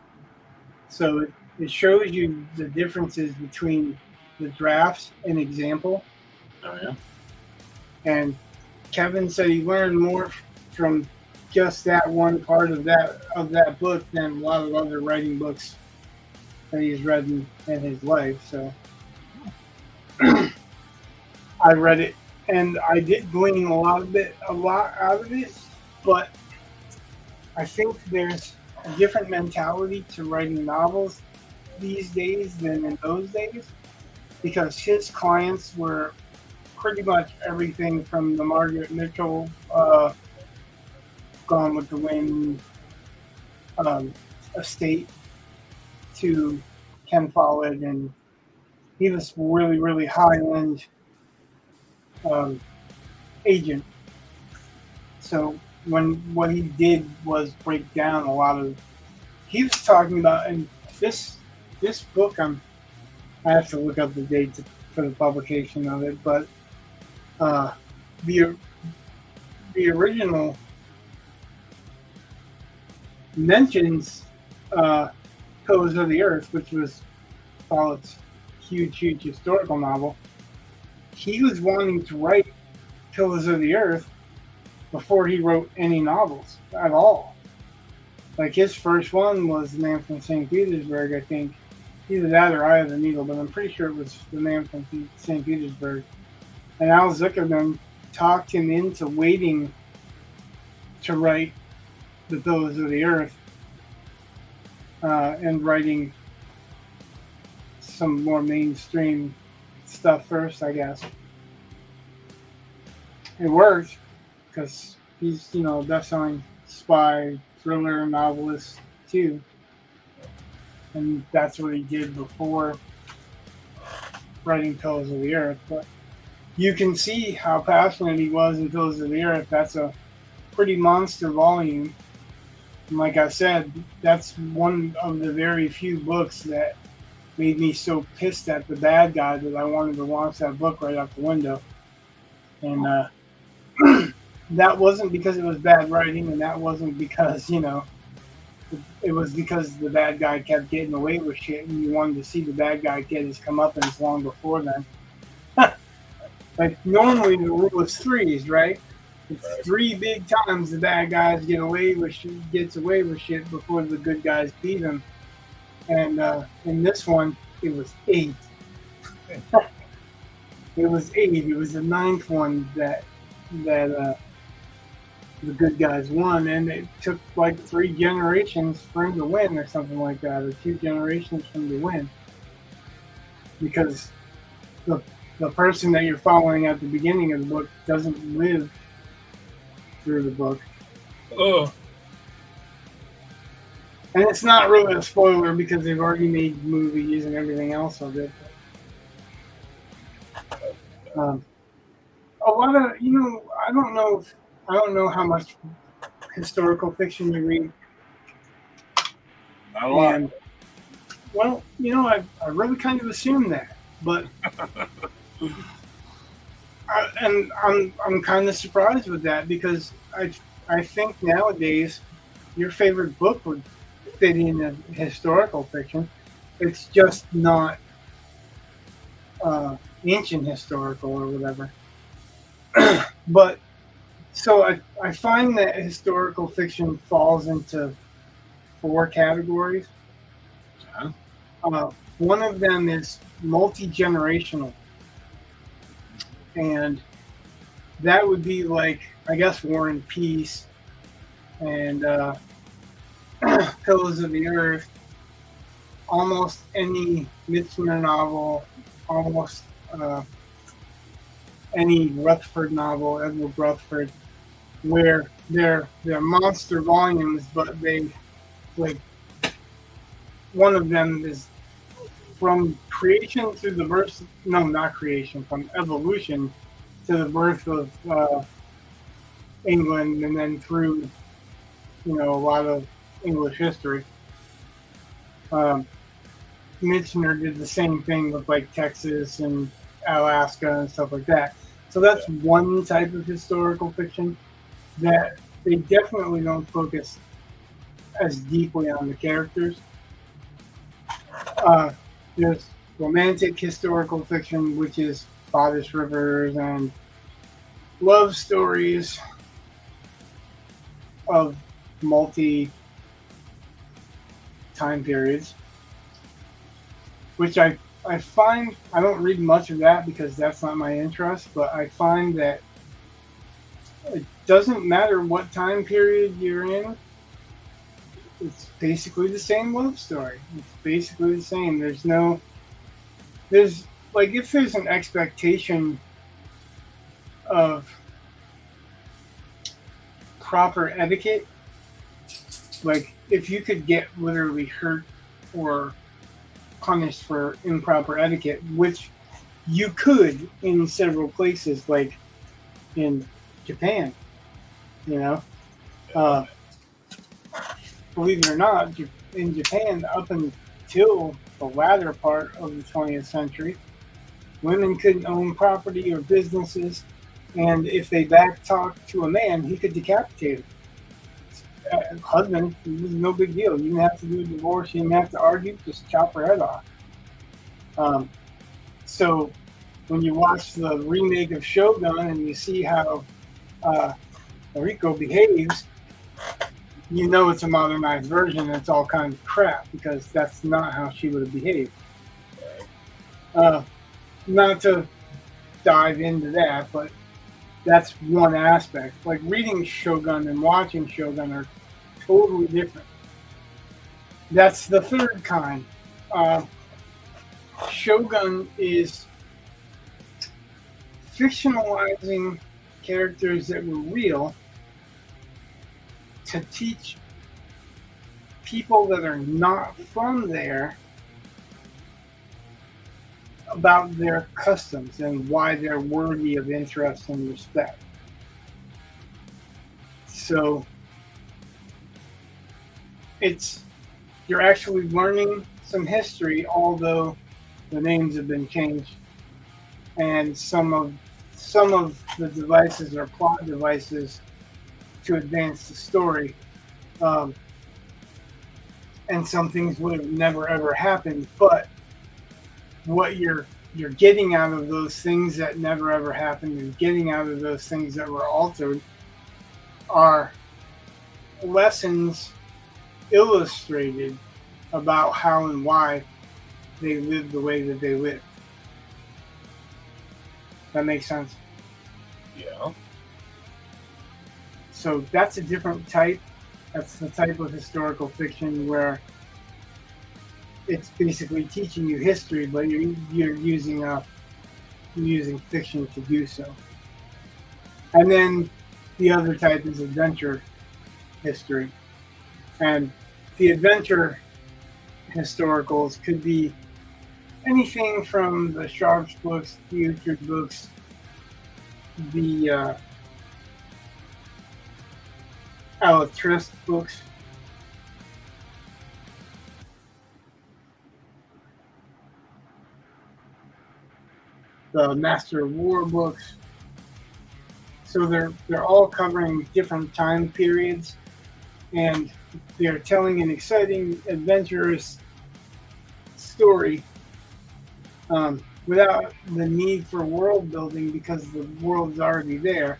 So it shows you the differences between the drafts and example. Oh yeah. And Kevin said he learned more from just that one part of that book than a lot of other writing books that he's read in his life. So I read it, and I did glean a lot out of it, but I think there's a different mentality to writing novels these days than in those days, because his clients were pretty much everything from the Margaret Mitchell Gone with the Wind estate to Ken Follett, and he was really, really high-end agent. So what he did was break down a lot of. He was talking about, and this book, I have to look up the date for the publication of it, but the original mentions Pillars of the Earth, which was Follett's huge historical novel. He was wanting to write Pillars of the Earth before he wrote any novels at all. Like his first one was The Man from St. Petersburg, I think. Either that or Eye of the Needle, but I'm pretty sure it was The Man from St. Petersburg. And Al Zuckerman talked him into waiting to write The Pillars of the Earth and writing some more mainstream stuff first, I guess. It worked because he's, a best-selling spy thriller novelist too, and that's what he did before writing Pillars of the Earth. But you can see how passionate he was in Pillars of the Earth. That's a pretty monster volume. And like I said, that's one of the very few books that made me so pissed at the bad guy that I wanted to launch that book right out the window. And that wasn't because it was bad writing, and that wasn't because, it was because the bad guy kept getting away with shit, and you wanted to see the bad guy get his comeuppance long before then. Like, normally the rule is threes, right? It's 3 big times the bad guys gets away with shit before the good guys beat him. And in this one, it was 8. It was 8. It was the 9th one that the good guys won, and it took like 3 generations for him to win, or something like that, or 2 generations for him to win, because the person that you're following at the beginning of the book doesn't live through the book. Oh. And it's not really a spoiler because they've already made movies and everything else of it. a lot of I don't know how much historical fiction you read, Not a lot. and well, I really kind of assumed that, but I'm kind of surprised with that because I think nowadays your favorite book would fit in a historical fiction. It's just not ancient historical or whatever. But so I find that historical fiction falls into four categories. Yeah. One of them is multi-generational, and that would be like, I guess, War and Peace and Pillars of the Earth, almost any Michener novel, almost any Rutherford novel, Edward Rutherford, where they're monster volumes, but they like one of them is from creation to the birth. No, not creation. From evolution to the birth of England, and then through a lot of English history. Michener did the same thing with like Texas and Alaska and stuff like that. So that's one type of historical fiction that they definitely don't focus as deeply on the characters. There's romantic historical fiction, which is Bodice Rivers and love stories of multi time periods, which I find, I don't read much of that because that's not my interest, but I find that it doesn't matter what time period you're in, it's basically the same love story. It's basically the same. There's like, if there's an expectation of proper etiquette, like if you could get literally hurt or punished for improper etiquette, which you could in several places, like in Japan, believe it or not, in Japan, up until the latter part of the 20th century, women couldn't own property or businesses, and if they backtalked to a man, he could decapitate him. Husband, it was no big deal. You didn't have to do a divorce. You didn't have to argue. Just chop her head off. So when you watch the remake of Shogun and you see how Mariko behaves, you know it's a modernized version and it's all kinds of crap because that's not how she would have behaved. Not to dive into that, but that's one aspect. Like reading Shogun and watching Shogun are totally different. That's the third kind. Shogun is fictionalizing characters that were real to teach people that are not from there about their customs and why they're worthy of interest and respect. So you're actually learning some history, although the names have been changed, and some of the devices are plot devices to advance the story, and some things would have never ever happened. But what you're getting out of those things that never ever happened, and getting out of those things that were altered, are lessons illustrated about how and why they lived the way that they lived. That makes sense? Yeah. So that's a different type. That's the type of historical fiction where it's basically teaching you history, but you're using fiction to do so. And then the other type is adventure history. And the adventure historicals could be anything from the Sharps books, the Uchard books, the Alatriste books. The Master of War books. So they're all covering different time periods, and they're telling an exciting, adventurous story without the need for world building because the world's already there.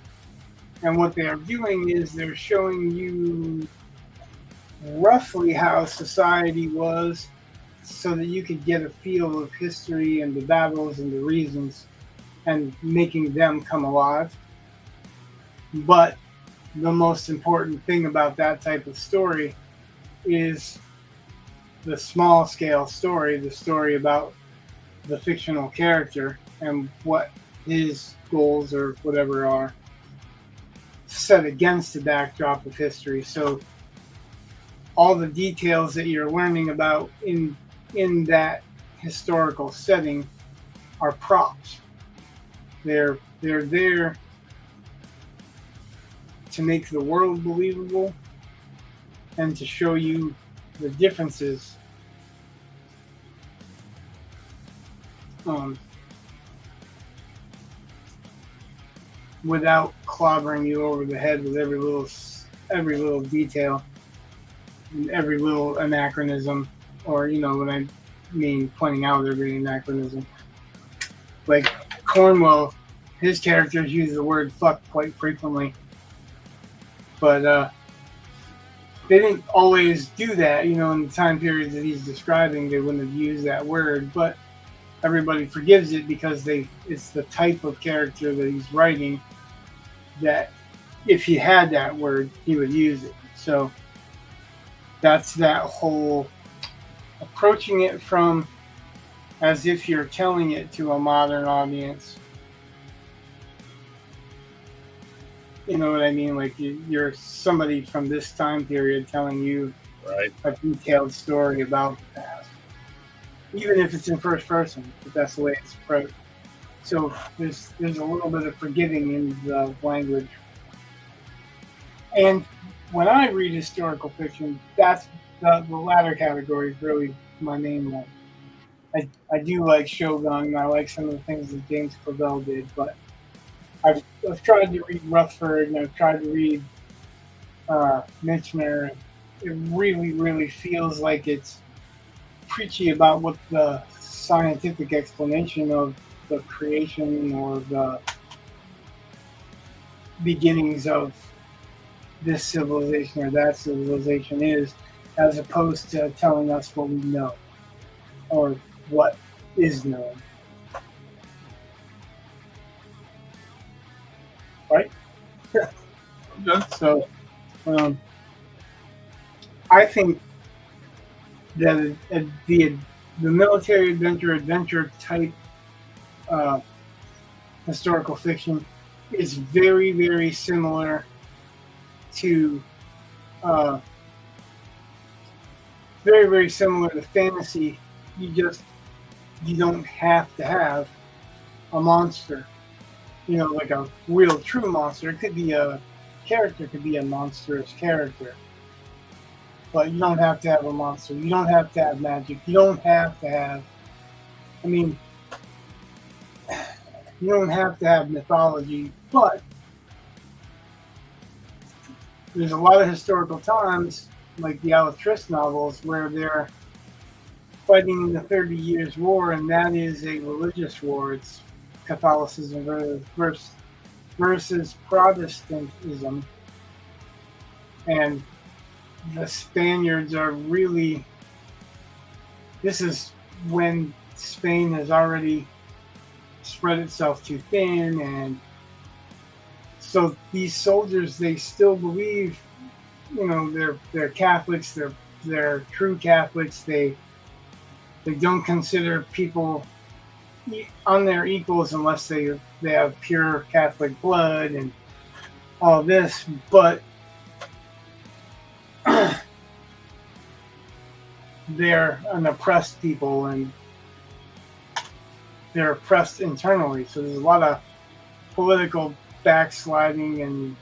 And what they are doing is they're showing you roughly how society was so that you could get a feel of history and the battles and the reasons and making them come alive. But the most important thing about that type of story is the small scale story, the story about the fictional character and what his goals or whatever are set against the backdrop of history. So all the details that you're learning about in that historical setting are props. They're there to make the world believable and to show you the differences without clobbering you over the head with every little detail and every little anachronism, or what I mean, pointing out every anachronism. Like Cornwell, his characters use the word fuck quite frequently, but they didn't always do that. In the time periods that he's describing, they wouldn't have used that word, but everybody forgives it because it's the type of character that he's writing that if he had that word, he would use it. So that's that whole approaching it from as if you're telling it to a modern audience. You know what I mean? Like you're somebody from this time period telling you a detailed story about the past. Even if it's in first person, but that's the way it's approached. So there's a little bit of forgiving in the language. And when I read historical fiction, that's the latter category is really my main one. I do like Shogun. I like some of the things that James Clavell did, but I've tried to read Rutherford and I've tried to read Michener. It really, really feels like it's preachy about what the scientific explanation of the creation or the beginnings of this civilization or that civilization is, as opposed to telling us what we know or what is known. Right? So, I think that the military adventure type historical fiction is very, very similar to very, very similar to fantasy. You don't have to have a monster, like a real true monster. It could be a character, could be a monstrous character. But you don't have to have a monster. You don't have to have magic. You don't have to have, you don't have to have mythology. But there's a lot of historical times, like the Alatriste novels, where they're fighting in the 30 Years' War, and that is a religious war. It's Catholicism versus Protestantism. And the Spaniards are really, this is when Spain has already spread itself too thin, and so these soldiers, they still believe, they're Catholics, they're true Catholics. They don't consider people on their equals unless they have pure Catholic blood and all this, but they're an oppressed people and they're oppressed internally. So there's a lot of political backsliding and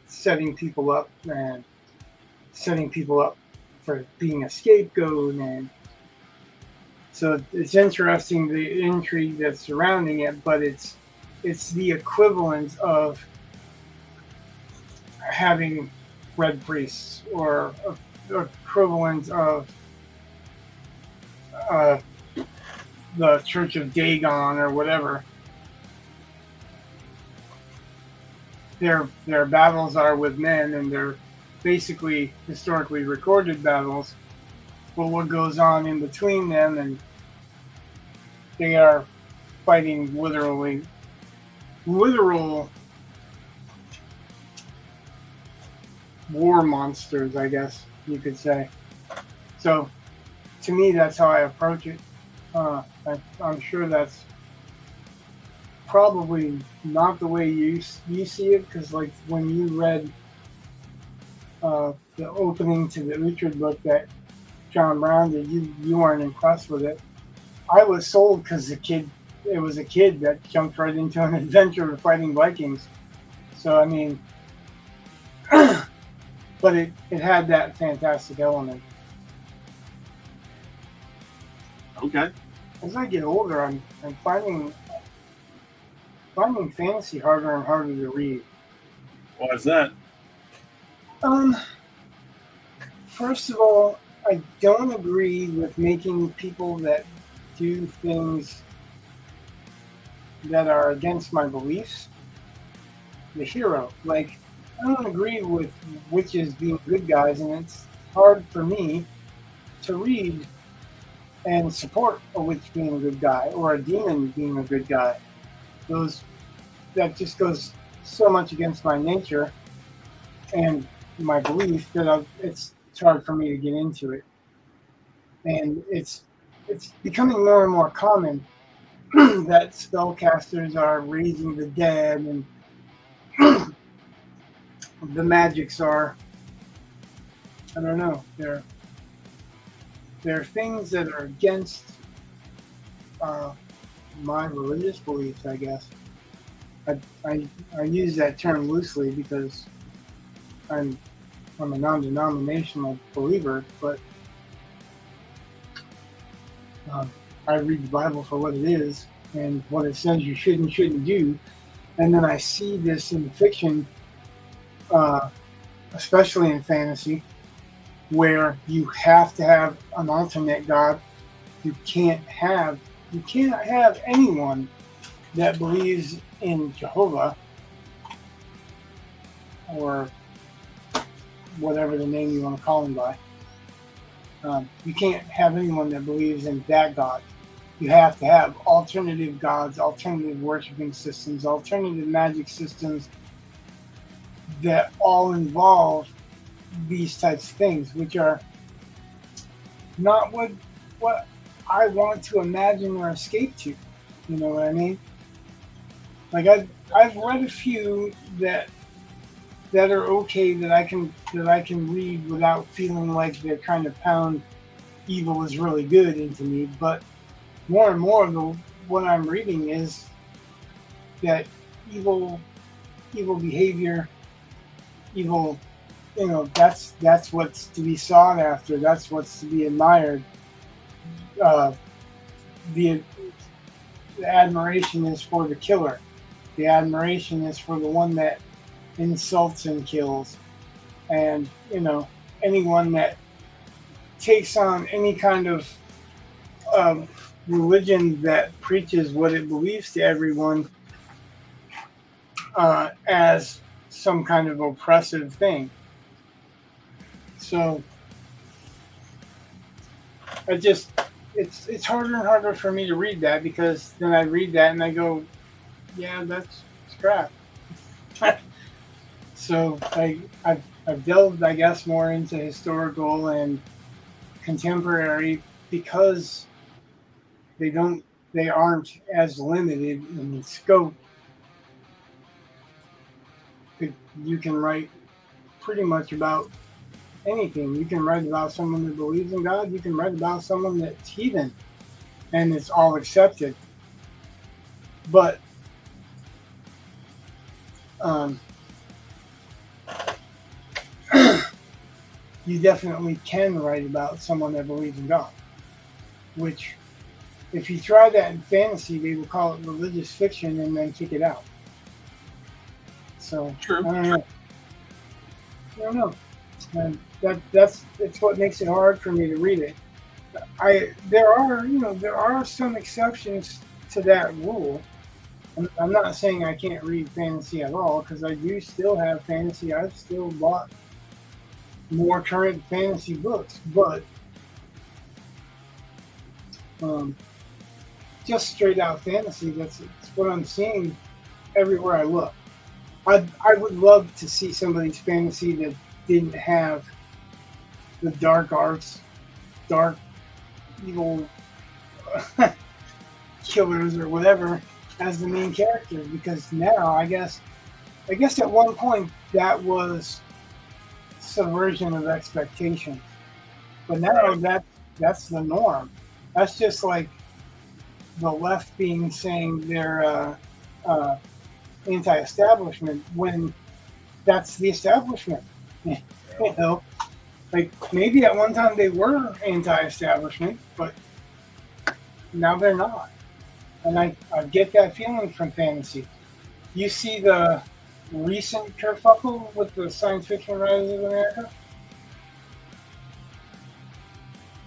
setting people up for being a scapegoat. And so it's interesting, the intrigue that's surrounding it, but it's the equivalent of having red priests, or equivalent of the Church of Dagon or whatever. Their battles are with men, and they're basically historically recorded battles. But what goes on in between them, and they are fighting literal war monsters, I guess you could say. So, to me, that's how I approach it. I'm sure that's probably not the way you see it, because like when you read the opening to the Uhtred book that John Brown did, you weren't impressed with it. I was sold because it was a kid that jumped right into an adventure of fighting Vikings. So I mean, but it had that fantastic element. Okay. As I get older, I'm finding fantasy harder and harder to read. Why is that? First of all, I don't agree with making people that do things that are against my beliefs the hero. Like, I don't agree with witches being good guys, and it's hard for me to read and support a witch being a good guy or a demon being a good guy. That just goes so much against my nature and my belief that it's hard for me to get into it. And it's becoming more and more common that spellcasters are raising the dead, and the magics are, I don't know, they're things that are against my religious beliefs, I guess. I use that term loosely because I'm a non-denominational believer, but I read the Bible for what it is and what it says you should and shouldn't do. And then I see this in fiction, especially in fantasy, where you have to have an alternate God. You can't have anyone that believes in Jehovah or whatever the name you want to call him by. You can't have anyone that believes in that God. You have to have alternative gods, alternative worshiping systems, alternative magic systems that all involve these types of things, which are not what I want to imagine or escape to. You know what I mean? Like I've read a few that are okay, that I can read without feeling like they're trying to pound evil is really good into me. But more and more of what I'm reading is that evil behavior, evil, that's what's to be sought after. That's what's to be admired. The admiration is for the killer. The admiration is for the one that insults and kills. And, anyone that takes on any kind of religion that preaches what it believes to everyone as some kind of oppressive thing. So it's harder and harder for me to read that, because then I read that and I go, yeah, that's crap. So I've delved, I guess, more into historical and contemporary, because they aren't as limited in scope. You can write pretty much about anything. You can write about someone that believes in God. You can write about someone that's heathen. and it's all accepted. But you definitely can write about someone that believes in God, which, if you try that in fantasy, they will call it religious fiction and then kick it out. So True. I don't know. And that's what makes it hard for me to read it. There are some exceptions to that rule. I'm not saying I can't read fantasy at all, because I do still have fantasy. I've still bought more current fantasy books, but just straight out fantasy, that's what I'm seeing everywhere I look. I would love to see somebody's fantasy that didn't have the dark arts, dark evil killers or whatever as the main character, because now I guess at one point that was subversion of expectations, but now that's the norm. That's just like the left saying they're anti-establishment when that's the establishment. You know, like maybe at one time they were anti-establishment, but now they're not. And I get that feeling from fantasy. You see the recent kerfuffle with the Science Fiction Writers of America?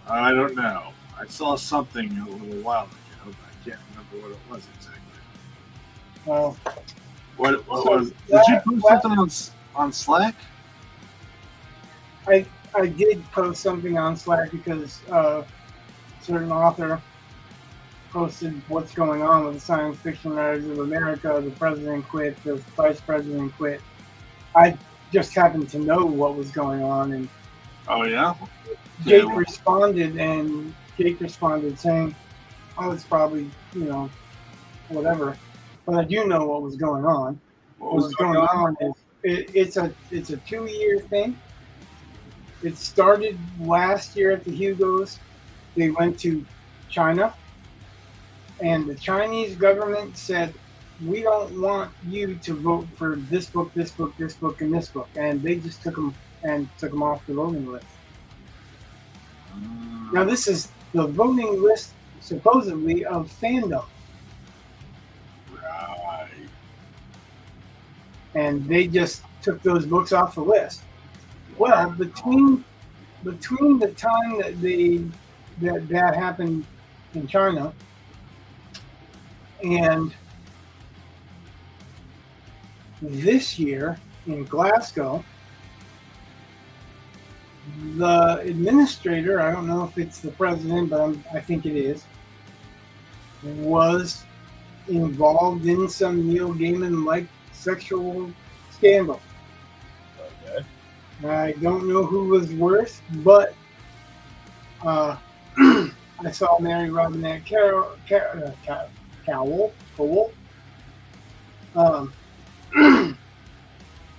I don't know. I saw something a little while ago, but I can't remember what it was exactly. Well, What So was? Did you post something on Slack? I did post something on Slack because a certain author posted what's going on with the Science Fiction Writers of America. The president quit, the vice president quit. I just happened to know what was going on, and Oh yeah. Jake Yeah. responded saying, "Oh, it's probably whatever." But I do know what was going on. What was going on? is it's a 2-year thing. It started last year at the Hugos. They went to China, and the Chinese government said, "We don't want you to vote for this book, this book, this book, and this book," and they just took them off the voting list. Now this is the voting list supposedly of fandom, Right. and they just took those books off the list. Well, between the time that happened in China and this year in Glasgow, the administrator, I don't know if it's the president, but I think it is, was involved in some Neil Gaiman-like sexual scandal. Okay. I don't know who was worse, but I saw Mary Robinette Cowell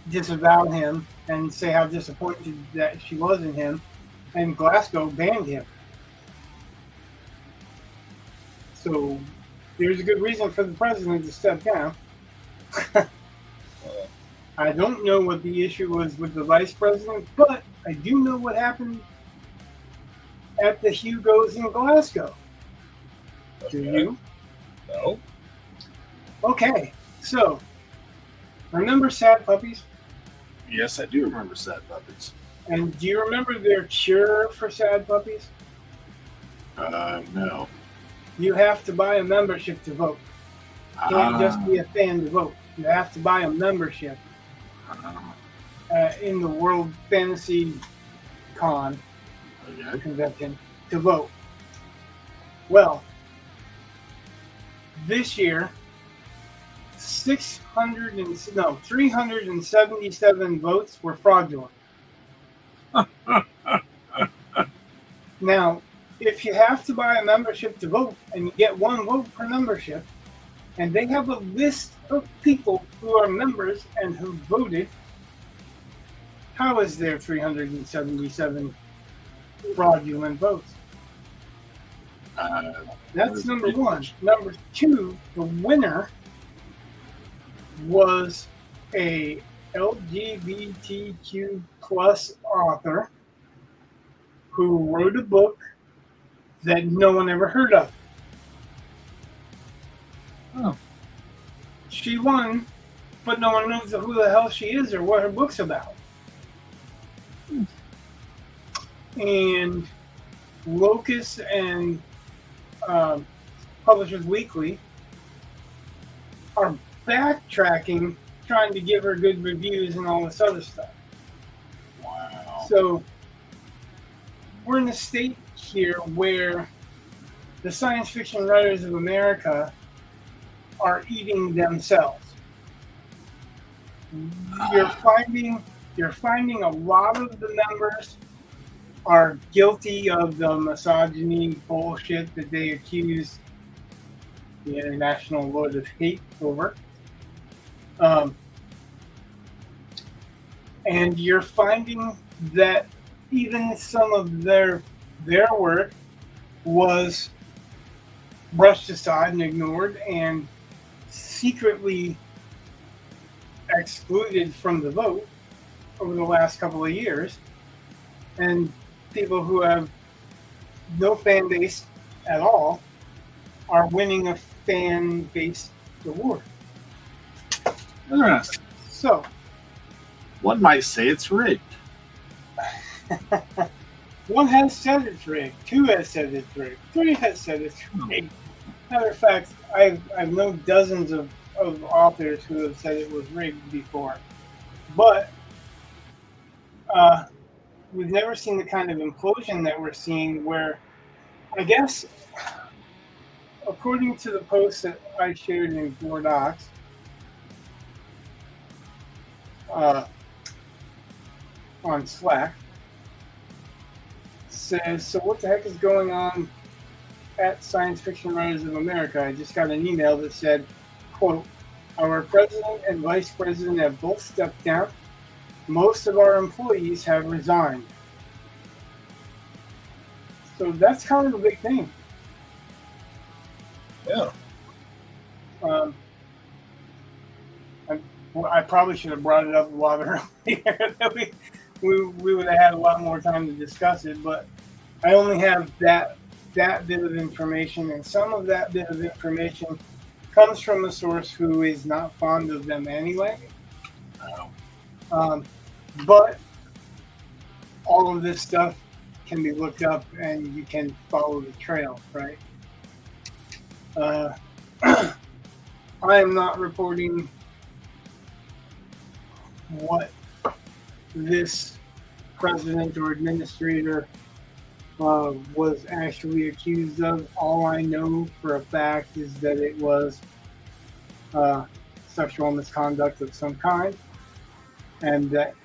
disavow him and say how disappointed that she was in him, and Glasgow banned him. So there's a good reason for the president to step down. I don't know what the issue was with the vice president, but I do know what happened at the Hugos in Glasgow. Do you? No. Okay, so remember Sad Puppies? Yes, I do remember Sad Puppets. And do you remember their cure for Sad Puppies? No. You have to buy a membership to vote. You can't just be a fan to vote. You have to buy a membership in the World Fantasy Con Okay. convention to vote. Well, this year, 377 votes were fraudulent. Now, if you have to buy a membership to vote and you get one vote per membership, and they have a list of people who are members and who voted, how is there 377 fraudulent votes? That's number one. Number two, the winner was a LGBTQ plus author who wrote a book that no one ever heard of. Oh. She won, but no one knows who the hell she is or what her book's about. And Locus and Publishers Weekly are backtracking, trying to give her good reviews and all this other stuff. Wow. So we're in a state here where the Science Fiction Writers of America are eating themselves. You're finding a lot of the members are guilty of the misogyny bullshit that they accuse the International Lord of Hate over. And you're finding that even some of their work was brushed aside and ignored and secretly excluded from the vote over the last couple of years. And people who have no fan base at all are winning a fan base award. Interesting. So, One might say it's rigged. one has said it's rigged, two has said it's rigged, three has said it's rigged. Matter of fact, I've known dozens of authors who have said it was rigged before. But we've never seen the kind of implosion that we're seeing where, I guess, according to the post that I shared in Gordox, on Slack, says, so what the heck is going on at Science Fiction Writers of America? I just got an email that said, quote, our president and vice president have both stepped down. Most of our employees have resigned. So that's kind of a big thing. Yeah. I probably should have brought it up a lot earlier. we would have had a lot more time to discuss it, but I only have that bit of information, and some of that bit of information comes from a source who is not fond of them anyway. But all of this stuff can be looked up, and you can follow the trail, right? I am not reporting what this president or administrator was actually accused of. All I know for a fact is that it was sexual misconduct of some kind, and that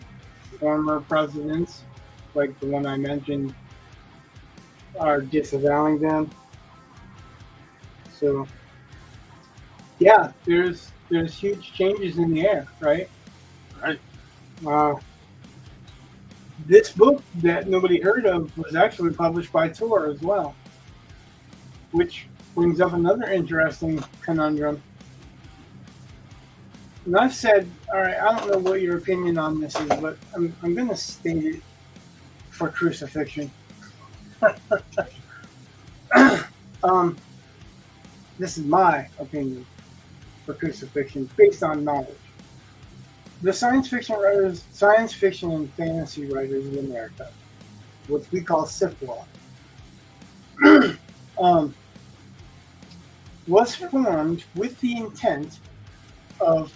former presidents, like the one I mentioned, are disavowing them. So, yeah, there's huge changes in the air, right? Right. This book that nobody heard of was actually published by Tor as well, which brings up another interesting conundrum. And I've said, all right, I don't know what your opinion on this is, but I'm going to state it for crucifixion. This is my opinion for crucifixion based on knowledge. The science fiction and fantasy writers of America, what we call SFWA, was formed with the intent of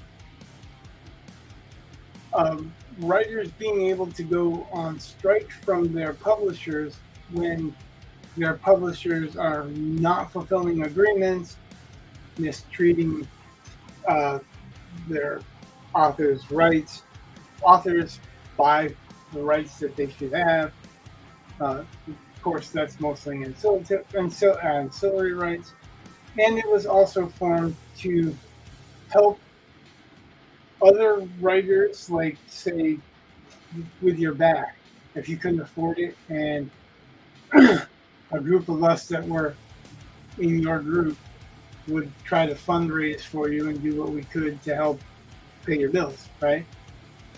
writers being able to go on strike from their publishers when their publishers are not fulfilling agreements, mistreating their authors' rights. Authors buy the rights that they should have. Of course, that's mostly ancillary rights. And it was also formed to help other writers, like, say, with your back, if you couldn't afford it. And a group of us that were in your group would try to fundraise for you and do what we could to help pay your bills, right?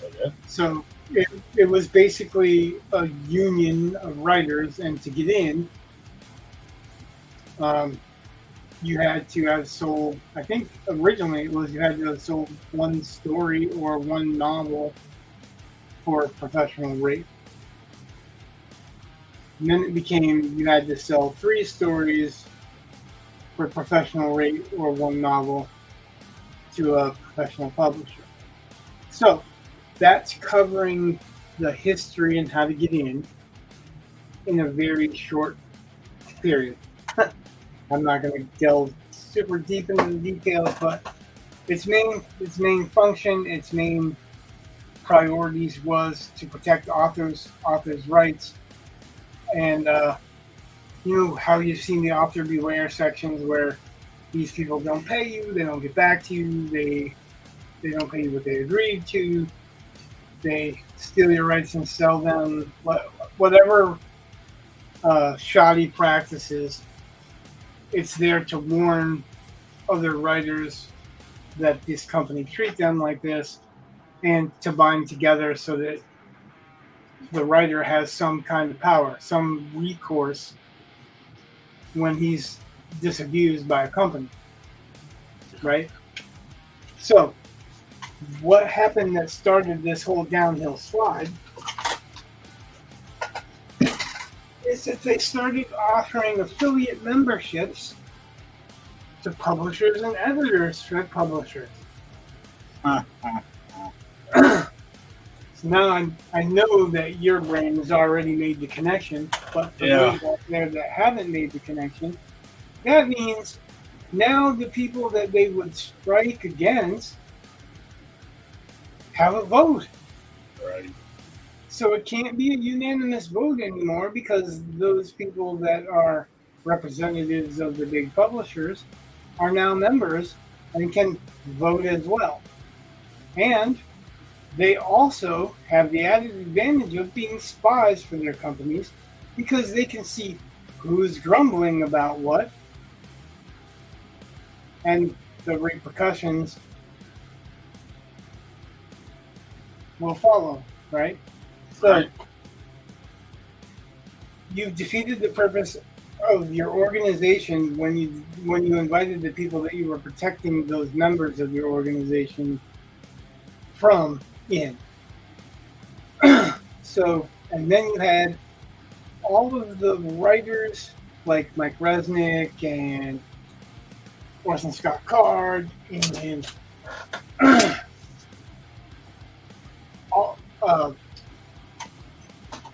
Okay. So it was basically a union of writers, and to get in, you had to have sold, I think originally it was you had to have sold one story or one novel for a professional rate. And then it became you had to sell 3 stories for a professional rate or one novel to a professional publisher. So that's covering the history and how to get in a very short period. I'm not going to delve super deep into the details, but its main function, its main priorities was to protect authors' rights, and you know how you've seen the author beware sections where these people don't pay you, they don't get back to you, they don't pay you what they agreed to, they steal your rights and sell them, whatever shoddy practices. It's there to warn other writers that this company treat them like this, and to bind together so that the writer has some kind of power, some recourse when he's disabused by a company, right? So what happened that started this whole downhill slide is that they started offering affiliate memberships to publishers and editors for publishers. So now I know that your brain has already made the connection, but for those out there that haven't made the connection, that means now the people that they would strike against have a vote. Right. So it can't be a unanimous vote anymore because those people that are representatives of the big publishers are now members and can vote as well. And they also have the added advantage of being spies for their companies because they can see who's grumbling about what and the repercussions will follow, right? So you've defeated the purpose of your organization when you invited the people that you were protecting those members of your organization from in. So, and then you had all of the writers like Mike Resnick and Orson Scott Card and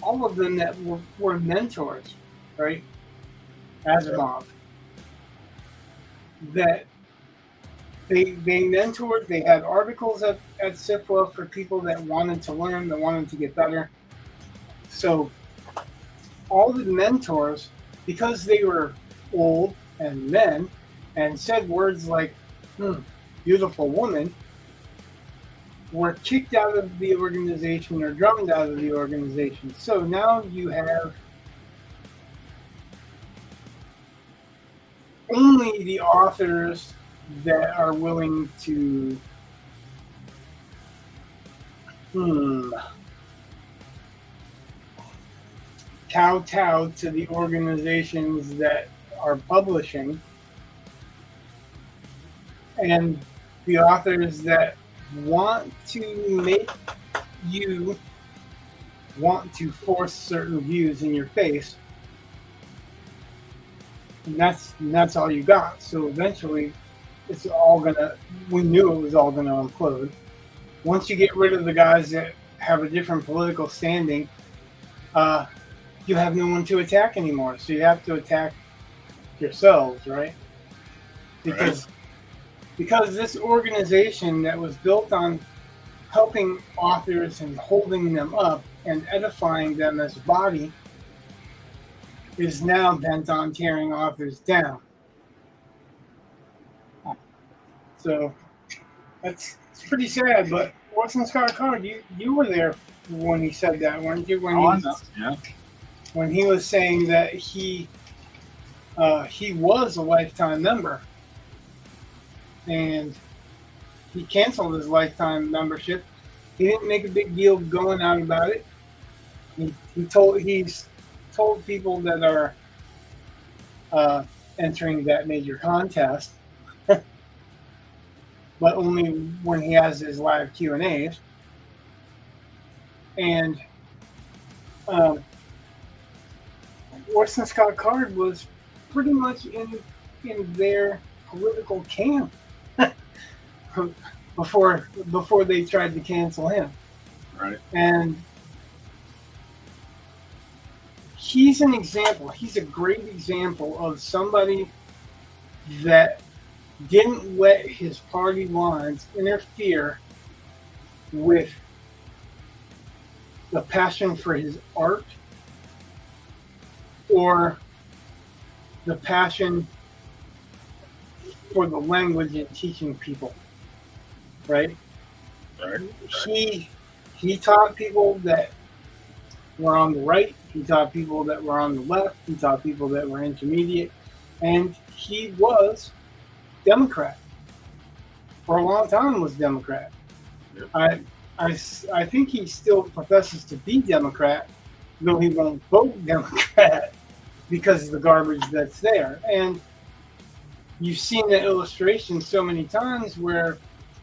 all of them that were mentors, right? Asimov. That they mentored, they had articles at SIFWA for people that wanted to learn, that wanted to get better. So all the mentors, because they were old and men and said words like, beautiful woman, were kicked out of the organization or drummed out of the organization. So now you have only the authors that are willing to kowtow to the organizations that are publishing, and the authors that want to make you want to force certain views in your face, and that's all you got. So eventually it's all gonna, we knew it was all gonna implode. Once you get rid of the guys that have a different political standing, you have no one to attack anymore. So you have to attack yourselves, right? Because this organization that was built on helping authors and holding them up and edifying them as a body is now bent on tearing authors down. So it's pretty sad, but Orson Scott Card, you were there when he said that, weren't you? When he was saying that he he was a lifetime member, and he canceled his lifetime membership. He didn't make a big deal going out about it. He's told people that are entering that major contest, but only when he has his live Q&As. And Orson Scott Card was pretty much in their political camp before they tried to cancel him. Right. And he's an example. He's a great example of somebody that didn't let his party lines interfere with the passion for his art or the passion for the language and teaching people. Right? Right. He taught people that were on the right. He taught people that were on the left. He taught people that were intermediate. And he was Democrat. For a long time was Democrat. Yep. I think he still professes to be Democrat, though he won't vote Democrat because of the garbage that's there. And you've seen the illustration so many times where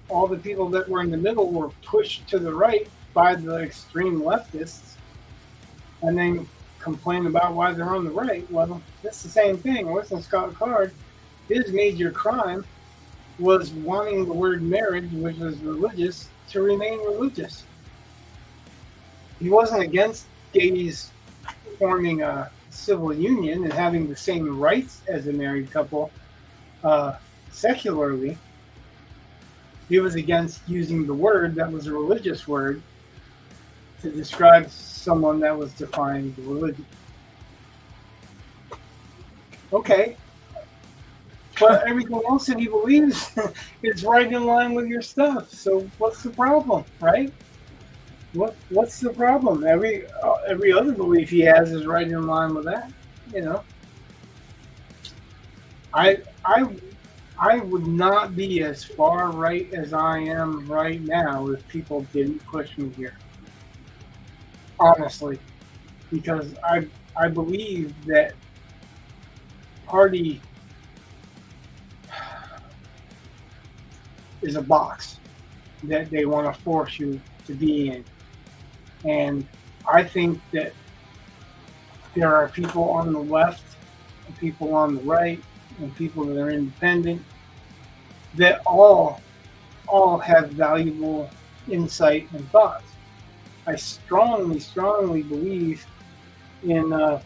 all the people that were in the middle were pushed to the right by the extreme leftists and then complain about why they're on the right. Well, that's the same thing. Orson Scott Card, his major crime was wanting the word marriage, which was religious, to remain religious. He wasn't against gays forming a civil union and having the same rights as a married couple secularly. He was against using the word that was a religious word to describe someone that was defying the religion. Okay. But everything else that he believes is right in line with your stuff. So what's the problem, right? What's the problem? Every other belief he has is right in line with that. You know, I would not be as far right as I am right now if people didn't push me here. Honestly, because I believe that party is a box that they want to force you to be in. And I think that there are people on the left and people on the right and people that are independent that all have valuable insight and thoughts. I strongly believe in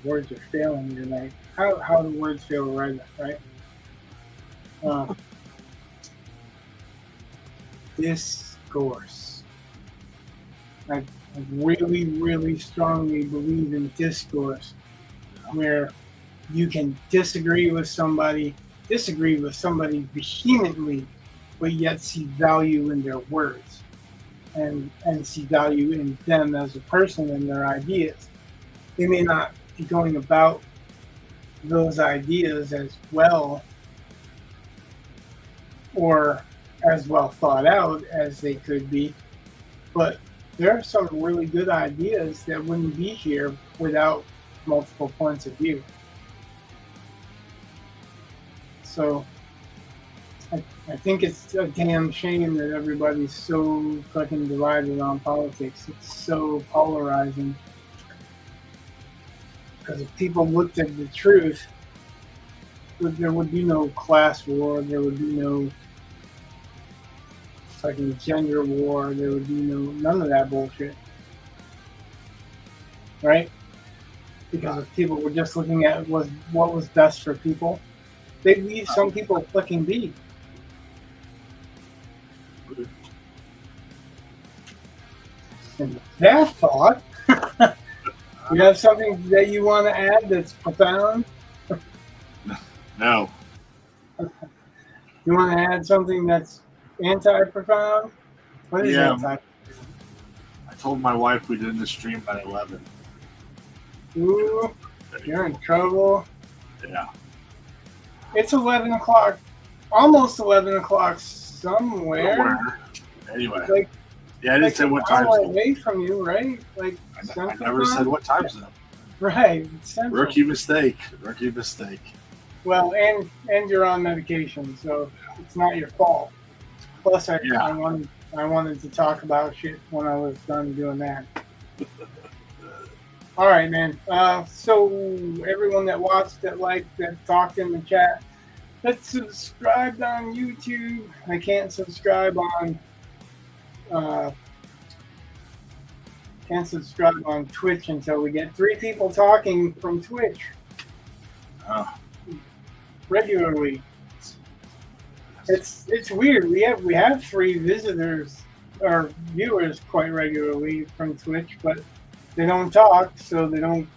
words are failing me tonight. How do words fail a writer, right? Discourse. I really strongly believe in discourse, where you can disagree with somebody vehemently, but yet see value in their words and see value in them as a person and their ideas. They may not be going about those ideas as well or as well thought out as they could be, but there are some really good ideas that wouldn't be here without multiple points of view. So I think it's a damn shame that everybody's so fucking divided on politics. It's so polarizing. Because if people looked at the truth, there would be no class war, there would be no fucking gender war, there would be none of that bullshit. Right? Because if people were just looking at what was best for people, they'd leave some people fucking be. And that thought, you have something that you want to add that's profound? No. You want to add something that's anti-profound? What is anti-profound? I told my wife we'd end the stream by 11. Ooh, you're in trouble. Yeah. It's 11 o'clock, almost 11 o'clock somewhere. Anyway. Like, yeah, I didn't say what time. An hour away from you, right? Like, I never said what time zone. Right. Central. Rookie mistake. Rookie mistake. Well, and you're on medication, so it's not your fault. Plus, I wanted to talk about shit when I was done doing that. All right, man. So everyone that watched, that liked, that talked in the chat, that's subscribed on YouTube. I can't subscribe on Twitch until we get 3 people talking from Twitch regularly. It's weird. We have 3 visitors or viewers quite regularly from Twitch, but they don't talk, so they don't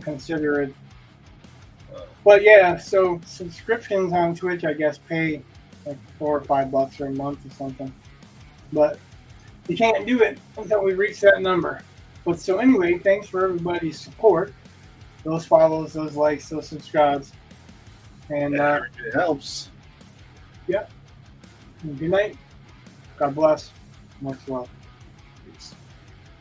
consider it. But yeah, so subscriptions on Twitch, I guess, pay like $4 or $5 a month or something. But you can't do it until we reach that number. But so anyway, thanks for everybody's support. Those follows, those likes, those subscribes. And it helps. Yep. Good night. God bless. Much love.